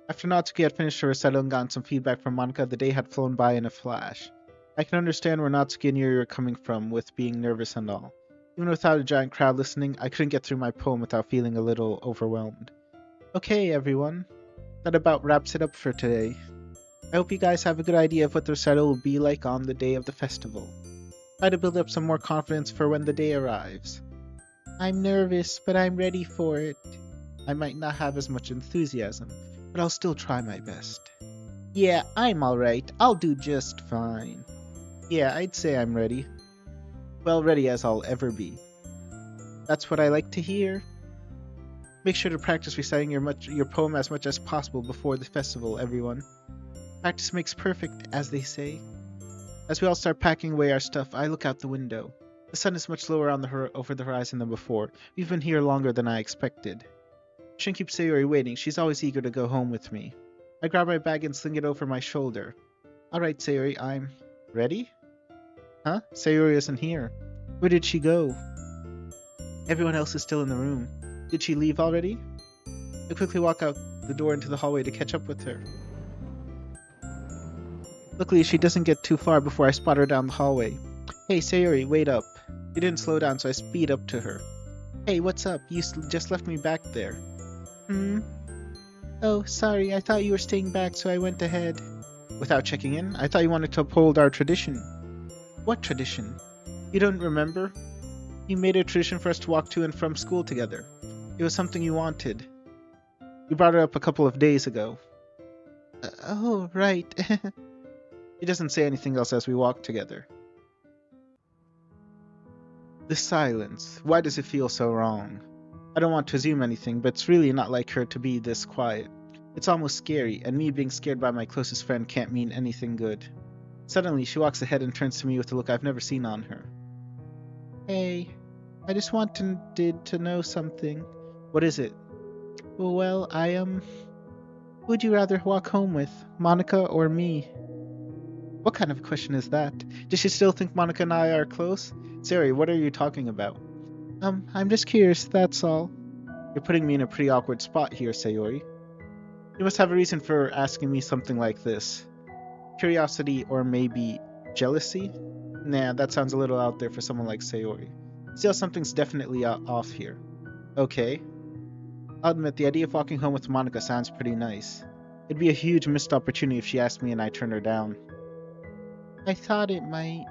After Natsuki had finished her recital and gotten some feedback from Monica, the day had flown by in a flash. I can understand where Natsuki and Yuri were coming from with being nervous and all. Even without a giant crowd listening, I couldn't get through my poem without feeling a little overwhelmed. Okay, everyone. That about wraps it up for today. I hope you guys have a good idea of what the recital will be like on the day of the festival. Try to build up some more confidence for when the day arrives. I'm nervous, but I'm ready for it. I might not have as much enthusiasm, but I'll still try my best. Yeah, I'm alright. I'll do just fine. Yeah, I'd say I'm ready. Well, ready as I'll ever be. That's what I like to hear. Make sure to practice reciting your poem as much as possible before the festival, everyone. Practice makes perfect, as they say. As we all start packing away our stuff, I look out the window. The sun is much lower over the horizon than before. We've been here longer than I expected. Shouldn't keep Sayori waiting. She's always eager to go home with me. I grab my bag and sling it over my shoulder. Alright, Sayori, I'm ready? Huh? Sayori isn't here. Where did she go? Everyone else is still in the room. Did she leave already? I quickly walk out the door into the hallway to catch up with her. Luckily, she doesn't get too far before I spot her down the hallway. Hey, Sayori, wait up. She didn't slow down, so I speed up to her. Hey, what's up? You just left me back there. Oh, sorry, I thought you were staying back, so I went ahead. Without checking in? I thought you wanted to uphold our tradition. What tradition? You don't remember? You made a tradition for us to walk to and from school together. It was something you wanted. You brought it up a couple of days ago. Oh, right. He doesn't say anything else as we walk together. The silence. Why does it feel so wrong? I don't want to assume anything, but it's really not like her to be this quiet. It's almost scary, and me being scared by my closest friend can't mean anything good. Suddenly, she walks ahead and turns to me with a look I've never seen on her. Hey, I just wanted to know something. What is it? Well, Who'd you rather walk home with, Monica or me? What kind of a question is that? Does she still think Monica and I are close? Sayori, what are you talking about? I'm just curious, that's all. You're putting me in a pretty awkward spot here, Sayori. You must have a reason for asking me something like this. Curiosity or maybe jealousy? Nah, that sounds a little out there for someone like Sayori. Still, something's definitely off here. Okay. I'll admit, the idea of walking home with Monica sounds pretty nice. It'd be a huge missed opportunity if she asked me and I turned her down. I thought it might.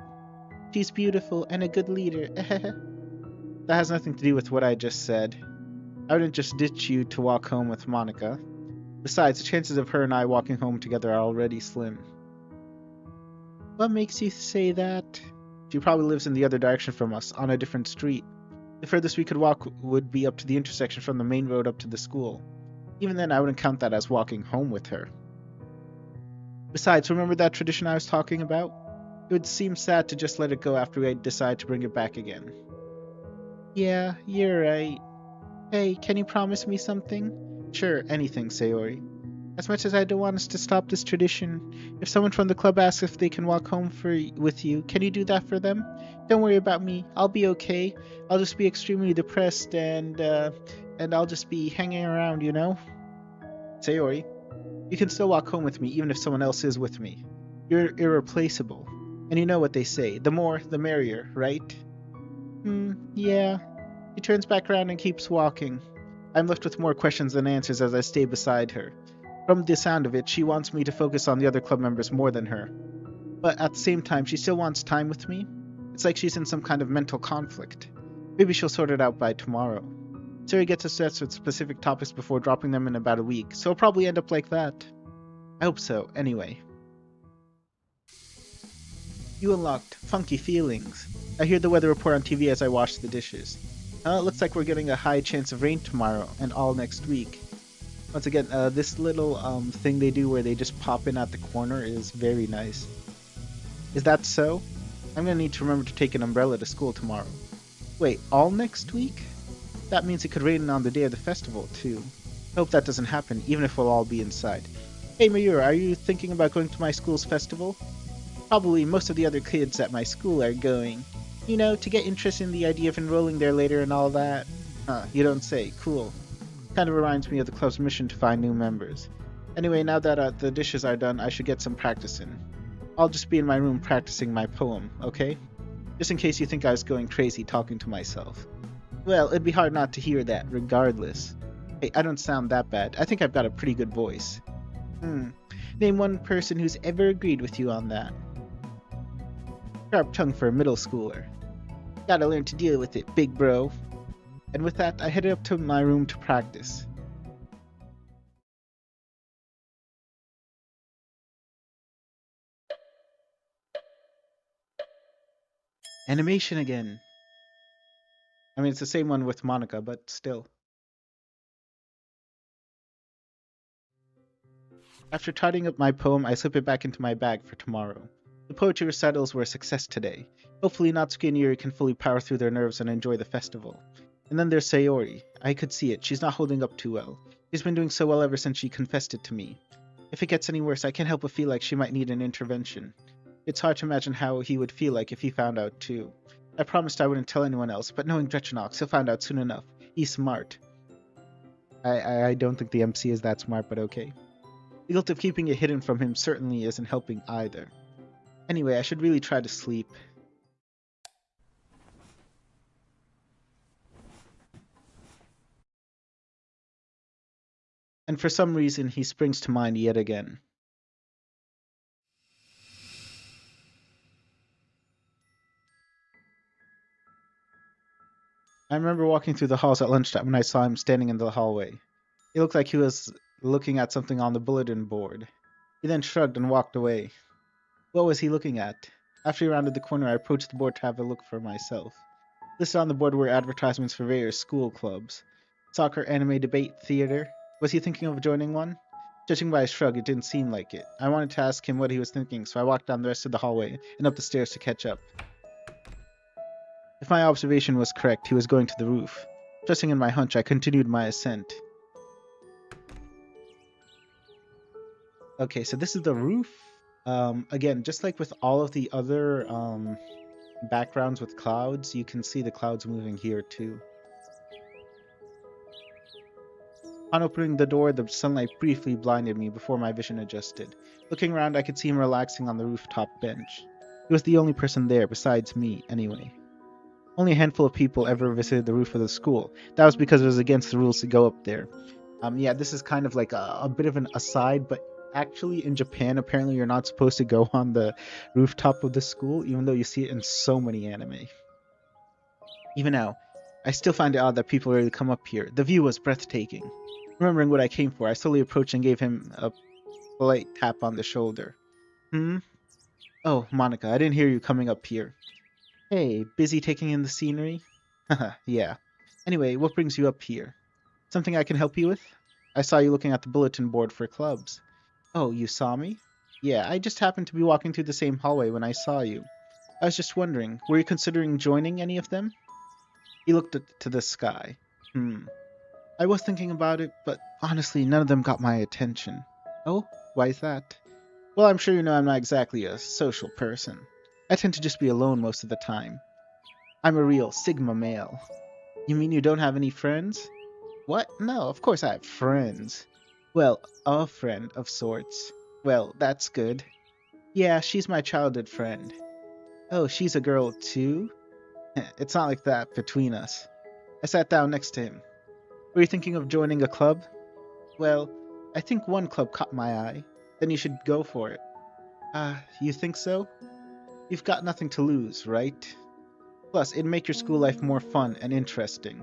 She's beautiful and a good leader. That has nothing to do with what I just said. I wouldn't just ditch you to walk home with Monica. Besides, the chances of her and I walking home together are already slim. What makes you say that? She probably lives in the other direction from us, on a different street. The furthest we could walk would be up to the intersection from the main road up to the school. Even then, I wouldn't count that as walking home with her. Besides, remember that tradition I was talking about? It would seem sad to just let it go after we decide to bring it back again. Yeah, you're right. Hey, can you promise me something? Sure, anything, Sayori. As much as I don't want us to stop this tradition, if someone from the club asks if they can walk home with you, can you do that for them? Don't worry about me. I'll be okay. I'll just be extremely depressed and I'll just be hanging around, you know? Sayori, you can still walk home with me even if someone else is with me. You're irreplaceable. And you know what they say, the more, the merrier, right? Yeah. She turns back around and keeps walking. I'm left with more questions than answers as I stay beside her. From the sound of it, she wants me to focus on the other club members more than her. But at the same time, she still wants time with me. It's like she's in some kind of mental conflict. Maybe she'll sort it out by tomorrow. Siri gets obsessed with specific topics before dropping them in about a week, so it'll probably end up like that. I hope so, anyway. You unlocked Funky Feelings. I hear the weather report on TV as I wash the dishes. It looks like we're getting a high chance of rain tomorrow and all next week. Once again, this little thing they do where they just pop in at the corner is very nice. Is that so? I'm gonna need to remember to take an umbrella to school tomorrow. Wait, all next week? That means it could rain on the day of the festival, too. I hope that doesn't happen, even if we'll all be inside. Hey Mayura, are you thinking about going to my school's festival? Probably most of the other kids at my school are going. You know, to get interested in the idea of enrolling there later and all that. Huh, you don't say. Cool. Kind of reminds me of the club's mission to find new members. Anyway, now that the dishes are done, I should get some practice in. I'll just be in my room practicing my poem, okay? Just in case you think I was going crazy talking to myself. Well, it'd be hard not to hear that, regardless. Hey, I don't sound that bad. I think I've got a pretty good voice. Name one person who's ever agreed with you on that. Sharp tongue for a middle schooler. Gotta learn to deal with it, big bro. And with that, I headed up to my room to practice. Animation again. I mean, it's the same one with Monica, but still. After tidying up my poem, I slip it back into my bag for tomorrow. The poetry recitals were a success today. Hopefully Natsuki and Yuri can fully power through their nerves and enjoy the festival. And then there's Sayori. I could see it. She's not holding up too well. She's been doing so well ever since she confessed it to me. If it gets any worse, I can't help but feel like she might need an intervention. It's hard to imagine how he would feel like if he found out too. I promised I wouldn't tell anyone else, but knowing Drechenaux, he'll find out soon enough. He's smart. I don't think the MC is that smart, but okay. The guilt of keeping it hidden from him certainly isn't helping either. Anyway, I should really try to sleep. And for some reason, he springs to mind yet again. I remember walking through the halls at lunchtime when I saw him standing in the hallway. It looked like he was looking at something on the bulletin board. He then shrugged and walked away. What was he looking at? After he rounded the corner, I approached the board to have a look for myself. Listed on the board were advertisements for various school clubs. Soccer, anime, debate, theater. Was he thinking of joining one? Judging by his shrug, it didn't seem like it. I wanted to ask him what he was thinking, so I walked down the rest of the hallway and up the stairs to catch up. If my observation was correct, he was going to the roof. Trusting in my hunch, I continued my ascent. Okay, so this is the roof. Again, just like with all of the other backgrounds with clouds, you can see the clouds moving here too. On opening the door, the sunlight briefly blinded me before my vision adjusted. Looking around, I could see him relaxing on the rooftop bench. He was the only person there, besides me, anyway. Only a handful of people ever visited the roof of the school. That was because it was against the rules to go up there. Yeah, this is kind of like a bit of an aside, but actually in Japan, apparently you're not supposed to go on the rooftop of the school, even though you see it in so many anime. Even now, I still find it odd that people really come up here. The view was breathtaking. Remembering what I came for, I slowly approached and gave him a polite tap on the shoulder. Oh, Monica, I didn't hear you coming up here. Hey, busy taking in the scenery? Haha, yeah. Anyway, what brings you up here? Something I can help you with? I saw you looking at the bulletin board for clubs. Oh, you saw me? Yeah, I just happened to be walking through the same hallway when I saw you. I was just wondering, were you considering joining any of them? He looked to the sky. I was thinking about it, but honestly, none of them got my attention. Oh, why is that? Well, I'm sure you know I'm not exactly a social person. I tend to just be alone most of the time. I'm a real Sigma male. You mean you don't have any friends? What? No, of course I have friends. Well, a friend of sorts. Well, that's good. Yeah, she's my childhood friend. Oh, she's a girl too? It's not like that between us. I sat down next to him. Were you thinking of joining a club? Well, I think one club caught my eye. Then you should go for it. You think so? You've got nothing to lose, right? Plus, it'd make your school life more fun and interesting.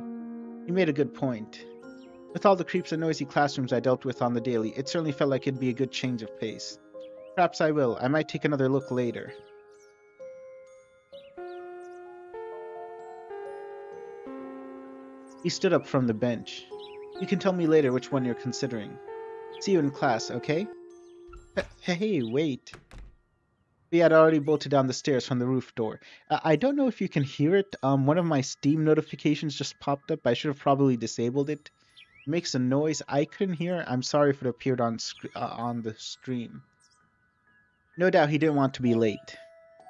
You made a good point. With all the creeps and noisy classrooms I dealt with on the daily, it certainly felt like it'd be a good change of pace. Perhaps I will. I might take another look later. He stood up from the bench. You can tell me later which one you're considering. See you in class, okay? Hey, wait. We had already bolted down the stairs from the roof door. I don't know if you can hear it. One of my Steam notifications just popped up. I should have probably disabled it. It makes a noise I couldn't hear. I'm sorry if it appeared on the stream. No doubt he didn't want to be late.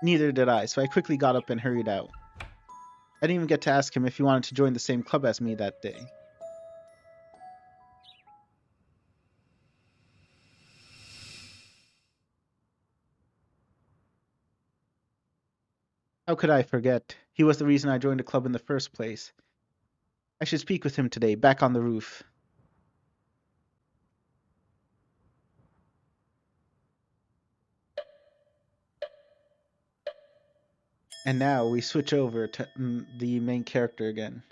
Neither did I, so I quickly got up and hurried out. I didn't even get to ask him if he wanted to join the same club as me that day. How could I forget? He was the reason I joined the club in the first place. I should speak with him today, back on the roof. And now we switch over to the main character again.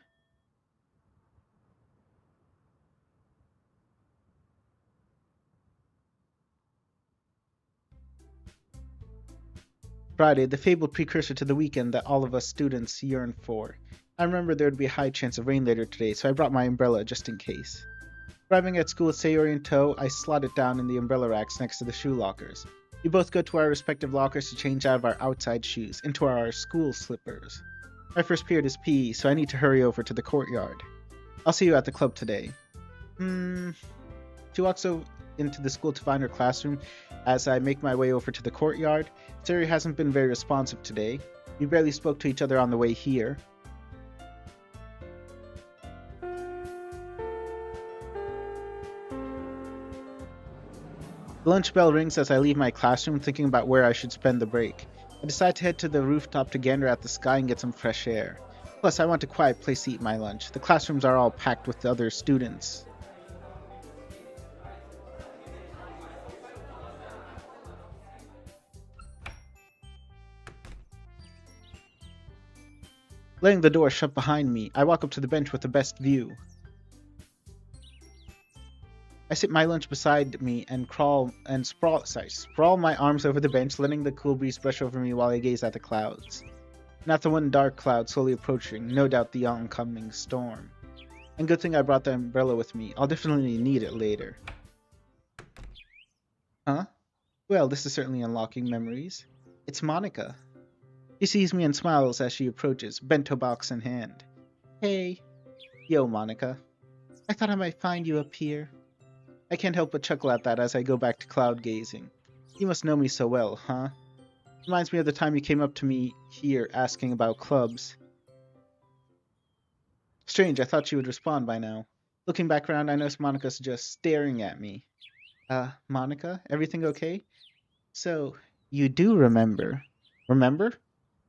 Friday, the fabled precursor to the weekend that all of us students yearn for. I remember there would be a high chance of rain later today, so I brought my umbrella just in case. Arriving at school with Sayori in tow, I slot it down in the umbrella racks next to the shoe lockers. We both go to our respective lockers to change out of our outside shoes into our school slippers. My first period is PE, so I need to hurry over to the courtyard. I'll see you at the club today. She walks into the school to find her classroom as I make my way over to the courtyard. Sayori hasn't been very responsive today. We barely spoke to each other on the way here. The lunch bell rings as I leave my classroom thinking about where I should spend the break. I decide to head to the rooftop to gander at the sky and get some fresh air. Plus, I want a quiet place to eat my lunch. The classrooms are all packed with other students. Letting the door shut behind me, I walk up to the bench with the best view. I sit my lunch beside me and sprawl my arms over the bench, letting the cool breeze brush over me while I gaze at the clouds. Not the one dark cloud slowly approaching, no doubt the oncoming storm. And good thing I brought the umbrella with me. I'll definitely need it later. Huh? Well, this is certainly unlocking memories. It's Monica. She sees me and smiles as she approaches, bento box in hand. Hey. Yo, Monica. I thought I might find you up here. I can't help but chuckle at that as I go back to cloud gazing. You must know me so well, huh? Reminds me of the time you came up to me here asking about clubs. Strange, I thought she would respond by now. Looking back around, I notice Monica's just staring at me. Monica? Everything okay? So, you do remember. Remember?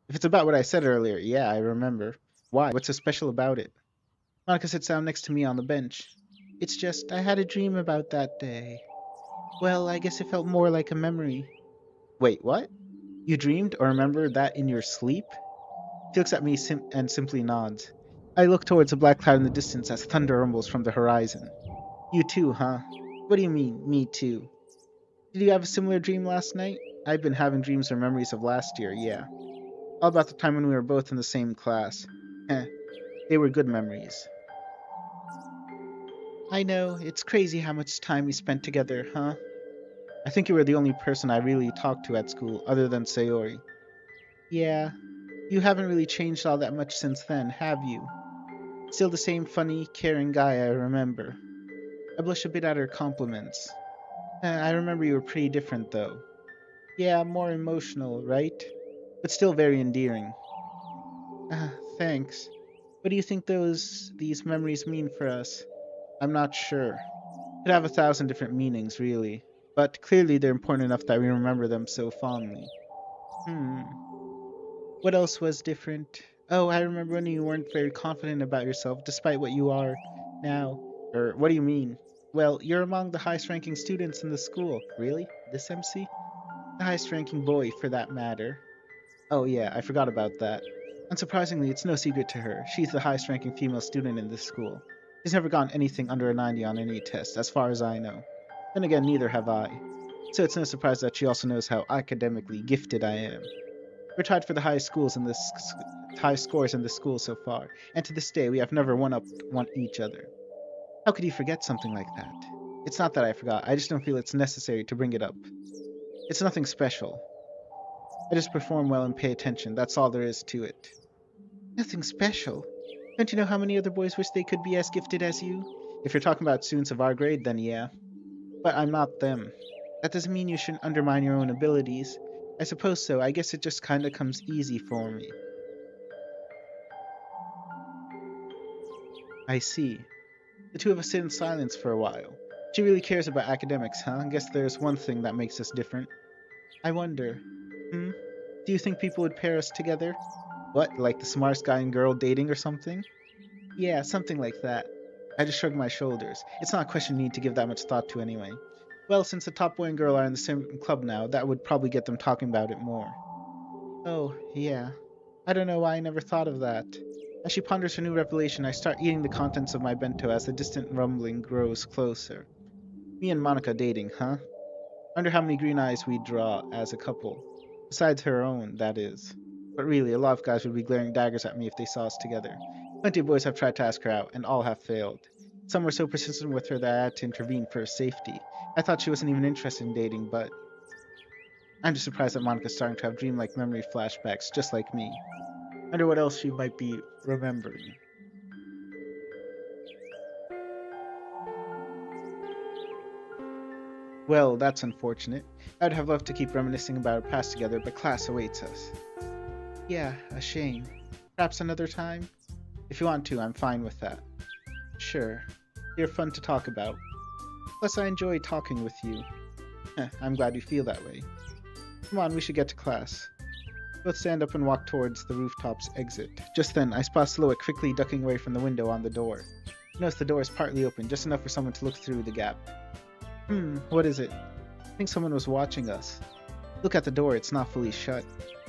If it's about what I said earlier, yeah, I remember. Why? What's so special about it? Monica sits down next to me on the bench. It's just, I had a dream about that day. Well, I guess it felt more like a memory. Wait, what? You dreamed or remembered that in your sleep? She looks at me and simply nods. I look towards a black cloud in the distance as thunder rumbles from the horizon. You too, huh? What do you mean, me too? Did you have a similar dream last night? I've been having dreams or memories of last year, yeah. All about the time when we were both in the same class. They were good memories. I know, it's crazy how much time we spent together, huh? I think you were the only person I really talked to at school, other than Sayori. Yeah, you haven't really changed all that much since then, have you? Still the same funny, caring guy I remember. I blush a bit at her compliments. I remember you were pretty different, though. Yeah, more emotional, right? But still very endearing. Thanks. What do you think these memories mean for us? I'm not sure. Could have 1,000 different meanings, really. But clearly they're important enough that we remember them so fondly. What else was different? Oh, I remember when you weren't very confident about yourself, despite what you are now. What do you mean? Well, you're among the highest-ranking students in the school. Really? This MC? The highest-ranking boy, for that matter. Oh yeah, I forgot about that. Unsurprisingly, it's no secret to her. She's the highest-ranking female student in this school. She's never gotten anything under a 90 on any test, as far as I know. Then again, neither have I. So it's no surprise that she also knows how academically gifted I am. We're tied for the highest scores in the school so far, and to this day we have never one each other. How could you forget something like that? It's not that I forgot, I just don't feel it's necessary to bring it up. It's nothing special. I just perform well and pay attention, that's all there is to it. Nothing special? Don't you know how many other boys wish they could be as gifted as you? If you're talking about students of our grade, then yeah. But I'm not them. That doesn't mean you shouldn't undermine your own abilities. I suppose so, I guess it just kinda comes easy for me. I see. The two of us sit in silence for a while. She really cares about academics, huh? I guess there's one thing that makes us different. I wonder. Do you think people would pair us together? What, like the smartest guy and girl dating or something? Yeah, something like that. I just shrugged my shoulders. It's not a question you need to give that much thought to anyway. Well, since the top boy and girl are in the same club now, that would probably get them talking about it more. Oh, yeah. I don't know why I never thought of that. As she ponders her new revelation, I start eating the contents of my bento as the distant rumbling grows closer. Me and Monica dating, huh? Wonder how many green eyes we'd draw as a couple. Besides her own, that is. But really, a lot of guys would be glaring daggers at me if they saw us together. Plenty of boys have tried to ask her out, and all have failed. Some were so persistent with her that I had to intervene for her safety. I thought she wasn't even interested in dating, but I'm just surprised that Monica's starting to have dreamlike memory flashbacks, just like me. Wonder what else she might be remembering. Well, that's unfortunate. I'd have loved to keep reminiscing about our past together, but class awaits us. Yeah, a shame. Perhaps another time? If you want to, I'm fine with that. Sure. You're fun to talk about. Plus, I enjoy talking with you. I'm glad you feel that way. Come on, we should get to class. Both stand up and walk towards the rooftop's exit. Just then, I spot a silhouette quickly ducking away from the window on the door. Notice the door is partly open, just enough for someone to look through the gap. What is it? I think someone was watching us. Look at the door, it's not fully shut.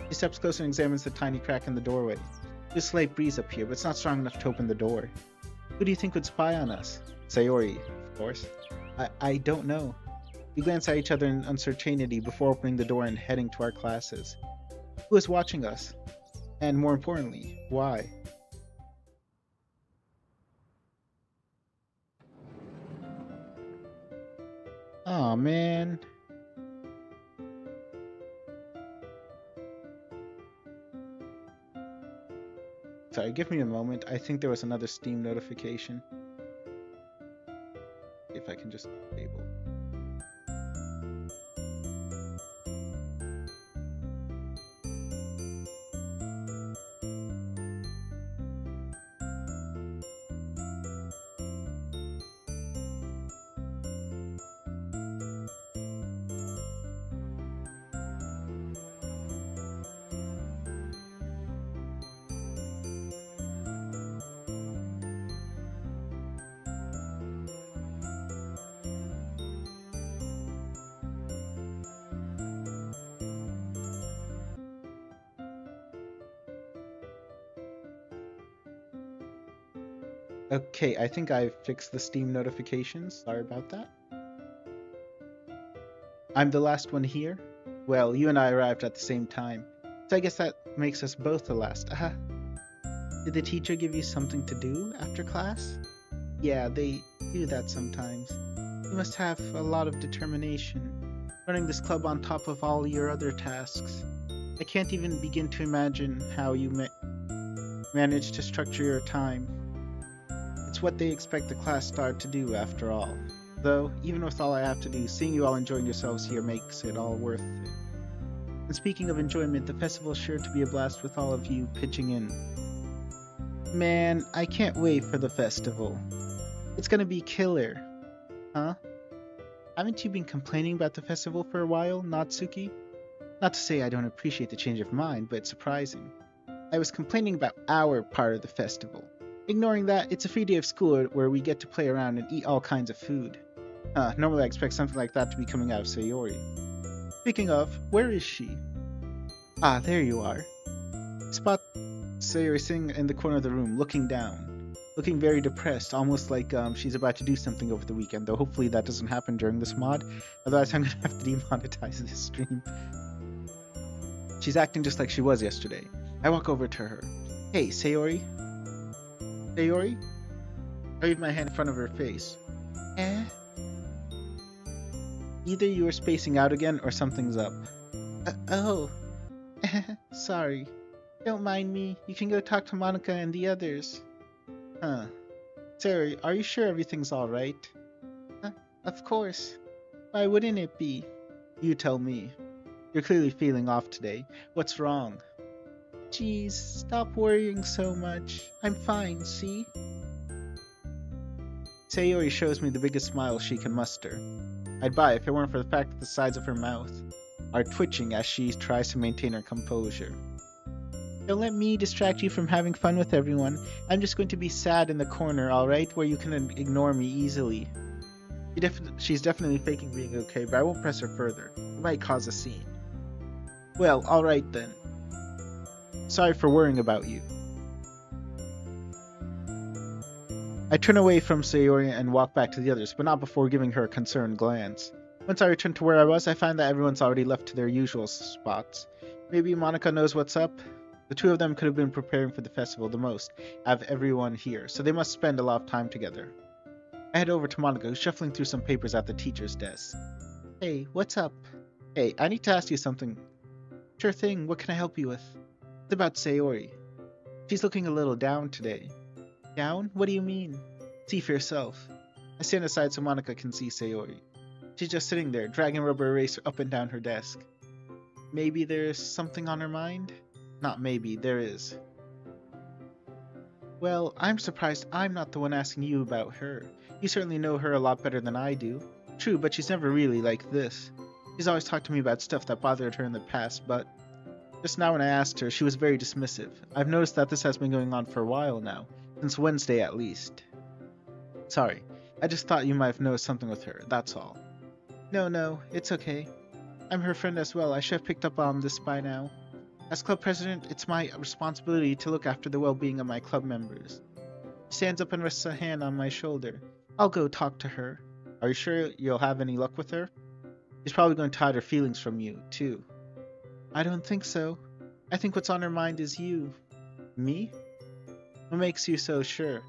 She steps closer and examines the tiny crack in the doorway. There's a slight breeze up here, but it's not strong enough to open the door. Who do you think would spy on us? Sayori, of course. I don't know. We glance at each other in uncertainty before opening the door and heading to our classes. Who is watching us? And more importantly, why? Aw, man. Sorry, give me a moment. I think there was another Steam notification. If I can just enable. Okay, I think I fixed the Steam notifications. Sorry about that. I'm the last one here? Well, you and I arrived at the same time, so I guess that makes us both the last. Did the teacher give you something to do after class? Yeah, they do that sometimes. You must have a lot of determination, running this club on top of all your other tasks. I can't even begin to imagine how you manage to structure your time. It's what they expect the class star to do, after all. Though, even with all I have to do, seeing you all enjoying yourselves here makes it all worth it. And speaking of enjoyment, the festival is sure to be a blast with all of you pitching in. Man, I can't wait for the festival. It's gonna be killer. Huh? Haven't you been complaining about the festival for a while, Natsuki? Not to say I don't appreciate the change of mind, but it's surprising. I was complaining about our part of the festival. Ignoring that, it's a free day of school where we get to play around and eat all kinds of food. Normally I expect something like that to be coming out of Sayori. Speaking of, where is she? Ah, there you are. Spot Sayori sitting in the corner of the room, looking down. Looking very depressed, almost like she's about to do something over the weekend, though hopefully that doesn't happen during this mod. Otherwise I'm gonna have to demonetize this stream. She's acting just like she was yesterday. I walk over to her. Hey, Sayori? Sayori? I wave my hand in front of her face. Eh? Either you are spacing out again or something's up. Oh. Sorry. Don't mind me. You can go talk to Monica and the others. Huh. Sayori, are you sure everything's alright? Of course. Why wouldn't it be? You tell me. You're clearly feeling off today. What's wrong? Geez, stop worrying so much. I'm fine, see? Sayori shows me the biggest smile she can muster. I'd buy if it weren't for the fact that the sides of her mouth are twitching as she tries to maintain her composure. Don't let me distract you from having fun with everyone. I'm just going to be sad in the corner, alright, where you can ignore me easily. She's definitely faking being okay, but I won't press her further. It might cause a scene. Well, alright then. Sorry for worrying about you. I turn away from Sayori and walk back to the others, but not before giving her a concerned glance. Once I return to where I was, I find that everyone's already left to their usual spots. Maybe Monica knows what's up? The two of them could have been preparing for the festival the most, out of everyone here, so they must spend a lot of time together. I head over to Monica, who's shuffling through some papers at the teacher's desk. Hey, what's up? Hey, I need to ask you something. Sure thing, what can I help you with? It's about Sayori. She's looking a little down today. Down? What do you mean? See for yourself. I stand aside so Monica can see Sayori. She's just sitting there, dragging a rubber eraser up and down her desk. Maybe there's something on her mind? Not maybe, there is. Well, I'm surprised I'm not the one asking you about her. You certainly know her a lot better than I do. True, but she's never really like this. She's always talked to me about stuff that bothered her in the past, but just now when I asked her, she was very dismissive. I've noticed that this has been going on for a while now, since Wednesday at least. Sorry, I just thought you might have noticed something with her, that's all. No, it's okay. I'm her friend as well. I should have picked up on this by now. As club president, it's my responsibility to look after the well-being of my club members. She stands up and rests a hand on my shoulder. I'll go talk to her. Are you sure you'll have any luck with her? She's probably going to hide her feelings from you, too. I don't think so. I think what's on her mind is you. Me? What makes you so sure?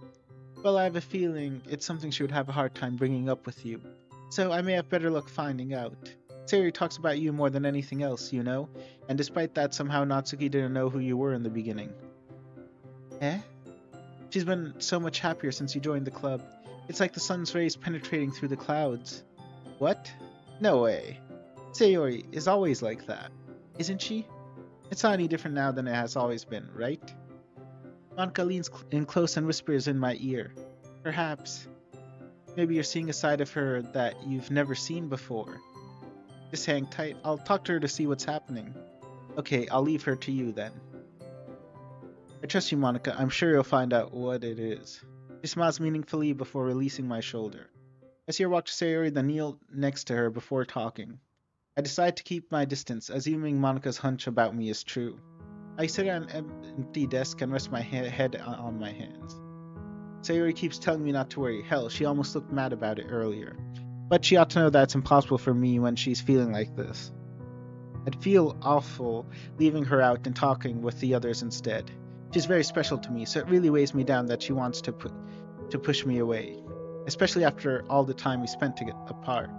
Well, I have a feeling it's something she would have a hard time bringing up with you. So I may have better luck finding out. Sayori talks about you more than anything else, you know, and despite that, somehow Natsuki didn't know who you were in the beginning. Eh? She's been so much happier since you joined the club. It's like the sun's rays penetrating through the clouds. What? No way. Sayori is always like that, isn't she? It's not any different now than it has always been, right? Monica leans in close and whispers in my ear. Perhaps. Maybe you're seeing a side of her that you've never seen before. Just hang tight. I'll talk to her to see what's happening. Okay, I'll leave her to you then. I trust you, Monica. I'm sure you'll find out what it is. She smiles meaningfully before releasing my shoulder. I see her walk to Sayori, then kneel next to her before talking. I decide to keep my distance, assuming Monica's hunch about me is true. I sit at an empty desk and rest my head on my hands. Sayori keeps telling me not to worry. Hell, she almost looked mad about it earlier. But she ought to know that it's impossible for me when she's feeling like this. I'd feel awful leaving her out and talking with the others instead. She's very special to me, so it really weighs me down that she wants to push me away, especially after all the time we spent apart.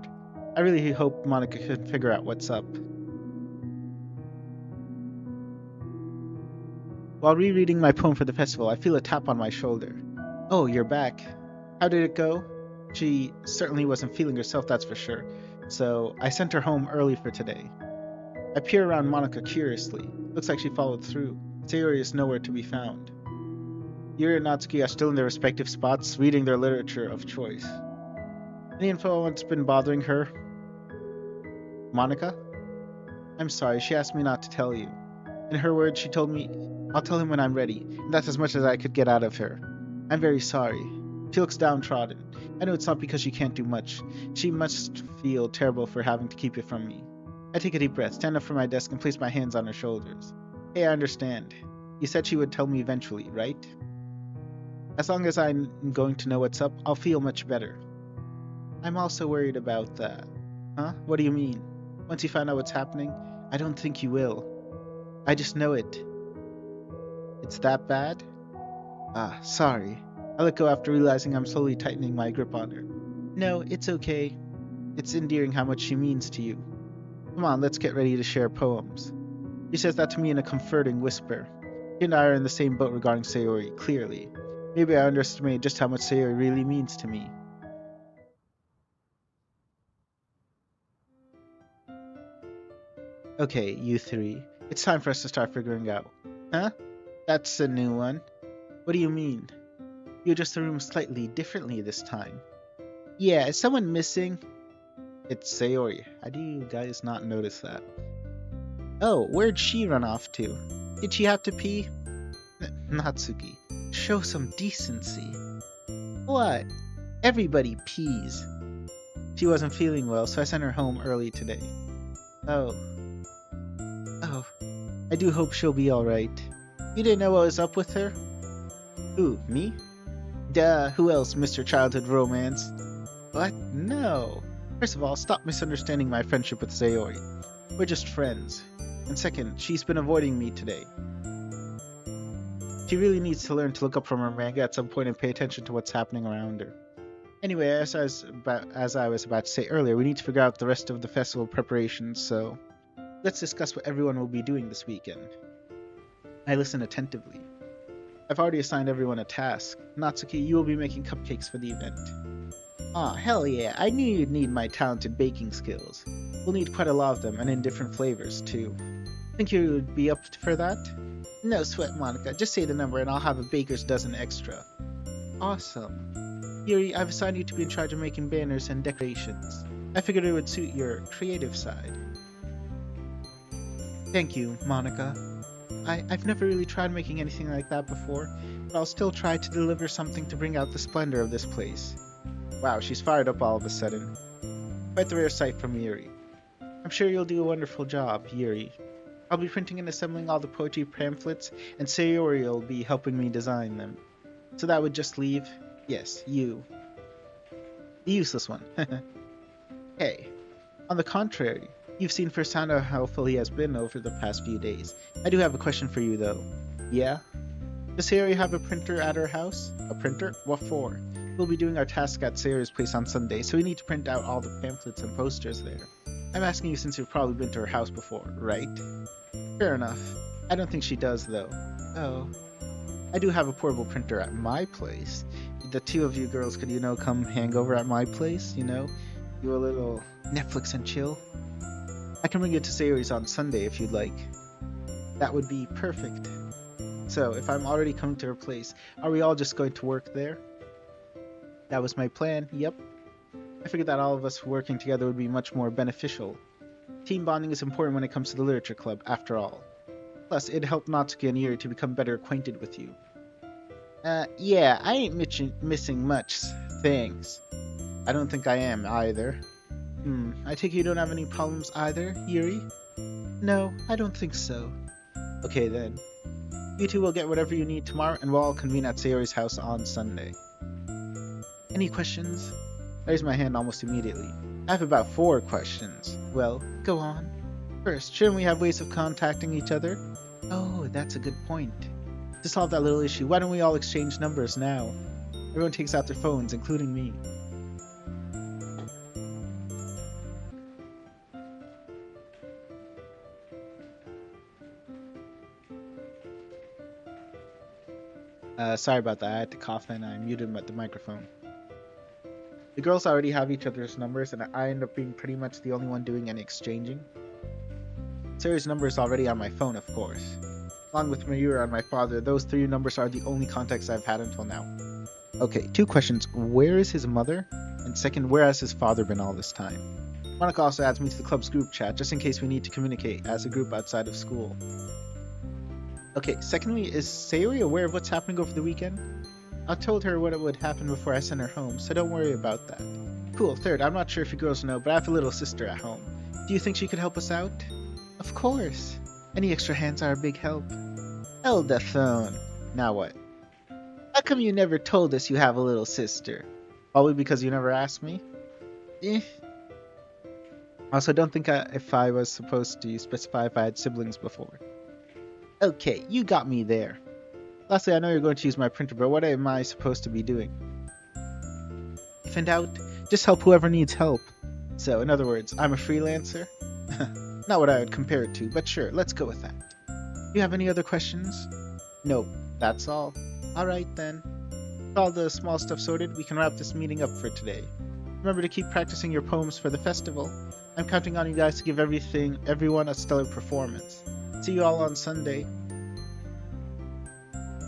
I really hope Monica can figure out what's up. While rereading my poem for the festival, I feel a tap on my shoulder. Oh, you're back. How did it go? She certainly wasn't feeling herself, that's for sure, so I sent her home early for today. I peer around Monica curiously. Looks like she followed through. Sayori is nowhere to be found. Yuri and Natsuki are still in their respective spots, reading their literature of choice. Any info on what's been bothering her? Monica? I'm sorry, she asked me not to tell you. In her words, she told me, I'll tell him when I'm ready, and that's as much as I could get out of her. I'm very sorry. She looks downtrodden. I know it's not because she can't do much. She must feel terrible for having to keep it from me. I take a deep breath, stand up from my desk, and place my hands on her shoulders. Hey, I understand. You said she would tell me eventually, right? As long as I'm going to know what's up, I'll feel much better. I'm also worried about that. Huh? What do you mean? Once you find out what's happening, I don't think you will. I just know it. It's that bad? Ah, sorry. I let go after realizing I'm slowly tightening my grip on her. No, it's okay. It's endearing how much she means to you. Come on, let's get ready to share poems. She says that to me in a comforting whisper. She and I are in the same boat regarding Sayori, clearly. Maybe I underestimated just how much Sayori really means to me. Okay, you three. It's time for us to start figuring out. Huh? That's a new one. What do you mean? You adjust the room slightly differently this time. Yeah, is someone missing? It's Sayori. How do you guys not notice that? Oh, where'd she run off to? Did she have to pee? Natsuki, show some decency. What? Everybody pees. She wasn't feeling well, so I sent her home early today. Oh. Oh. I do hope she'll be alright. You didn't know what was up with her? Who, me? Duh, who else, Mr. Childhood Romance? What? No. First of all, stop misunderstanding my friendship with Sayori. We're just friends. And second, she's been avoiding me today. She really needs to learn to look up from her manga at some point and pay attention to what's happening around her. Anyway, as I was about to say earlier, we need to figure out the rest of the festival preparations, so let's discuss what everyone will be doing this weekend. I listen attentively. I've already assigned everyone a task. Natsuki, you will be making cupcakes for the event. Aw, hell yeah, I knew you'd need my talented baking skills. We'll need quite a lot of them, and in different flavors, too. Think you would be up for that? No sweat, Monica. Just say the number and I'll have a baker's dozen extra. Awesome. Yuri, I've assigned you to be in charge of making banners and decorations. I figured it would suit your creative side. Thank you, Monica. I've never really tried making anything like that before, but I'll still try to deliver something to bring out the splendor of this place. Wow, she's fired up all of a sudden. Quite the rare sight from Yuri. I'm sure you'll do a wonderful job, Yuri. I'll be printing and assembling all the poetry pamphlets, and Sayori will be helping me design them. So that would just leave, yes, you. The useless one. Hey, on the contrary, you've seen firsthand how helpful he has been over the past few days. I do have a question for you, though. Yeah? Does Sayori have a printer at her house? A printer? What for? We'll be doing our task at Sayori's place on Sunday, so we need to print out all the pamphlets and posters there. I'm asking you since you've probably been to her house before, right? Fair enough. I don't think she does, though. Oh. I do have a portable printer at my place. The two of you girls could, come hang over at my place, do a little Netflix and chill. I can bring it to Sayori's on Sunday if you'd like. That would be perfect. So, if I'm already coming to her place, are we all just going to work there? That was my plan, yep. I figured that all of us working together would be much more beneficial. Team bonding is important when it comes to the literature club, after all. Plus, it'd help Natsuki and Yuri to become better acquainted with you. Yeah, I ain't missing much, thanks. I don't think I am, either. I take it you don't have any problems either, Yuri? No, I don't think so. Okay then. You two will get whatever you need tomorrow, and we'll all convene at Sayori's house on Sunday. Any questions? I raised my hand almost immediately. I have about 4 questions. Well, go on. First, shouldn't we have ways of contacting each other? Oh, that's a good point. To solve that little issue, why don't we all exchange numbers now? Everyone takes out their phones, including me. Sorry about that. I had to cough and I muted the microphone. The girls already have each other's numbers, and I end up being pretty much the only one doing any exchanging. Sayori's number is already on my phone, of course. Along with Mayura and my father, those 3 numbers are the only contacts I've had until now. Okay, 2 questions. Where is his mother? And second, where has his father been all this time? Monica also adds me to the club's group chat, just in case we need to communicate as a group outside of school. Okay, secondly, is Sayori aware of what's happening over the weekend? I told her what would happen before I sent her home, so don't worry about that. Cool. Third, I'm not sure if you girls know, but I have a little sister at home. Do you think she could help us out? Of course. Any extra hands are a big help. Hold the phone. Now what? How come you never told us you have a little sister? Probably because you never asked me? Also, don't think if I was supposed to specify if I had siblings before. Okay, you got me there. Lastly, I know you're going to use my printer, but what am I supposed to be doing? If in doubt, just help whoever needs help. So, in other words, I'm a freelancer? Not what I would compare it to, but sure, let's go with that. Do you have any other questions? Nope, that's all. Alright then. With all the small stuff sorted, we can wrap this meeting up for today. Remember to keep practicing your poems for the festival. I'm counting on you guys to give everyone a stellar performance. See you all on Sunday.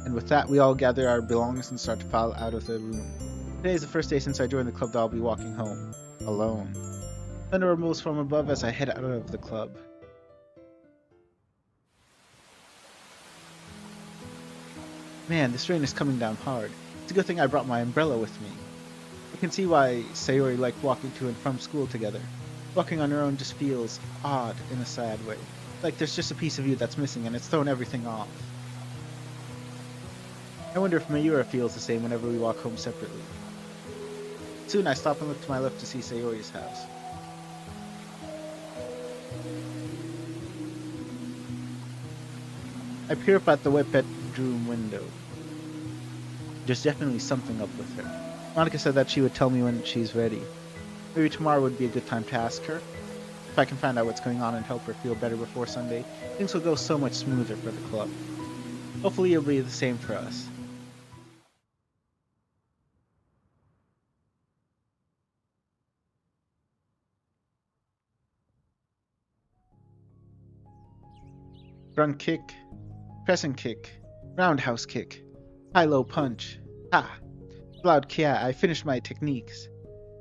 And with that, we all gather our belongings and start to file out of the room. Today is the first day since I joined the club that I'll be walking home. Alone. Thunder rumbles from above as I head out of the club. Man, this rain is coming down hard. It's a good thing I brought my umbrella with me. I can see why Sayori liked walking to and from school together. Walking on her own just feels odd in a sad way. Like there's just a piece of you that's missing and it's thrown everything off. I wonder if Mayura feels the same whenever we walk home separately. Soon I stop and look to my left to see Sayori's house. I peer up at the wet bedroom window. There's definitely something up with her. Monica said that she would tell me when she's ready. Maybe tomorrow would be a good time to ask her. If I can find out what's going on and help her feel better before Sunday, things will go so much smoother for the club. Hopefully it'll be the same for us. Front kick, crescent kick, roundhouse kick, high-low punch. Ha! Loud kia, I finished my techniques.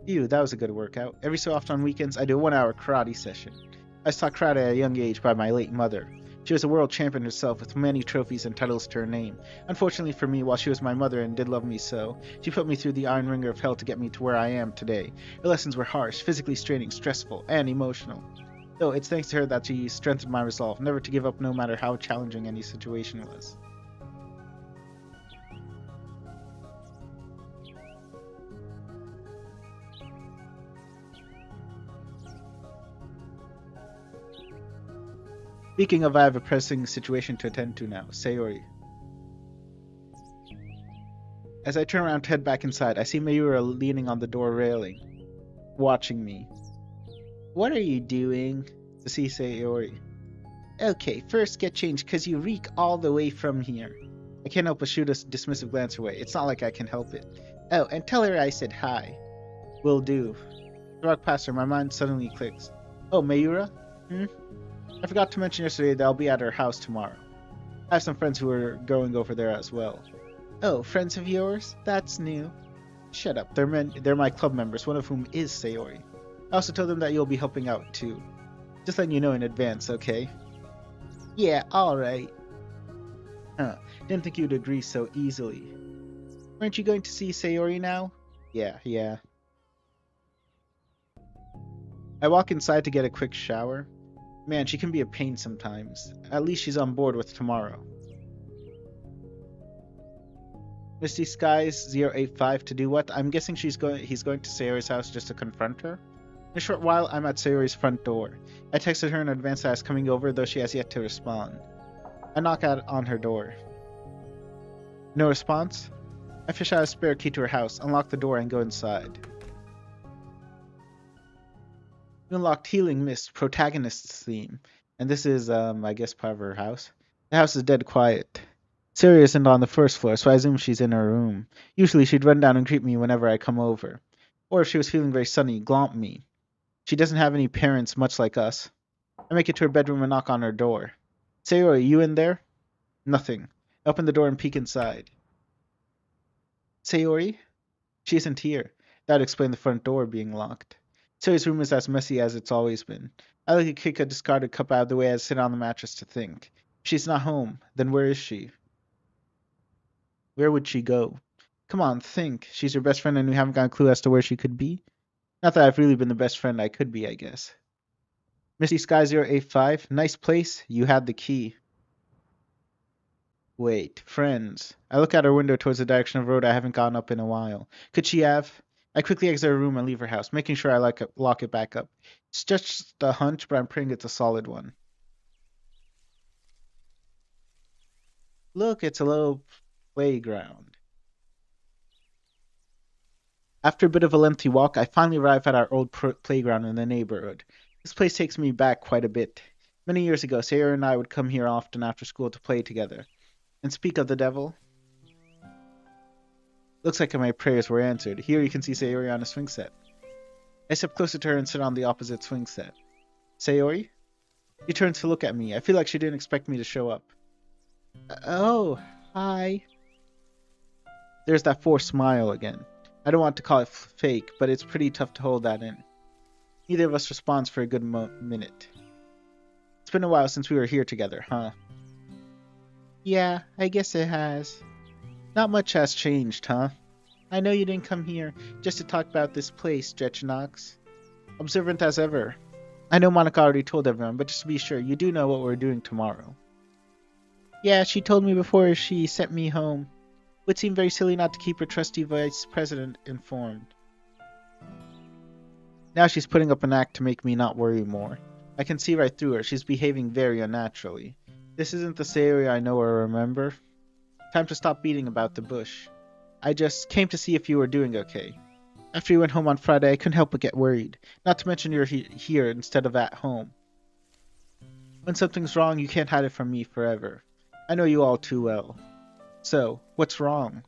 Phew, that was a good workout. Every so often on weekends, I do a 1-hour karate session. I was taught karate at a young age by my late mother. She was a world champion herself with many trophies and titles to her name. Unfortunately for me, while she was my mother and did love me so, she put me through the iron ringer of hell to get me to where I am today. Her lessons were harsh, physically straining, stressful, and emotional. Though it's thanks to her that she strengthened my resolve never to give up no matter how challenging any situation was. Speaking of, I have a pressing situation to attend to now. Sayori. As I turn around to head back inside, I see Mayura leaning on the door railing, watching me. What are you doing? To see Sayori. Okay, first get changed, cause you reek all the way from here. I can't help but shoot a dismissive glance her way. It's not like I can help it. Oh, and tell her I said hi. Will do. I walk past her, my mind suddenly clicks. Oh, Mayura? I forgot to mention yesterday that I'll be at her house tomorrow. I have some friends who are going over there as well. Oh, friends of yours? That's new. Shut up. They're my club members, one of whom is Sayori. I also told them that you'll be helping out too. Just letting you know in advance, okay? Yeah, alright. Didn't think you'd agree so easily. Aren't you going to see Sayori now? Yeah. I walk inside to get a quick shower. Man, she can be a pain sometimes. At least she's on board with tomorrow. Misty Skies 085 to do what? I'm guessing he's going to Sayori's house just to confront her. In a short while, I'm at Sayori's front door. I texted her in advance that I was coming over, though she has yet to respond. I knock on her door. No response? I fish out a spare key to her house, unlock the door, and go inside. You unlocked Healing Mist, protagonist's theme. And this is, I guess, part of her house. The house is dead quiet. Sayori isn't on the first floor, so I assume she's in her room. Usually she'd run down and greet me whenever I come over. Or if she was feeling very sunny, glomp me. She doesn't have any parents, much like us. I make it to her bedroom and knock on her door. Sayori, you in there? Nothing. I open the door and peek inside. Sayori? She isn't here. That would explain the front door being locked. Sayori's room is as messy as it's always been. I like to kick a discarded cup out of the way as I sit on the mattress to think. If she's not home, then where is she? Where would she go? Come on, think. She's your best friend and we haven't got a clue as to where she could be? Not that I've really been the best friend I could be, I guess. Misty Sky 085, nice place. You had the key. Wait, friends. I look out her window towards the direction of road I haven't gone up in a while. Could she have? I quickly exit her room and leave her house, making sure I lock it back up. It's just a hunch, but I'm praying it's a solid one. Look, it's a little playground. After a bit of a lengthy walk, I finally arrive at our old playground in the neighborhood. This place takes me back quite a bit. Many years ago, Sayori and I would come here often after school to play together. And speak of the devil, looks like my prayers were answered. Here you can see Sayori on a swing set. I step closer to her and sit on the opposite swing set. Sayori? She turns to look at me. I feel like she didn't expect me to show up. Oh, hi. There's that forced smile again. I don't want to call it fake, but it's pretty tough to hold that in. Neither of us responds for a good minute. It's been a while since we were here together, huh? Yeah, I guess it has. Not much has changed, huh? I know you didn't come here just to talk about this place, Drechenaux. Observant as ever. I know Monica already told everyone, but just to be sure, you do know what we're doing tomorrow. Yeah, she told me before she sent me home. Would seem very silly not to keep her trusty vice president informed. Now she's putting up an act to make me not worry more. I can see right through her. She's behaving very unnaturally. This isn't the Sayori I know or remember. Time to stop beating about the bush. I just came to see if you were doing okay. After you went home on Friday, I couldn't help but get worried. Not to mention you're here instead of at home. When something's wrong, you can't hide it from me forever. I know you all too well. So, what's wrong?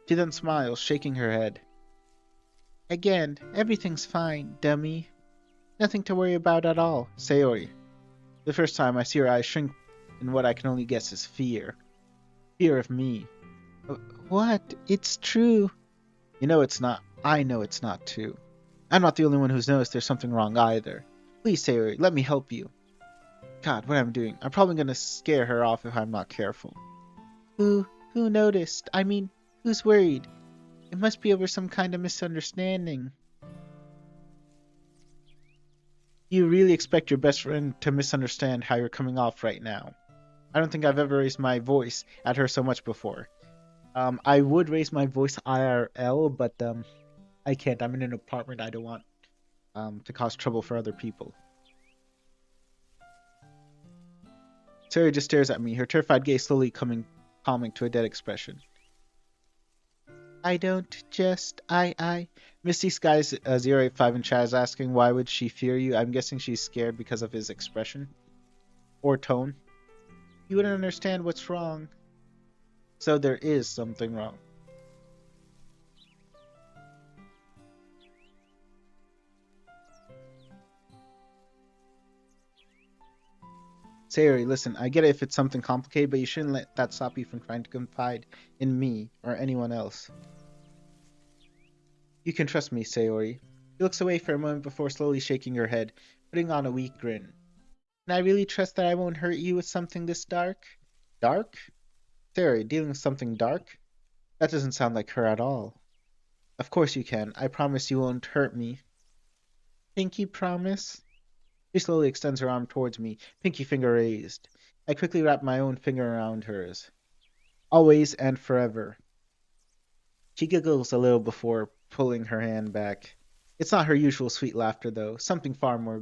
She then smiles, shaking her head. Again, everything's fine, dummy. Nothing to worry about at all, Sayori. The first time I see her eyes shrink in what I can only guess is fear. Fear of me. What? It's true. You know it's not. I know it's not too. I'm not the only one who's noticed there's something wrong either. Please, Sayori, let me help you. God, what I'm doing. I'm probably gonna scare her off if I'm not careful. Who noticed? I mean, who's worried? It must be over some kind of misunderstanding. You really expect your best friend to misunderstand how you're coming off right now? I don't think I've ever raised my voice at her so much before. I would raise my voice IRL, but I can't. I'm in an apartment. I don't want to cause trouble for other people. Sarah just stares at me, her terrified gaze slowly calming to a dead expression. I don't just... Misty Skies 085 in chat is asking why would she fear you? I'm guessing she's scared because of his expression. Or tone. You wouldn't understand what's wrong. So there is something wrong. Sayori, listen, I get it if it's something complicated, but you shouldn't let that stop you from trying to confide in me or anyone else. You can trust me, Sayori. She looks away for a moment before slowly shaking her head, putting on a weak grin. Can I really trust that I won't hurt you with something this dark? Dark? Sayori, dealing with something dark? That doesn't sound like her at all. Of course you can. I promise you won't hurt me. Pinky promise? She slowly extends her arm towards me, pinky finger raised. I quickly wrap my own finger around hers. Always and forever. She giggles a little before pulling her hand back. It's not her usual sweet laughter, though. Something far more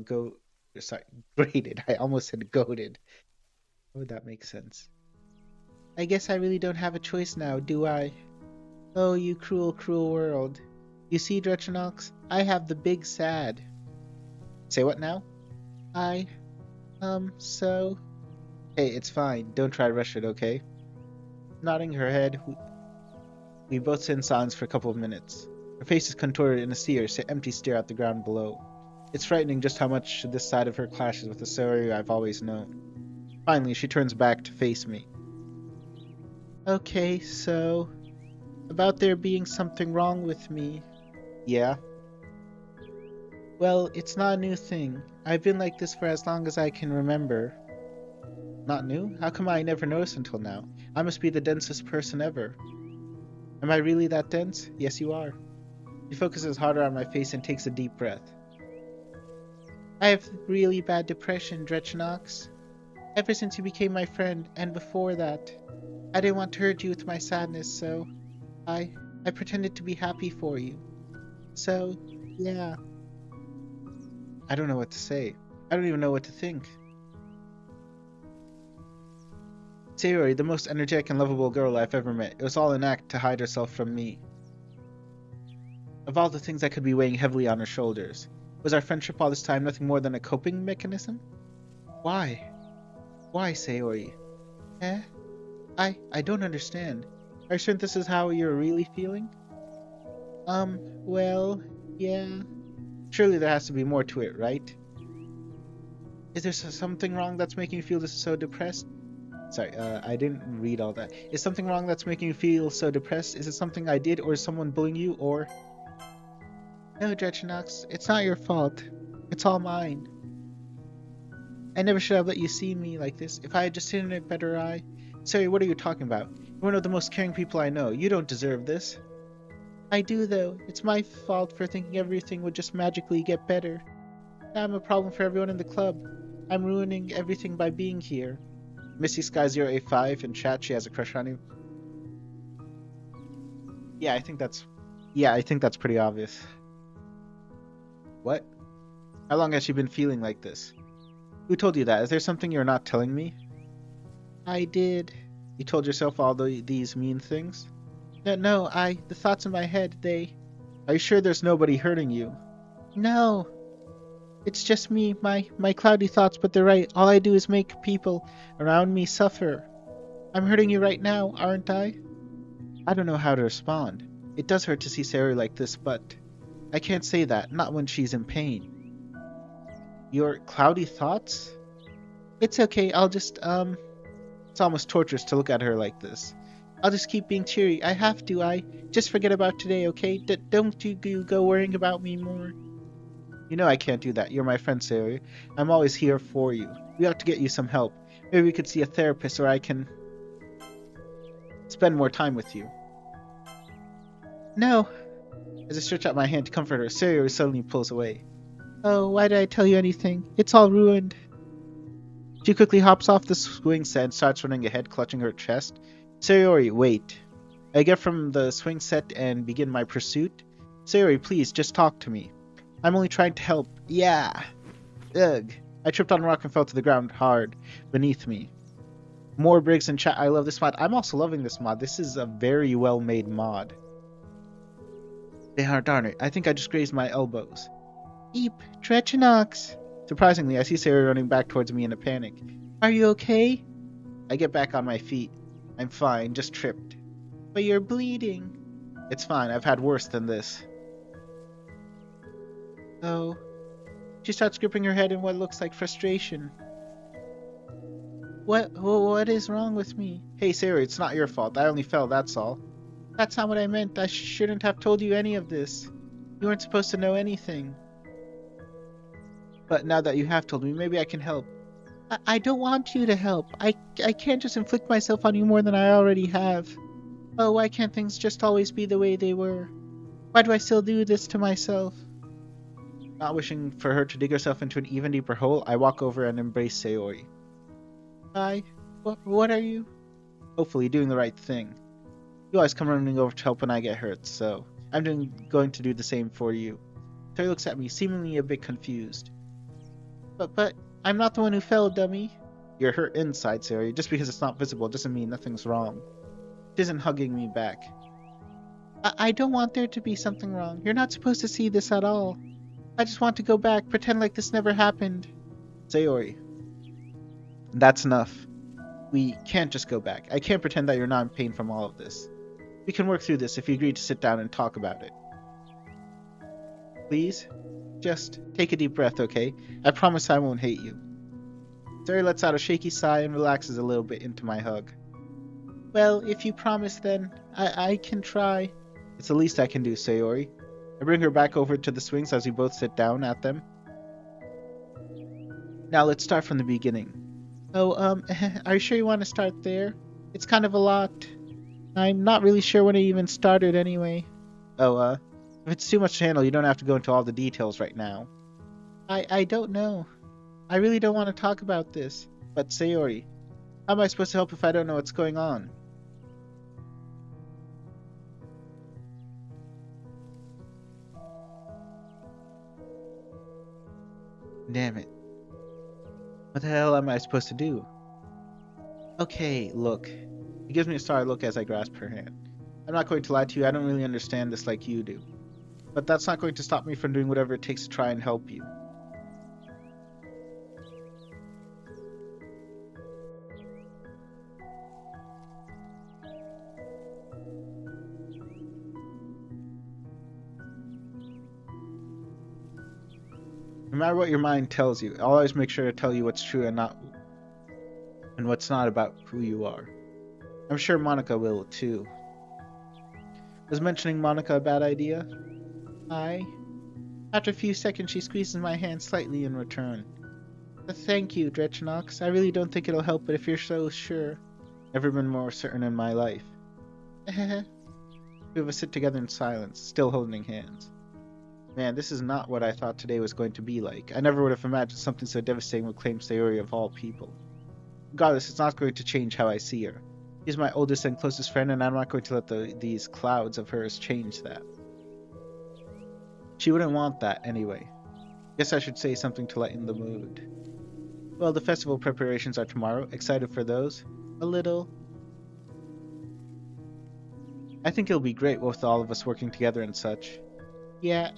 grated. I almost said goaded. How would that make sense? I guess I really don't have a choice now, do I? Oh, you cruel, cruel world. You see, Drechenaux, I have the big sad. Say what now? So... Hey, it's fine. Don't try to rush it, okay? Nodding her head, we both sit in silence for a couple of minutes. Her face is contorted in a empty stare at the ground below. It's frightening just how much this side of her clashes with the Sayori I've always known. Finally, she turns back to face me. Okay, so... About there being something wrong with me. Yeah? Well, it's not a new thing. I've been like this for as long as I can remember. Not new? How come I never noticed until now? I must be the densest person ever. Am I really that dense? Yes, you are. She focuses harder on my face and takes a deep breath. I have really bad depression, Drechenaux. Ever since you became my friend, and before that. I didn't want to hurt you with my sadness, so... I pretended to be happy for you. So, yeah. I don't know what to say. I don't even know what to think. Sayori, the most energetic and lovable girl I've ever met. It was all an act to hide herself from me. Of all the things that could be weighing heavily on her shoulders, was our friendship all this time nothing more than a coping mechanism? Why? Why, Sayori? Eh? I don't understand. Are you sure this is how you're really feeling? Well, yeah. Surely there has to be more to it, right? Is there something wrong that's making you feel this so depressed? Sorry, I didn't read all that. Is something wrong that's making you feel so depressed? Is it something I did, or is someone bullying you, or... No, Drechenaux, it's not your fault. It's all mine. I never should have let you see me like this. If I had just seen it in a better eye... Sorry, what are you talking about? You're one of the most caring people I know. You don't deserve this. I do, though. It's my fault for thinking everything would just magically get better. Now I'm a problem for everyone in the club. I'm ruining everything by being here. Missy Sky 085 in chat, she has a crush on you. Yeah, I think that's pretty obvious. What? How long has she been feeling like this? Who told you that? Is there something you're not telling me? I did. You told yourself all these mean things? No, the thoughts in my head, they... Are you sure there's nobody hurting you? No. It's just me, my cloudy thoughts, but they're right. All I do is make people around me suffer. I'm hurting you right now, aren't I? I don't know how to respond. It does hurt to see Sayori like this, but I can't say that, not when she's in pain. Your cloudy thoughts? It's okay, I'll just, It's almost torturous to look at her like this. I'll just keep being cheery. I have to, just forget about today, okay? Don't you go worrying about me more. You know I can't do that. You're my friend, Sayori. I'm always here for you. We ought to get you some help. Maybe we could see a therapist, or I can spend more time with you. No. As I stretch out my hand to comfort her, Sayori suddenly pulls away. Oh, why did I tell you anything? It's all ruined. She quickly hops off the swing set and starts running ahead, clutching her chest. Sayori, wait. I get from the swing set and begin my pursuit. Sayori, please, just talk to me. I'm only trying to help. Yeah. Ugh. I tripped on a rock and fell to the ground hard beneath me. More Briggs in chat. I love this mod. I'm also loving this mod. This is a very well-made mod. Darn it. I think I just grazed my elbows. Eep. Drechenaux. Surprisingly, I see Sayori running back towards me in a panic. Are you okay? I get back on my feet. I'm fine, just tripped. But you're bleeding. It's fine. I've had worse than this. Oh. She starts gripping her head in what looks like frustration. What is wrong with me? Hey, Sayori, it's not your fault. I only fell, that's all. That's not what I meant. I shouldn't have told you any of this. You weren't supposed to know anything. But now that you have told me, maybe I can help. I don't want you to help. I can't just inflict myself on you more than I already have. Oh, why can't things just always be the way they were? Why do I still do this to myself? Not wishing for her to dig herself into an even deeper hole, I walk over and embrace Sayori. What are you? Hopefully doing the right thing. You always come running over to help when I get hurt, so I'm going to do the same for you. Sayori looks at me, seemingly a bit confused. But I'm not the one who fell, dummy. You're hurt inside, Sayori. Just because it's not visible doesn't mean nothing's wrong. She isn't hugging me back. I don't want there to be something wrong. You're not supposed to see this at all. I just want to go back, pretend like this never happened. Sayori, that's enough. We can't just go back. I can't pretend that you're not in pain from all of this. We can work through this if you agree to sit down and talk about it. Please? Just take a deep breath, okay? I promise I won't hate you. Sayori lets out a shaky sigh and relaxes a little bit into my hug. Well, if you promise, then I can try. It's the least I can do, Sayori. I bring her back over to the swings as we both sit down at them. Now let's start from the beginning. Oh, are you sure you want to start there? It's kind of a lot. I'm not really sure when it even started anyway. Oh, if it's too much to handle, you don't have to go into all the details right now. I don't know. I really don't want to talk about this. But Sayori, how am I supposed to help if I don't know what's going on? Damn it. What the hell am I supposed to do? Okay, look. He gives me a sorry look as I grasp her hand. I'm not going to lie to you, I don't really understand this like you do. But that's not going to stop me from doing whatever it takes to try and help you. No matter what your mind tells you, I'll always make sure to tell you what's true and what's not about who you are. I'm sure Monica will too. Was mentioning Monica a bad idea? Aye. After a few seconds, she squeezes my hand slightly in return. Thank you, Drechenaux. I really don't think it'll help, but if you're so sure. Never been more certain in my life. We of us sit together in silence, still holding hands. Man, this is not what I thought today was going to be like. I never would have imagined something so devastating would claim Sayori of all people. Regardless, it's not going to change how I see her. She's my oldest and closest friend, and I'm not going to let these clouds of hers change that. She wouldn't want that, anyway. Guess I should say something to lighten the mood. Well, the festival preparations are tomorrow. Excited for those? A little. I think it'll be great with all of us working together and such. Yeah,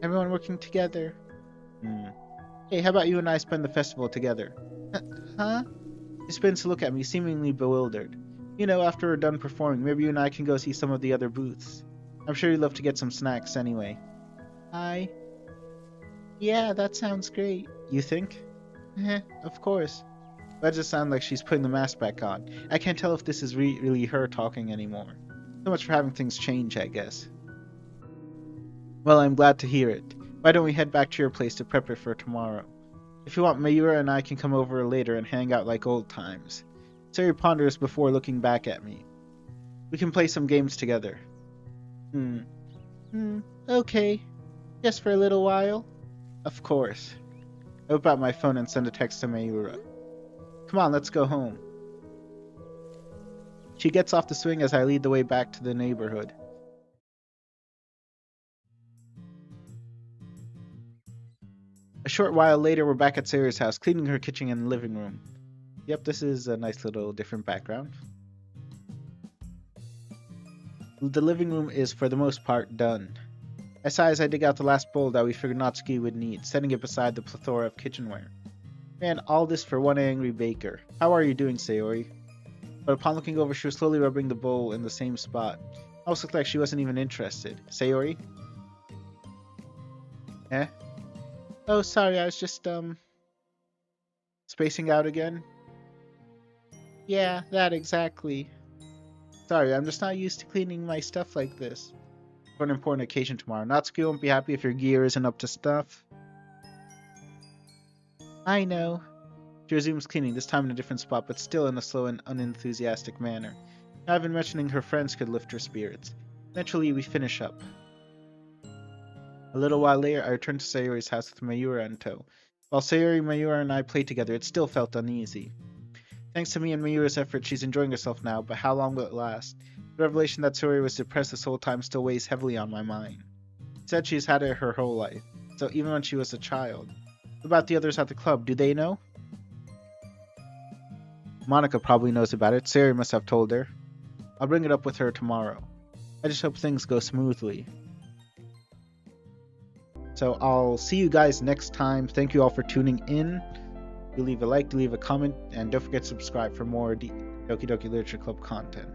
everyone working together. Hey, how about you and I spend the festival together? Huh? He spins to look at me, seemingly bewildered. You know, after we're done performing, maybe you and I can go see some of the other booths. I'm sure you'd love to get some snacks anyway. Hi. Yeah, that sounds great. You think? Of course. That just sounds like she's putting the mask back on. I can't tell if this is really her talking anymore. So much for having things change, I guess. Well, I'm glad to hear it. Why don't we head back to your place to prep it for tomorrow? If you want, Mayura and I can come over later and hang out like old times. Sayori ponders before looking back at me. We can play some games together. Okay. Just for a little while? Of course. I whip out my phone and send a text to Mayura. Come on, let's go home. She gets off the swing as I lead the way back to the neighborhood. A short while later, we're back at Sayori's house, cleaning her kitchen and living room. Yep, this is a nice little different background. The living room is, for the most part, done. I sigh as I dig out the last bowl that we figured Natsuki would need, setting it beside the plethora of kitchenware. Man, all this for one angry baker. How are you doing, Sayori? But upon looking over, she was slowly rubbing the bowl in the same spot. Almost looked like she wasn't even interested. Sayori? Eh? Oh, sorry, I was just, spacing out again? Yeah, that exactly. Sorry, I'm just not used to cleaning my stuff like this. For an important occasion tomorrow. Natsuki won't be happy if your gear isn't up to stuff. I know. She resumes cleaning, this time in a different spot, but still in a slow and unenthusiastic manner. Not even mentioning her friends could lift her spirits. Eventually, we finish up. A little while later, I returned to Sayori's house with Mayura in tow. While Sayori, Mayura, and I played together, it still felt uneasy. Thanks to me and Mayura's effort, she's enjoying herself now, but how long will it last? The revelation that Sayori was depressed this whole time still weighs heavily on my mind. She said she's had it her whole life, so even when she was a child. What about the others at the club? Do they know? Monica probably knows about it. Sayori must have told her. I'll bring it up with her tomorrow. I just hope things go smoothly. So I'll see you guys next time. Thank you all for tuning in. Do leave a like, do leave a comment, and don't forget to subscribe for more Doki Doki Literature Club content.